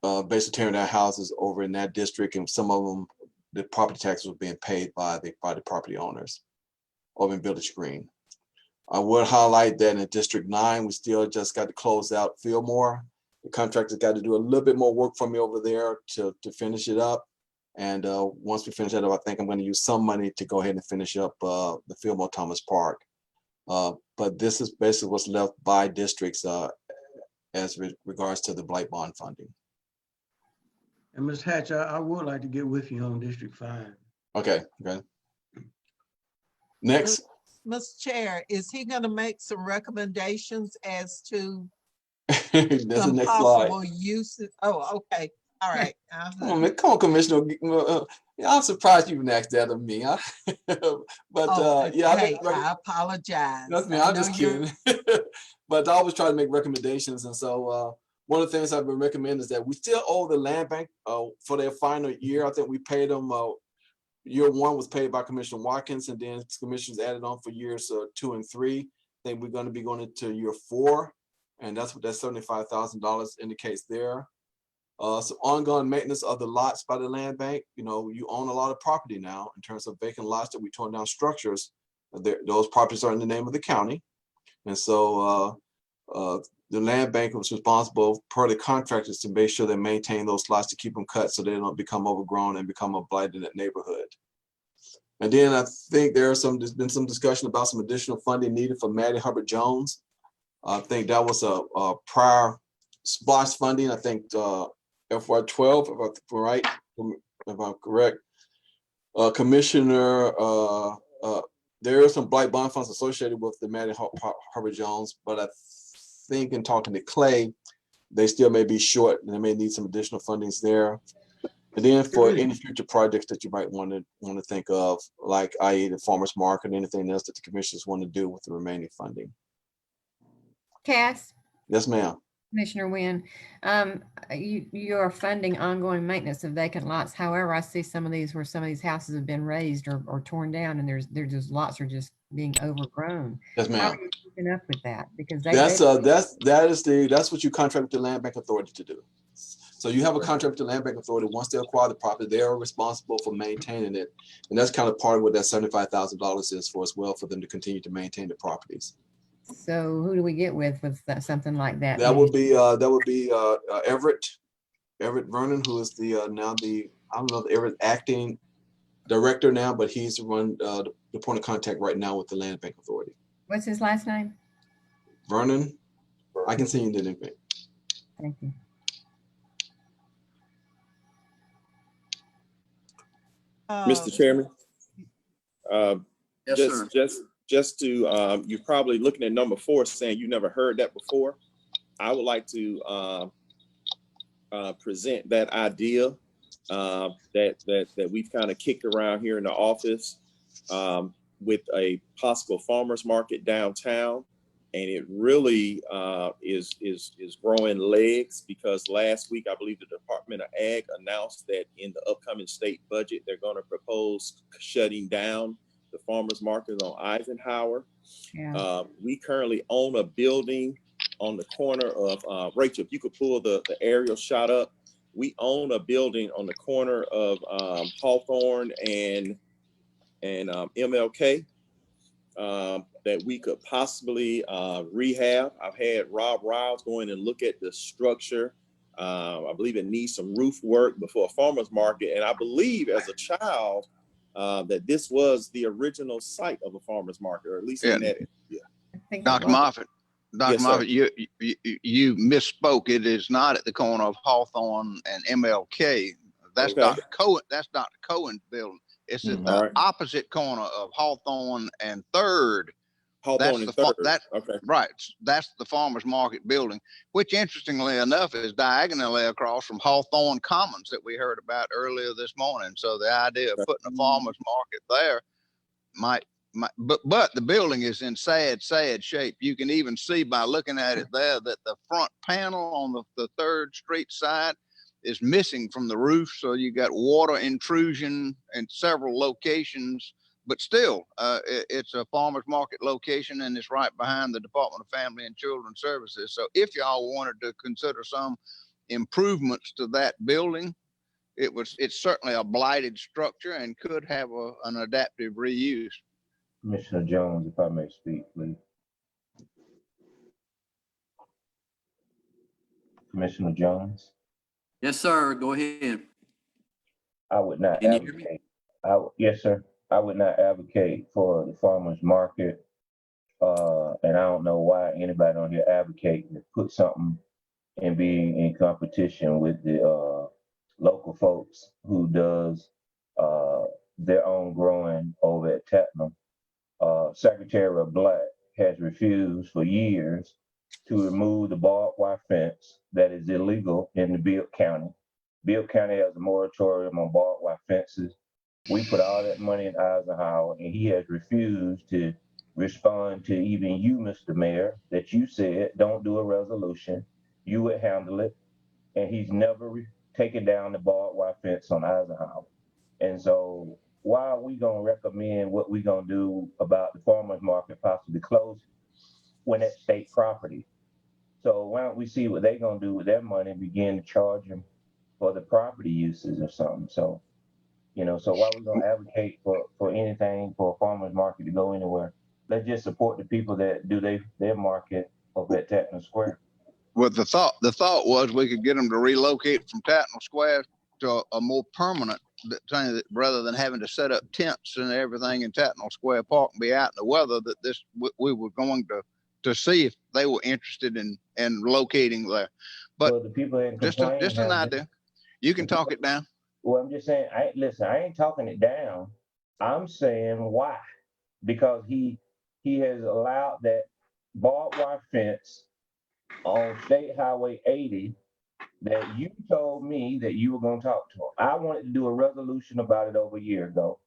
tearing down houses over in that district, and some of them, the property taxes were being paid by the property owners over in Village Green. I would highlight that in District 9, we still just got to close out Fillmore. The contractor's got to do a little bit more work for me over there to finish it up. And once we finish that up, I think I'm going to use some money to go ahead and finish up the Fillmore Thomas Park. But this is basically what's left by districts as regards to the blight bond funding. And Ms. Hatch, I would like to get with you on District 5. Okay. Next. Mr. Chair, is he going to make some recommendations as to That's some the next possible slide. uses? Oh, okay. All right. Come on, Commissioner. I'm surprised you even asked that of me. But yeah, I apologize. That's me. I'm just kidding. But I always try to make recommendations, and so one of the things I've been recommending is that we still owe the land bank for their final year. I think we paid them. Year 1 was paid by Commissioner Watkins, and then commissions added on for years 2 and 3. I think we're going to be going into year 4, and that's what that $75,000 indicates there. So ongoing maintenance of the lots by the land bank. You know, you own a lot of property now in terms of vacant lots that we torn down structures. Those properties are in the name of the county, and so the land bank was responsible per the contractors to make sure they maintain those lots to keep them cut so they don't become overgrown and become a blight in that neighborhood. And then I think there's been some discussion about some additional funding needed for Maddie Hubbard Jones. I think that was a prior SPLOST funding. I think FY12, if I'm correct. Commissioner, there are some blight bond funds associated with the Maddie Hubbard Jones, but I think in talking to Clay, they still may be short and they may need some additional fundings there. And then for any future projects that you might want to think of, like i.e. the farmers market, anything else that the commissioners want to do with the remaining funding. Cass? Yes, ma'am. Commissioner Wynn, you are funding ongoing maintenance of vacant lots. However, I see some of these where some of these houses have been raised or torn down, and they're just lots are just being overgrown. Yes, How ma'am. are you keeping up with that? Because that's what you contract with the Land Bank Authority to do. So you have a contract with the Land Bank Authority. Once they acquire the property, they are responsible for maintaining it, and that's kind of part of what that $75,000 is for as well, for them to continue to maintain the properties. So who do we get with something like that? That would be Everett Vernon, who is the now the I don't know the Everett acting director now, but he's the point of contact right now with the Land Bank Authority. What's his last name? Vernon. I can send you the link. Thank you. Mr. Chairman, Yes, sir. just to you're probably looking at number 4 saying you never heard that before. I would like to present that idea that we've kind of kicked around here in the office with a possible farmers market downtown, and it really is growing legs, because last week I believe the Department of Ag announced that in the upcoming state budget they're going to propose shutting down the farmers market on Eisenhower. Yeah. We currently own a building on the corner of Rachel, if you could pull the aerial shot up. We own a building on the corner of Hawthorne and MLK that we could possibly rehab. I've had Rob Riles go in and look at the structure. I believe it needs some roof work before a farmer's market. And I believe as a child that this was the original site of a farmer's market, or at least in that area. Dr. Moffitt. Dr. Yes, Moffitt, you misspoke. It is not at the corner of Hawthorne and MLK. That's Dr. Cohen. That's Dr. Cohen's building. It's at the opposite corner of Hawthorne and Third. Hawthorne and Third. Right. That's the farmers market building, which interestingly enough is diagonally across from Hawthorne Commons that we heard about earlier this morning. So the idea of putting a farmers market there but the building is in sad shape. You can even see by looking at it there that the front panel on the 3rd Street side is missing from the roof. So you got water intrusion in several locations, but still it's a farmers market location, and it's right behind the Department of Family and Children Services. So if y'all wanted to consider some improvements to that building, it's certainly a blighted structure and could have an adaptive reuse. Commissioner Jones, if I may speak, please. Commissioner Jones? Yes, sir. Go ahead. I would not advocate. Yes, sir. I would not advocate for the farmers market. And I don't know why anybody on here advocating to put something and being in competition with the local folks who does their own growing over at Tatnall. Secretary Black has refused for years to remove the barbed wire fence that is illegal in the Bibb County. Bibb County has a moratorium on barbed wire fences. We put all that money in Eisenhower, and he has refused to respond to even you, Mr. Mayor, that you said don't do a resolution. You would handle it. And he's never taken down the barbed wire fence on Eisenhower. And so why are we going to recommend what we're going to do about the farmers market possibly closing when it's state property? So why don't we see what they're going to do with their money and begin to charge them for the property uses or something? So, so why are we going to advocate for anything for a farmers market to go anywhere? Let's just support the people that do their market over at Tatnall Square. Well, the thought was we could get them to relocate from Tatnall Square to a more permanent thing, rather than having to set up tents and everything in Tatnall Square Park and be out in the weather. That we were going to see if they were interested in locating there. But well, the people just an idea. You can talk it down. Well, I'm just saying. I ain't talking it down. I'm saying why? Because he has allowed that barbed wire fence on State Highway 80 that you told me that you were going to talk to them. I wanted to do a resolution about it over a year ago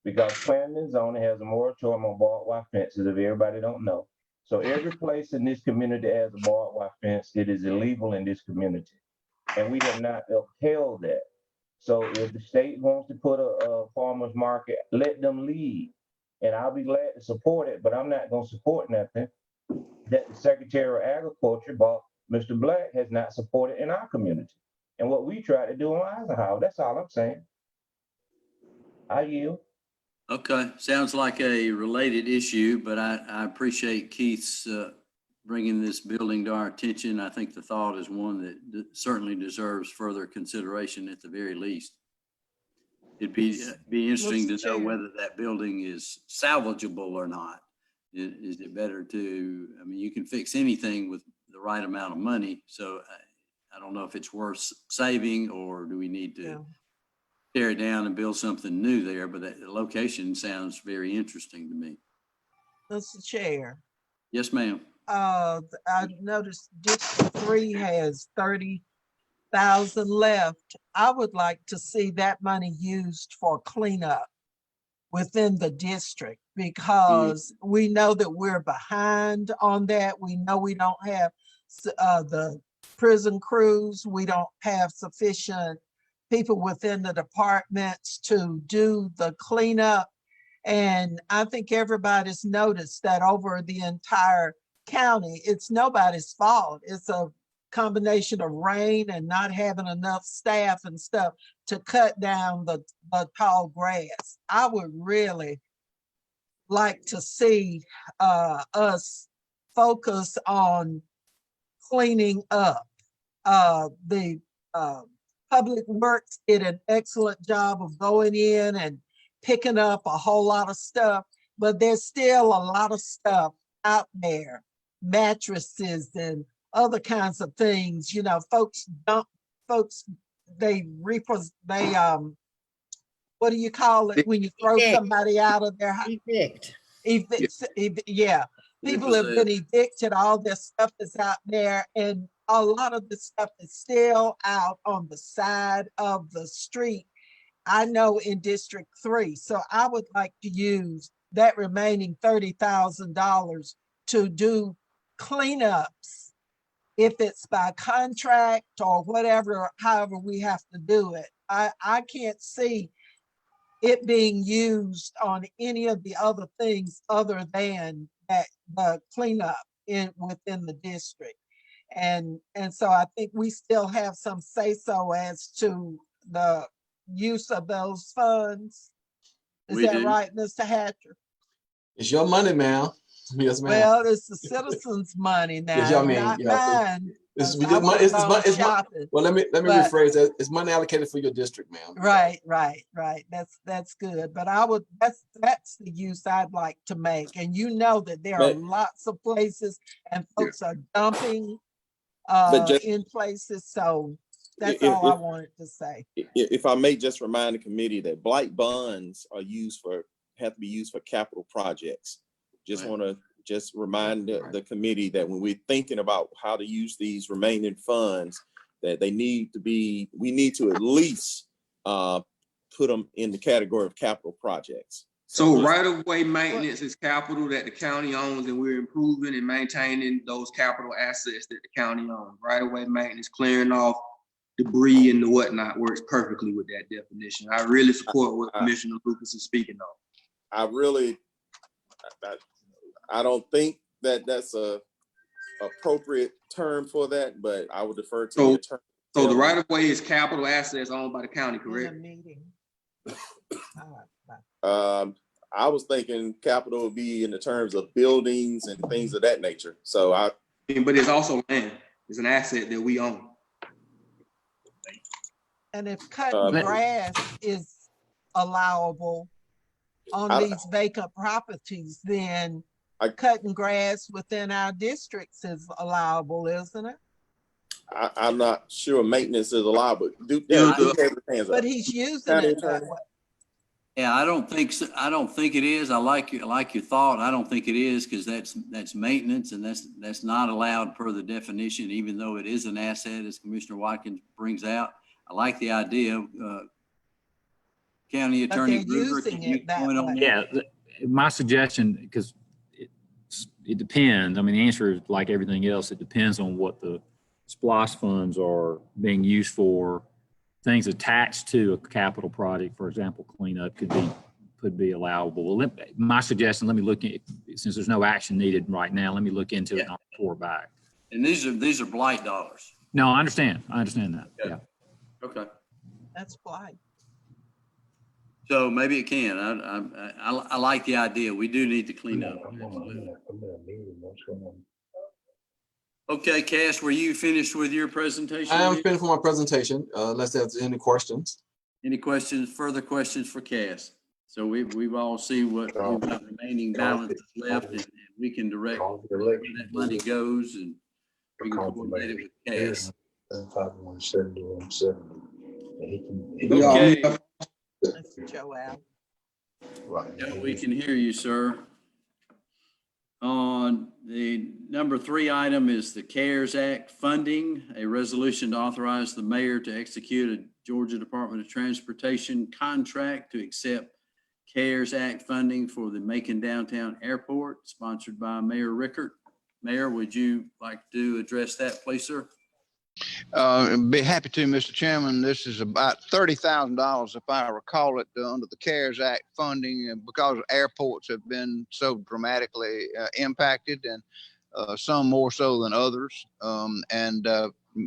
because planning and zoning has a moratorium on barbed wire fences, if everybody don't know. So every place in this community that has a barbed wire fence, it is illegal in this community. And we have not upheld that. So if the state wants to put a farmer's market, let them lead. And I'll be glad to support it, but I'm not going to support nothing that the Secretary of Agriculture, Mr. Black, has not supported in our community. And what we try to do on Eisenhower, that's all I'm saying. I yield. Okay, sounds like a related issue, but I appreciate Keith's bringing this building to our attention. I think the thought is one that certainly deserves further consideration at the very least. It'd be interesting to know whether that building is salvageable or not. Is it better to, I mean, you can fix anything with the right amount of money. So I don't know if it's worth saving, or do we need to tear it down and build something new there? But the location sounds very interesting to me. Mr. Chair. Yes, ma'am. I noticed District 3 has 30,000 left. I would like to see that money used for cleanup within the district, because we know that we're behind on that. We know we don't have the prison crews. We don't have sufficient people within the departments to do the cleanup. And I think everybody's noticed that over the entire county, it's nobody's fault. It's a combination of rain and not having enough staff and stuff to cut down the tall grass. I would really like to see us focus on cleaning up. The Public Works did an excellent job of going in and picking up a whole lot of stuff, but there's still a lot of stuff out there, mattresses and other kinds of things. You know, folks, what do you call it when you throw somebody out of their house? Yeah, people have been evicted. All this stuff is out there, and a lot of the stuff is still out on the side of the street. I know in District 3. So I would like to use that remaining $30,000 to do cleanups, if it's by contract or whatever, however we have to do it. I can't see it being used on any of the other things other than that the cleanup within the district. And so I think we still have some say-so as to the use of those funds. Is that right, Mr. Hatcher? It's your money, ma'am. Yes, ma'am. Well, it's the citizens' money now, Yes, I mean, not yeah, mine. It's I money. was gone shopping. Well, let me rephrase that. It's money allocated for your district, ma'am. Right. That's good. But that's the use I'd like to make. And you know that there are lots of places and folks are dumping in places. So that's all I wanted to say. If I may just remind the committee that blight bonds are have to be used for capital projects. Just want to remind the committee that when we're thinking about how to use these remaining funds, that we need to at least put them in the category of capital projects. So right-of-way maintenance is capital that the county owns, and we're improving and maintaining those capital assets that the county owns. Right-of-way maintenance, clearing off debris and the whatnot, works perfectly with that definition. I really support what Commissioner Lucas is speaking on. I don't think that that's a appropriate term for that, but I would defer to the attorney. So the right-of-way is capital assets owned by the county, correct? I was thinking capital would be in the terms of buildings and things of that nature. But it's also land. It's an asset that we own. And if cutting grass is allowable on these vacant properties, then cutting grass within our districts is allowable, isn't it? I'm not sure maintenance is allowed, but but he's using it that way. Yeah, I don't think so. I don't think it is. I like your thought. I don't think it is because that's maintenance and that's not allowed per the definition, even though it is an asset, as Commissioner Watkins brings out. I like the idea. County Attorney Gruber, can you point on that? Yeah, my suggestion, because it depends. I mean, the answer is like everything else. It depends on what the SPLOST funds are being used for. Things attached to a capital project, for example, cleanup could be allowable. Well, my suggestion, let me look at, since there's no action needed right now, let me look into it and I'll report back. And these are blight dollars. No, I understand. I understand that. Okay. Yeah. Okay. That's blight. So maybe it can. I like the idea. We do need to clean up. Okay, Cass, were you finished with your presentation? I am finished with my presentation, unless there's any questions. Any questions, further questions for Cass? So we've all seen what we've got remaining balances left, and we can direct where that money goes, and we can coordinate it with Cass. Okay. That's Joel. Yeah, we can hear you, sir. On the number 3 item is the CARES Act funding, a resolution to authorize the mayor to execute a Georgia Department of Transportation contract to accept CARES Act funding for the Macon Downtown Airport, sponsored by Mayor Rickert. Mayor, would you like to address that, please, sir? Be happy to, Mr. Chairman. This is about $30,000, if I recall it, under the CARES Act funding, because airports have been so dramatically impacted, and some more so than others.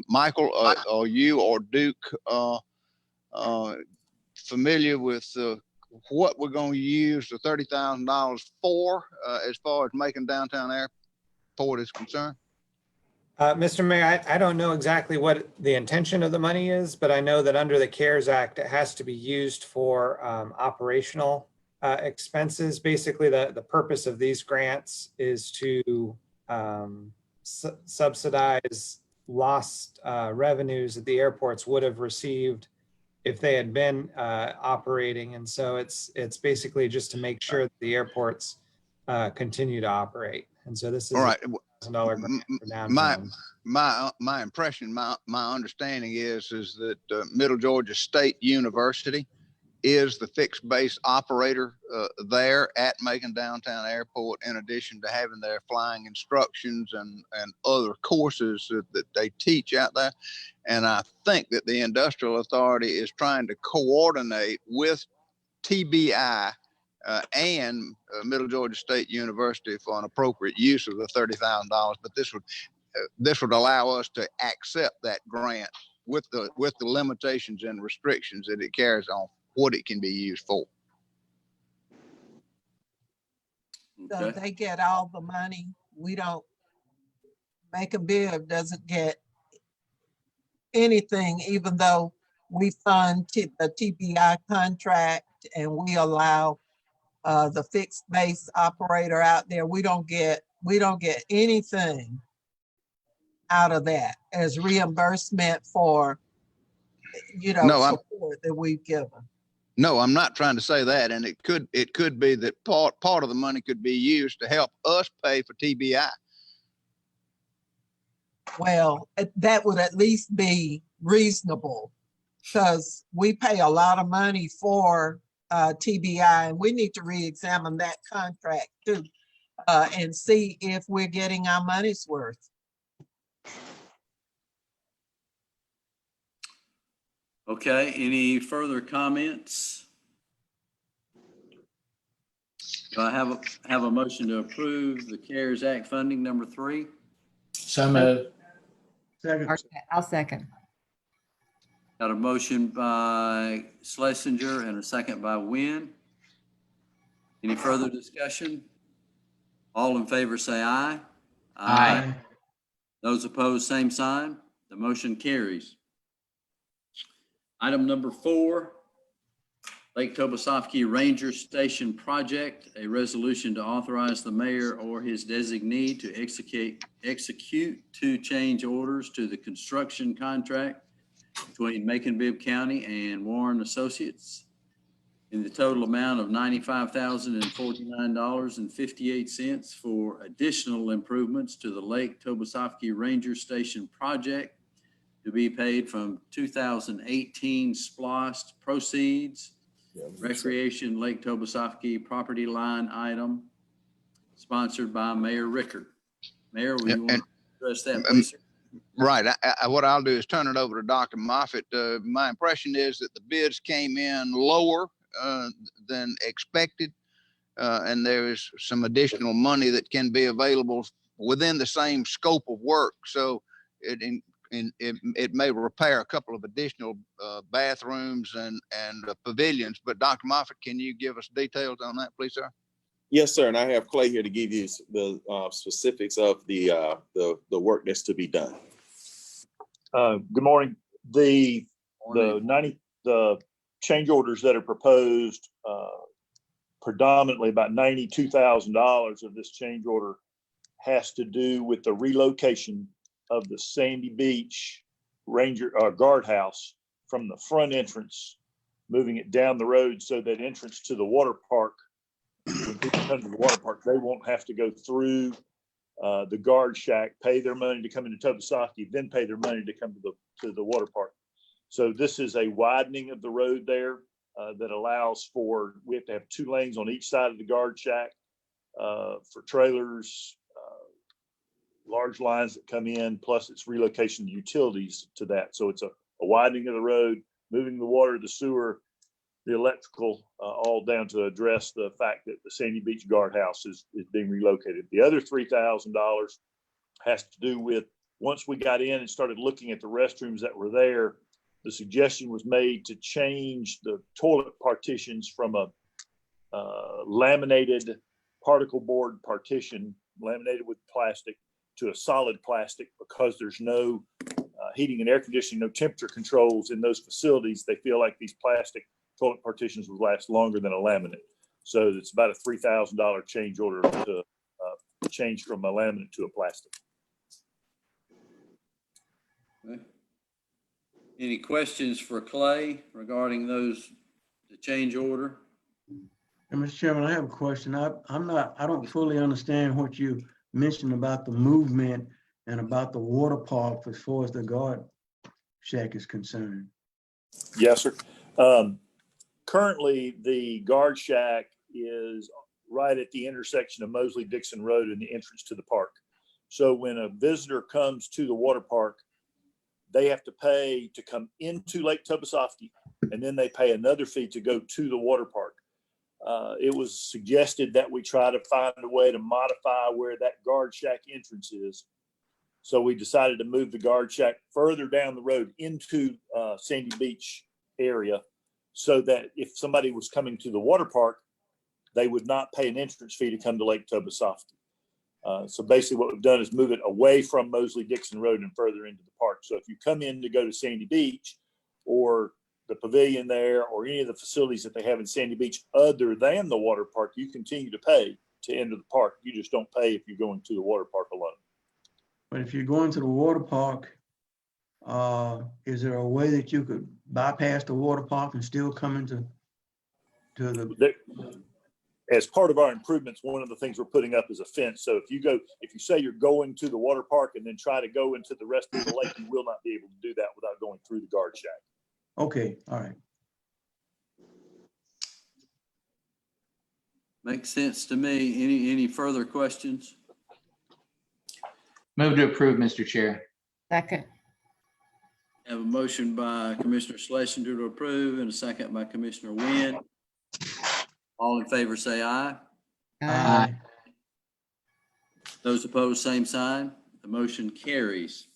Michael, are you or Duke familiar with what we're going to use the $30,000 for, as far as Macon Downtown Airport is concerned? Mr. Mayor, I don't know exactly what the intention of the money is, but I know that under the CARES Act, it has to be used for operational expenses. Basically, the purpose of these grants is to subsidize lost revenues that the airports would have received if they had been operating. And so it's basically just to make sure that the airports continue to operate. And so this is all right. $1,000 grant for downtown. My impression, my understanding is that Middle Georgia State University is the fixed base operator there at Macon Downtown Airport, in addition to having their flying instructions and other courses that they teach out there. And I think that the Industrial Authority is trying to coordinate with TBI and Middle Georgia State University for an appropriate use of the $30,000. But this would allow us to accept that grant with the limitations and restrictions that it carries on what it can be used for. So they get all the money. We don't. Macon-Bibb doesn't get anything, even though we fund the TBI contract and we allow the fixed base operator out there. We don't get anything out of that as reimbursement for, support that we've given. No, I'm not trying to say that. And it could be that part of the money could be used to help us pay for TBI. Well, that would at least be reasonable, because we pay a lot of money for TBI, and we need to re-examine that contract too, and see if we're getting our money's worth. Okay, any further comments? Do I have a motion to approve the CARES Act funding number 3? So moved. Second. I'll second. Got a motion by Schlesinger and a second by Wynn. Any further discussion? All in favor say aye. Aye. Those opposed, same sign. The motion carries. Item number 4, Lake Tobesofkee Ranger Station Project, a resolution to authorize the mayor or his designee to execute 2 change orders to the construction contract between Macon-Bibb County and Warren Associates in in the total amount of $95,049.58 for additional improvements to the Lake Tobosoffke Ranger Station project to be paid from 2018 SPLOST proceeds, Recreation Lake Tobosoffke property line item, sponsored by Mayor Rickard. Mayor, will you want to address that, please, sir? Right. What I'll do is turn it over to Dr. Moffitt. My impression is that the bids came in lower than expected, and there is some additional money that can be available within the same scope of work. So it may repair a couple of additional bathrooms and pavilions. But Dr. Moffitt, can you give us details on that, please, sir? Yes, sir. And I have Clay here to give you the specifics of the work that's to be done. Good morning. The change orders that are proposed, predominantly about $92,000 of this change order has to do with the relocation of the Sandy Beach Ranger guardhouse from the front entrance, moving it down the road so that entrance to the water park, when people come to the water park, they won't have to go through the guard shack, pay their money to come into Tobosoffke, then pay their money to come to the water park. So this is a widening of the road there that allows for, we have to have 2 lanes on each side of the guard shack for trailers, large lines that come in, plus it's relocation of utilities to that. So it's a widening of the road, moving the water, the sewer, the electrical, all down to address the fact that the Sandy Beach guardhouse is being relocated. The other $3,000 has to do with, once we got in and started looking at the restrooms that were there, the suggestion was made to change the toilet partitions from a laminated particle board partition, laminated with plastic, to a solid plastic, because there's no heating and air conditioning, no temperature controls in those facilities. They feel like these plastic toilet partitions would last longer than a laminate. So it's about a $3,000 change order to change from a laminate to a plastic. Okay. Any questions for Clay regarding the change order? And Mr. Chairman, I have a question. I don't fully understand what you mentioned about the movement and about the water park as far as the guard shack is concerned. Yes, sir. Currently, the guard shack is right at the intersection of Mosley-Dixon Road and the entrance to the park. So when a visitor comes to the water park, they have to pay to come into Lake Tobosoffke, and then they pay another fee to go to the water park. It was suggested that we try to find a way to modify where that guard shack entrance is. So we decided to move the guard shack further down the road into Sandy Beach area, so that if somebody was coming to the water park, they would not pay an entrance fee to come to Lake Tobosoffke. So basically what we've done is move it away from Mosley-Dixon Road and further into the park. So if you come in to go to Sandy Beach or the pavilion there or any of the facilities that they have in Sandy Beach other than the water park, you continue to pay to enter the park. You just don't pay if you're going to the water park alone. But if you're going to the water park, is there a way that you could bypass the water park and still come into the? As part of our improvements, one of the things we're putting up is a fence. So if you say you're going to the water park and then try to go into the rest of the lake, you will not be able to do that without going through the guard shack. Okay, all right. Makes sense to me. Any further questions? Move to approve, Mr. Chair. Second. Have a motion by Commissioner Schlesinger to approve and a second by Commissioner Wynn. All in favor say aye. Aye. Those opposed, same sign. The motion carries.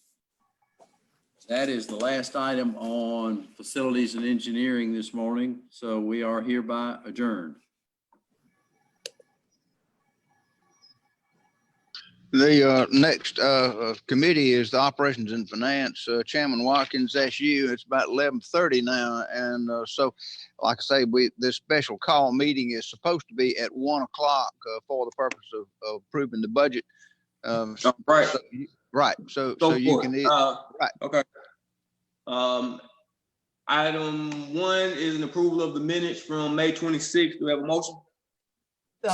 That is the last item on facilities and engineering this morning. So we are hereby adjourned. The next committee is the Operations and Finance. Chairman Watkins, that's you. It's about 11:30 now. And so, like I say, this special call meeting is supposed to be at 1 o'clock for the purpose of approving the budget. Right. Right. So you can. Right. Okay. Item 1 is an approval of the minutes from May 26th. Do we have a motion?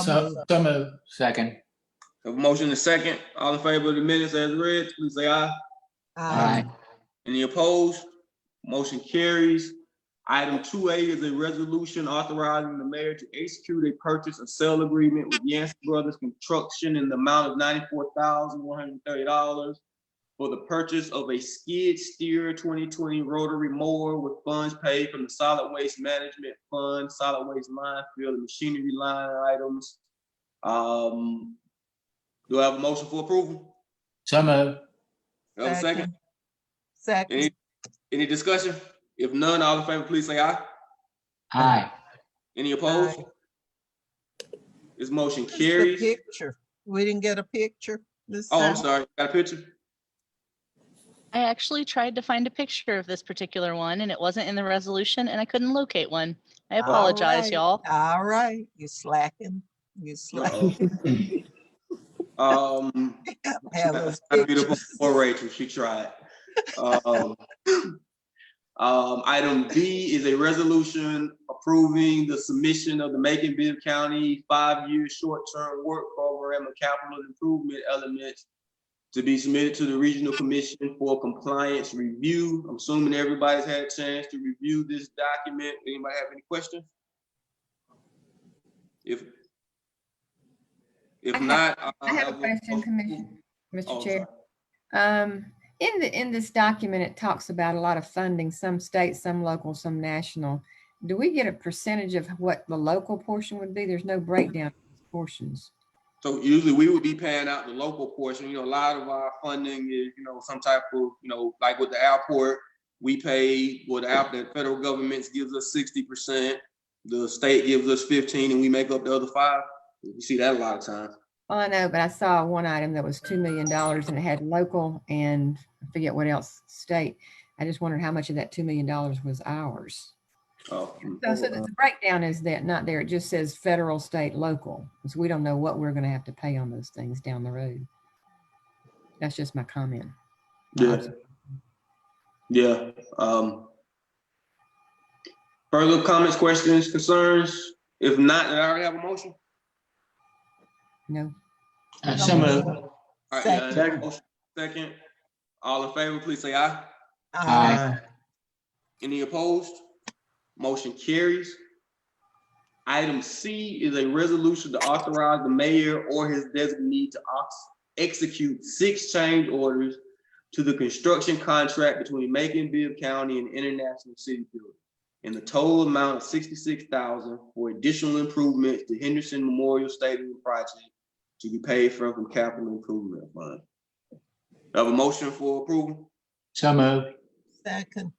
So moved. Second. Have a motion and a second. All in favor of the minutes as read, please say aye. Aye. Any opposed? Motion carries. Item 2A is a resolution authorizing the mayor to execute a purchase and sale agreement with Yancey Brothers Construction in the amount of $94,130 for the purchase of a skid steer 2020 rotary mower with funds paid from the solid waste management fund, solid waste line field, and machinery line items. Do I have a motion for approval? So moved. Do I have a second? Second. Any discussion? If none, all in favor, please say aye. Aye. Any opposed? This motion Where's the carries. picture? We didn't get a picture this Oh, time. I'm sorry. Got a picture? I actually tried to find a picture of this particular one and it wasn't in the resolution and I couldn't locate one. I apologize, y'all. All right, you slacking. You slacking. Have those Beautiful for Rachel. She tried. Item B is a resolution approving the submission of the Macon-Bibb County 5-year short-term work program and capital improvement elements to be submitted to the Regional Commission for compliance review. I'm assuming everybody's had a chance to review this document. Anybody have any questions? If not, I have a question, Commissioner, Mr. Oh, Chair. In this document, it talks about a lot of funding, some state, some local, some national. Do we get a percentage of what the local portion would be? There's no breakdown of these portions. So usually we would be paying out the local portion. You know, a lot of our funding is, you know, some type of, you know, like with the airport, we pay what the federal government gives us 60%, the state gives us 15%, and we make up the other 5%. You see that a lot of times. Well, I know, but I saw one item that was $2 million and it had local and I forget what else, state. I just wondered how much of that $2 million was ours. Oh. So the breakdown is that not there. It just says federal, state, local. So we don't know what we're going to have to pay on those things down the road. That's just my comment. Yeah. Further comments, questions, concerns? If not, then I already have a motion. No. So moved. All right, second. All in favor, please say aye. Aye. Any opposed? Motion carries. Item C is a resolution to authorize the mayor or his designee to execute 6 change orders to the construction contract between Macon-Bibb County and International City Building in the total amount of $66,000 for additional improvements to Henderson Memorial Stadium project to be paid from capital improvement fund. I have a motion for approval. So moved. Second.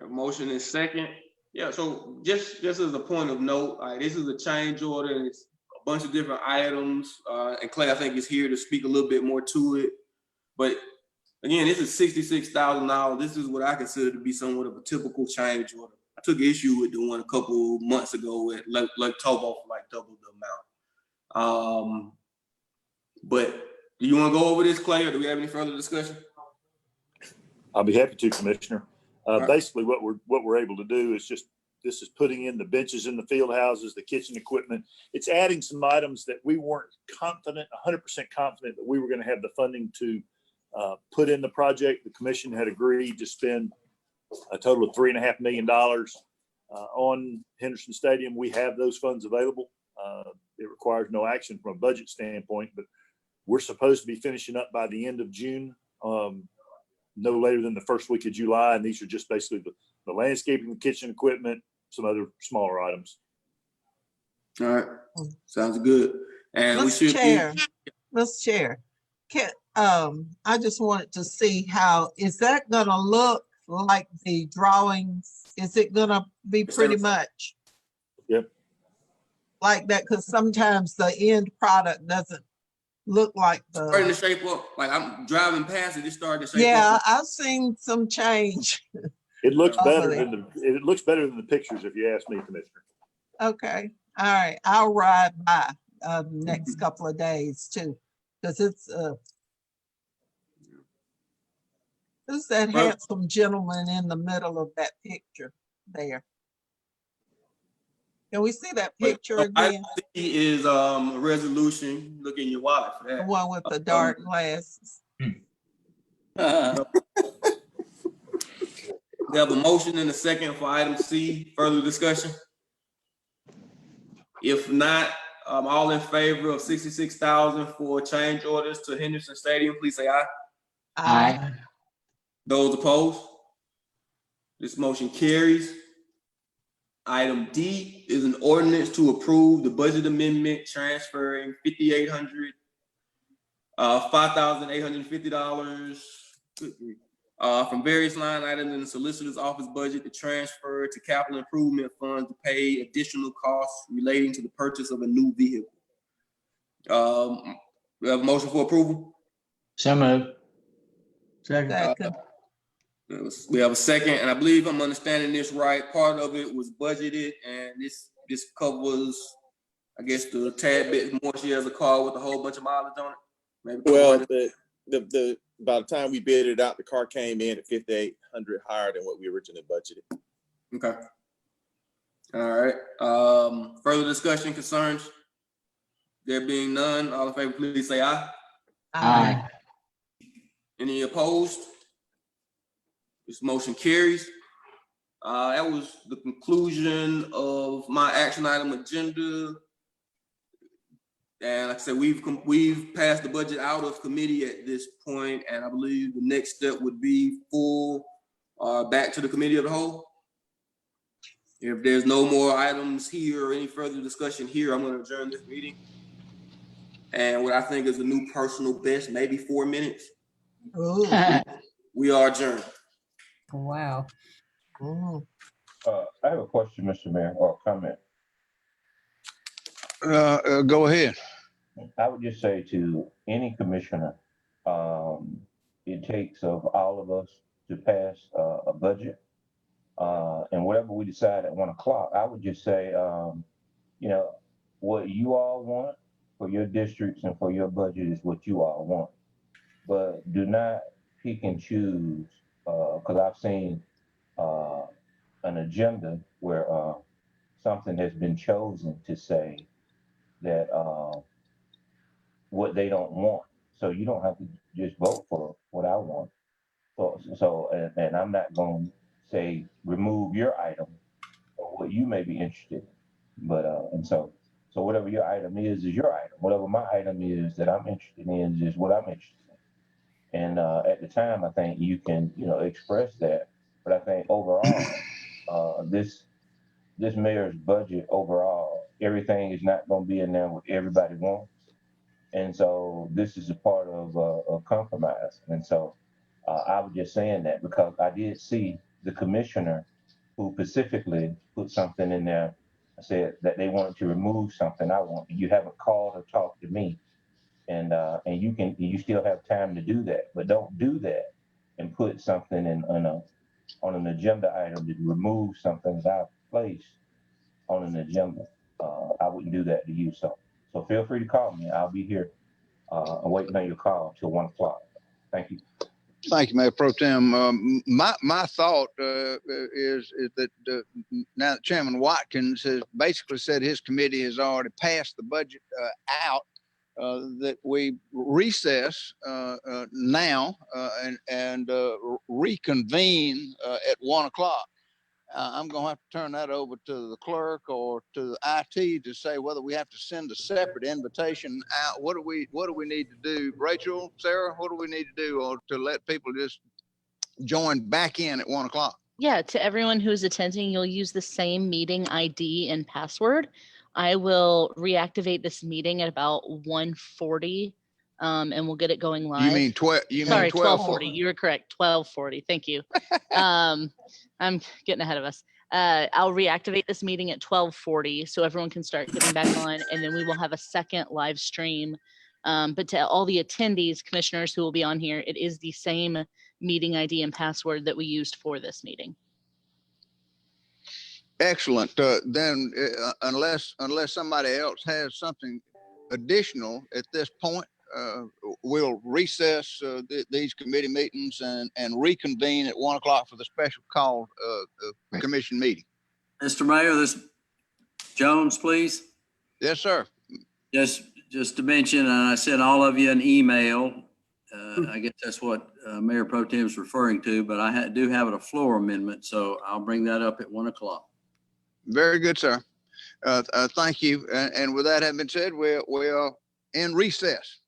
A motion is second. Yeah, so just as a point of note, this is a change order and it's a bunch of different items. And Clay, I think, is here to speak a little bit more to it. But again, this is $66,000. This is what I consider to be somewhat of a typical change order. I took issue with the one a couple months ago at Lake Tobo for like double the amount. But do you want to go over this, Clay, or do we have any further discussion? I'll be happy to, Commissioner. Right. Basically, what we're able to do is this is putting in the benches in the field houses, the kitchen equipment. It's adding some items that we weren't 100% confident that we were going to have the funding to put in the project. The commission had agreed to spend a total of $3.5 million on Henderson Stadium. We have those funds available. It requires no action from a budget standpoint, but we're supposed to be finishing up by the end of June, no later than the first week of July. And these are just basically the landscaping, the kitchen equipment, some other smaller items. All right, sounds good. And Mr. Chair, I just wanted to see how, is that gonna look like the drawings? Is it gonna be pretty much? Yep. Like that, because sometimes the end product doesn't look like the. Starting to shape up. Like I'm driving past it, it's starting to shape up. Yeah, I've seen some change. It looks better than the pictures, if you ask me, Commissioner. Okay, all right, I'll ride by next couple of days too, because it's who's that handsome gentleman in the middle of that picture? there. Can we see that But picture item again? C is a resolution. Look in your wallet for The that. one with the dark glasses. We have a motion and a second for item C. Further discussion? If not, all in favor of 66,000 for change orders to Henderson Stadium, please say aye. Aye. Those opposed? This motion carries. Item D is an ordinance to approve the budget amendment transferring $5,850 from various line items in the solicitor's office budget to transfer to capital improvement funds to pay additional costs relating to the purchase of a new vehicle. We have a motion for approval. So moved. Second. We have a second, and I believe I'm understanding this right. Part of it was budgeted, and this covers, I guess, the tad bit more. She has a car with a whole bunch of mileage on it. Maybe Well, the by the time we bid it out, the car came in at $5,800 higher than what we originally budgeted. Okay. All right. Further discussion, concerns? There being none, all in favor, please say aye. Aye. Any opposed? This motion carries. That was the conclusion of my action item agenda. And like I said, we've passed the budget out of committee at this point, and I believe the next step would be full back to the committee of the whole. If there's no more items here or any further discussion here, I'm going to adjourn this meeting. And what I think is a new personal best, maybe 4 minutes. We are adjourned. Wow. I have a question, Mr. Mayor, or a comment. Go ahead. I would just say to any commissioner, it takes of all of us to pass a budget. And whatever we decide at 1 o'clock, I would just say, what you all want for your districts and for your budget is what you all want. But do not pick and choose, because I've seen an agenda where something has been chosen to say that what they don't want. So you don't have to just vote for what I want. And I'm not going to say remove your item or what you may be interested in. But so whatever your item is your item. Whatever my item is that I'm interested in is what I'm interested in. And at the time, I think you can, express that. But I think overall, this mayor's budget overall, everything is not going to be in there what everybody wants. And so this is a part of a compromise. And so I was just saying that because I did see the commissioner who specifically put something in there. I said that they wanted to remove something I want. You haven't called or talked to me. And you still have time to do that, but don't do that and put something on an agenda item to remove something that I've placed on an agenda. I wouldn't do that to you. So feel free to call me. I'll be here waiting on your call till 1 o'clock. Thank you. Thank you, Mayor Pro Tem. My thought is that now that Chairman Watkins has basically said his committee has already passed the budget out, that we recess now and reconvene at 1 o'clock. I'm going to have to turn that over to the clerk or to the IT to say whether we have to send a separate invitation out. What do we need to do? Rachel, Sarah, what do we need to do or to let people just join back in at 1 o'clock? Yeah, to everyone who's attending, you'll use the same meeting ID and password. I will reactivate this meeting at about 1:40, and we'll get it going live. You mean 12? Sorry, 12:40. You were correct. 12:40. Thank you. I'm getting ahead of us. I'll reactivate this meeting at 12:40 so everyone can start getting back on, and then we will have a second live stream. But to all the attendees, commissioners who will be on here, it is the same meeting ID and password that we used for this meeting. Excellent. Then unless somebody else has something additional at this point, we'll recess these committee meetings and reconvene at 1 o'clock for the special call commission meeting. Mr. Mayor, this Jones, please. Yes, sir. Just to mention, and I sent all of you an email. I guess that's what Mayor Pro Tem is referring to, but I do have a floor amendment, so I'll bring that up at 1 o'clock. Very good, sir. Thank you. And with that having been said, we are in recess.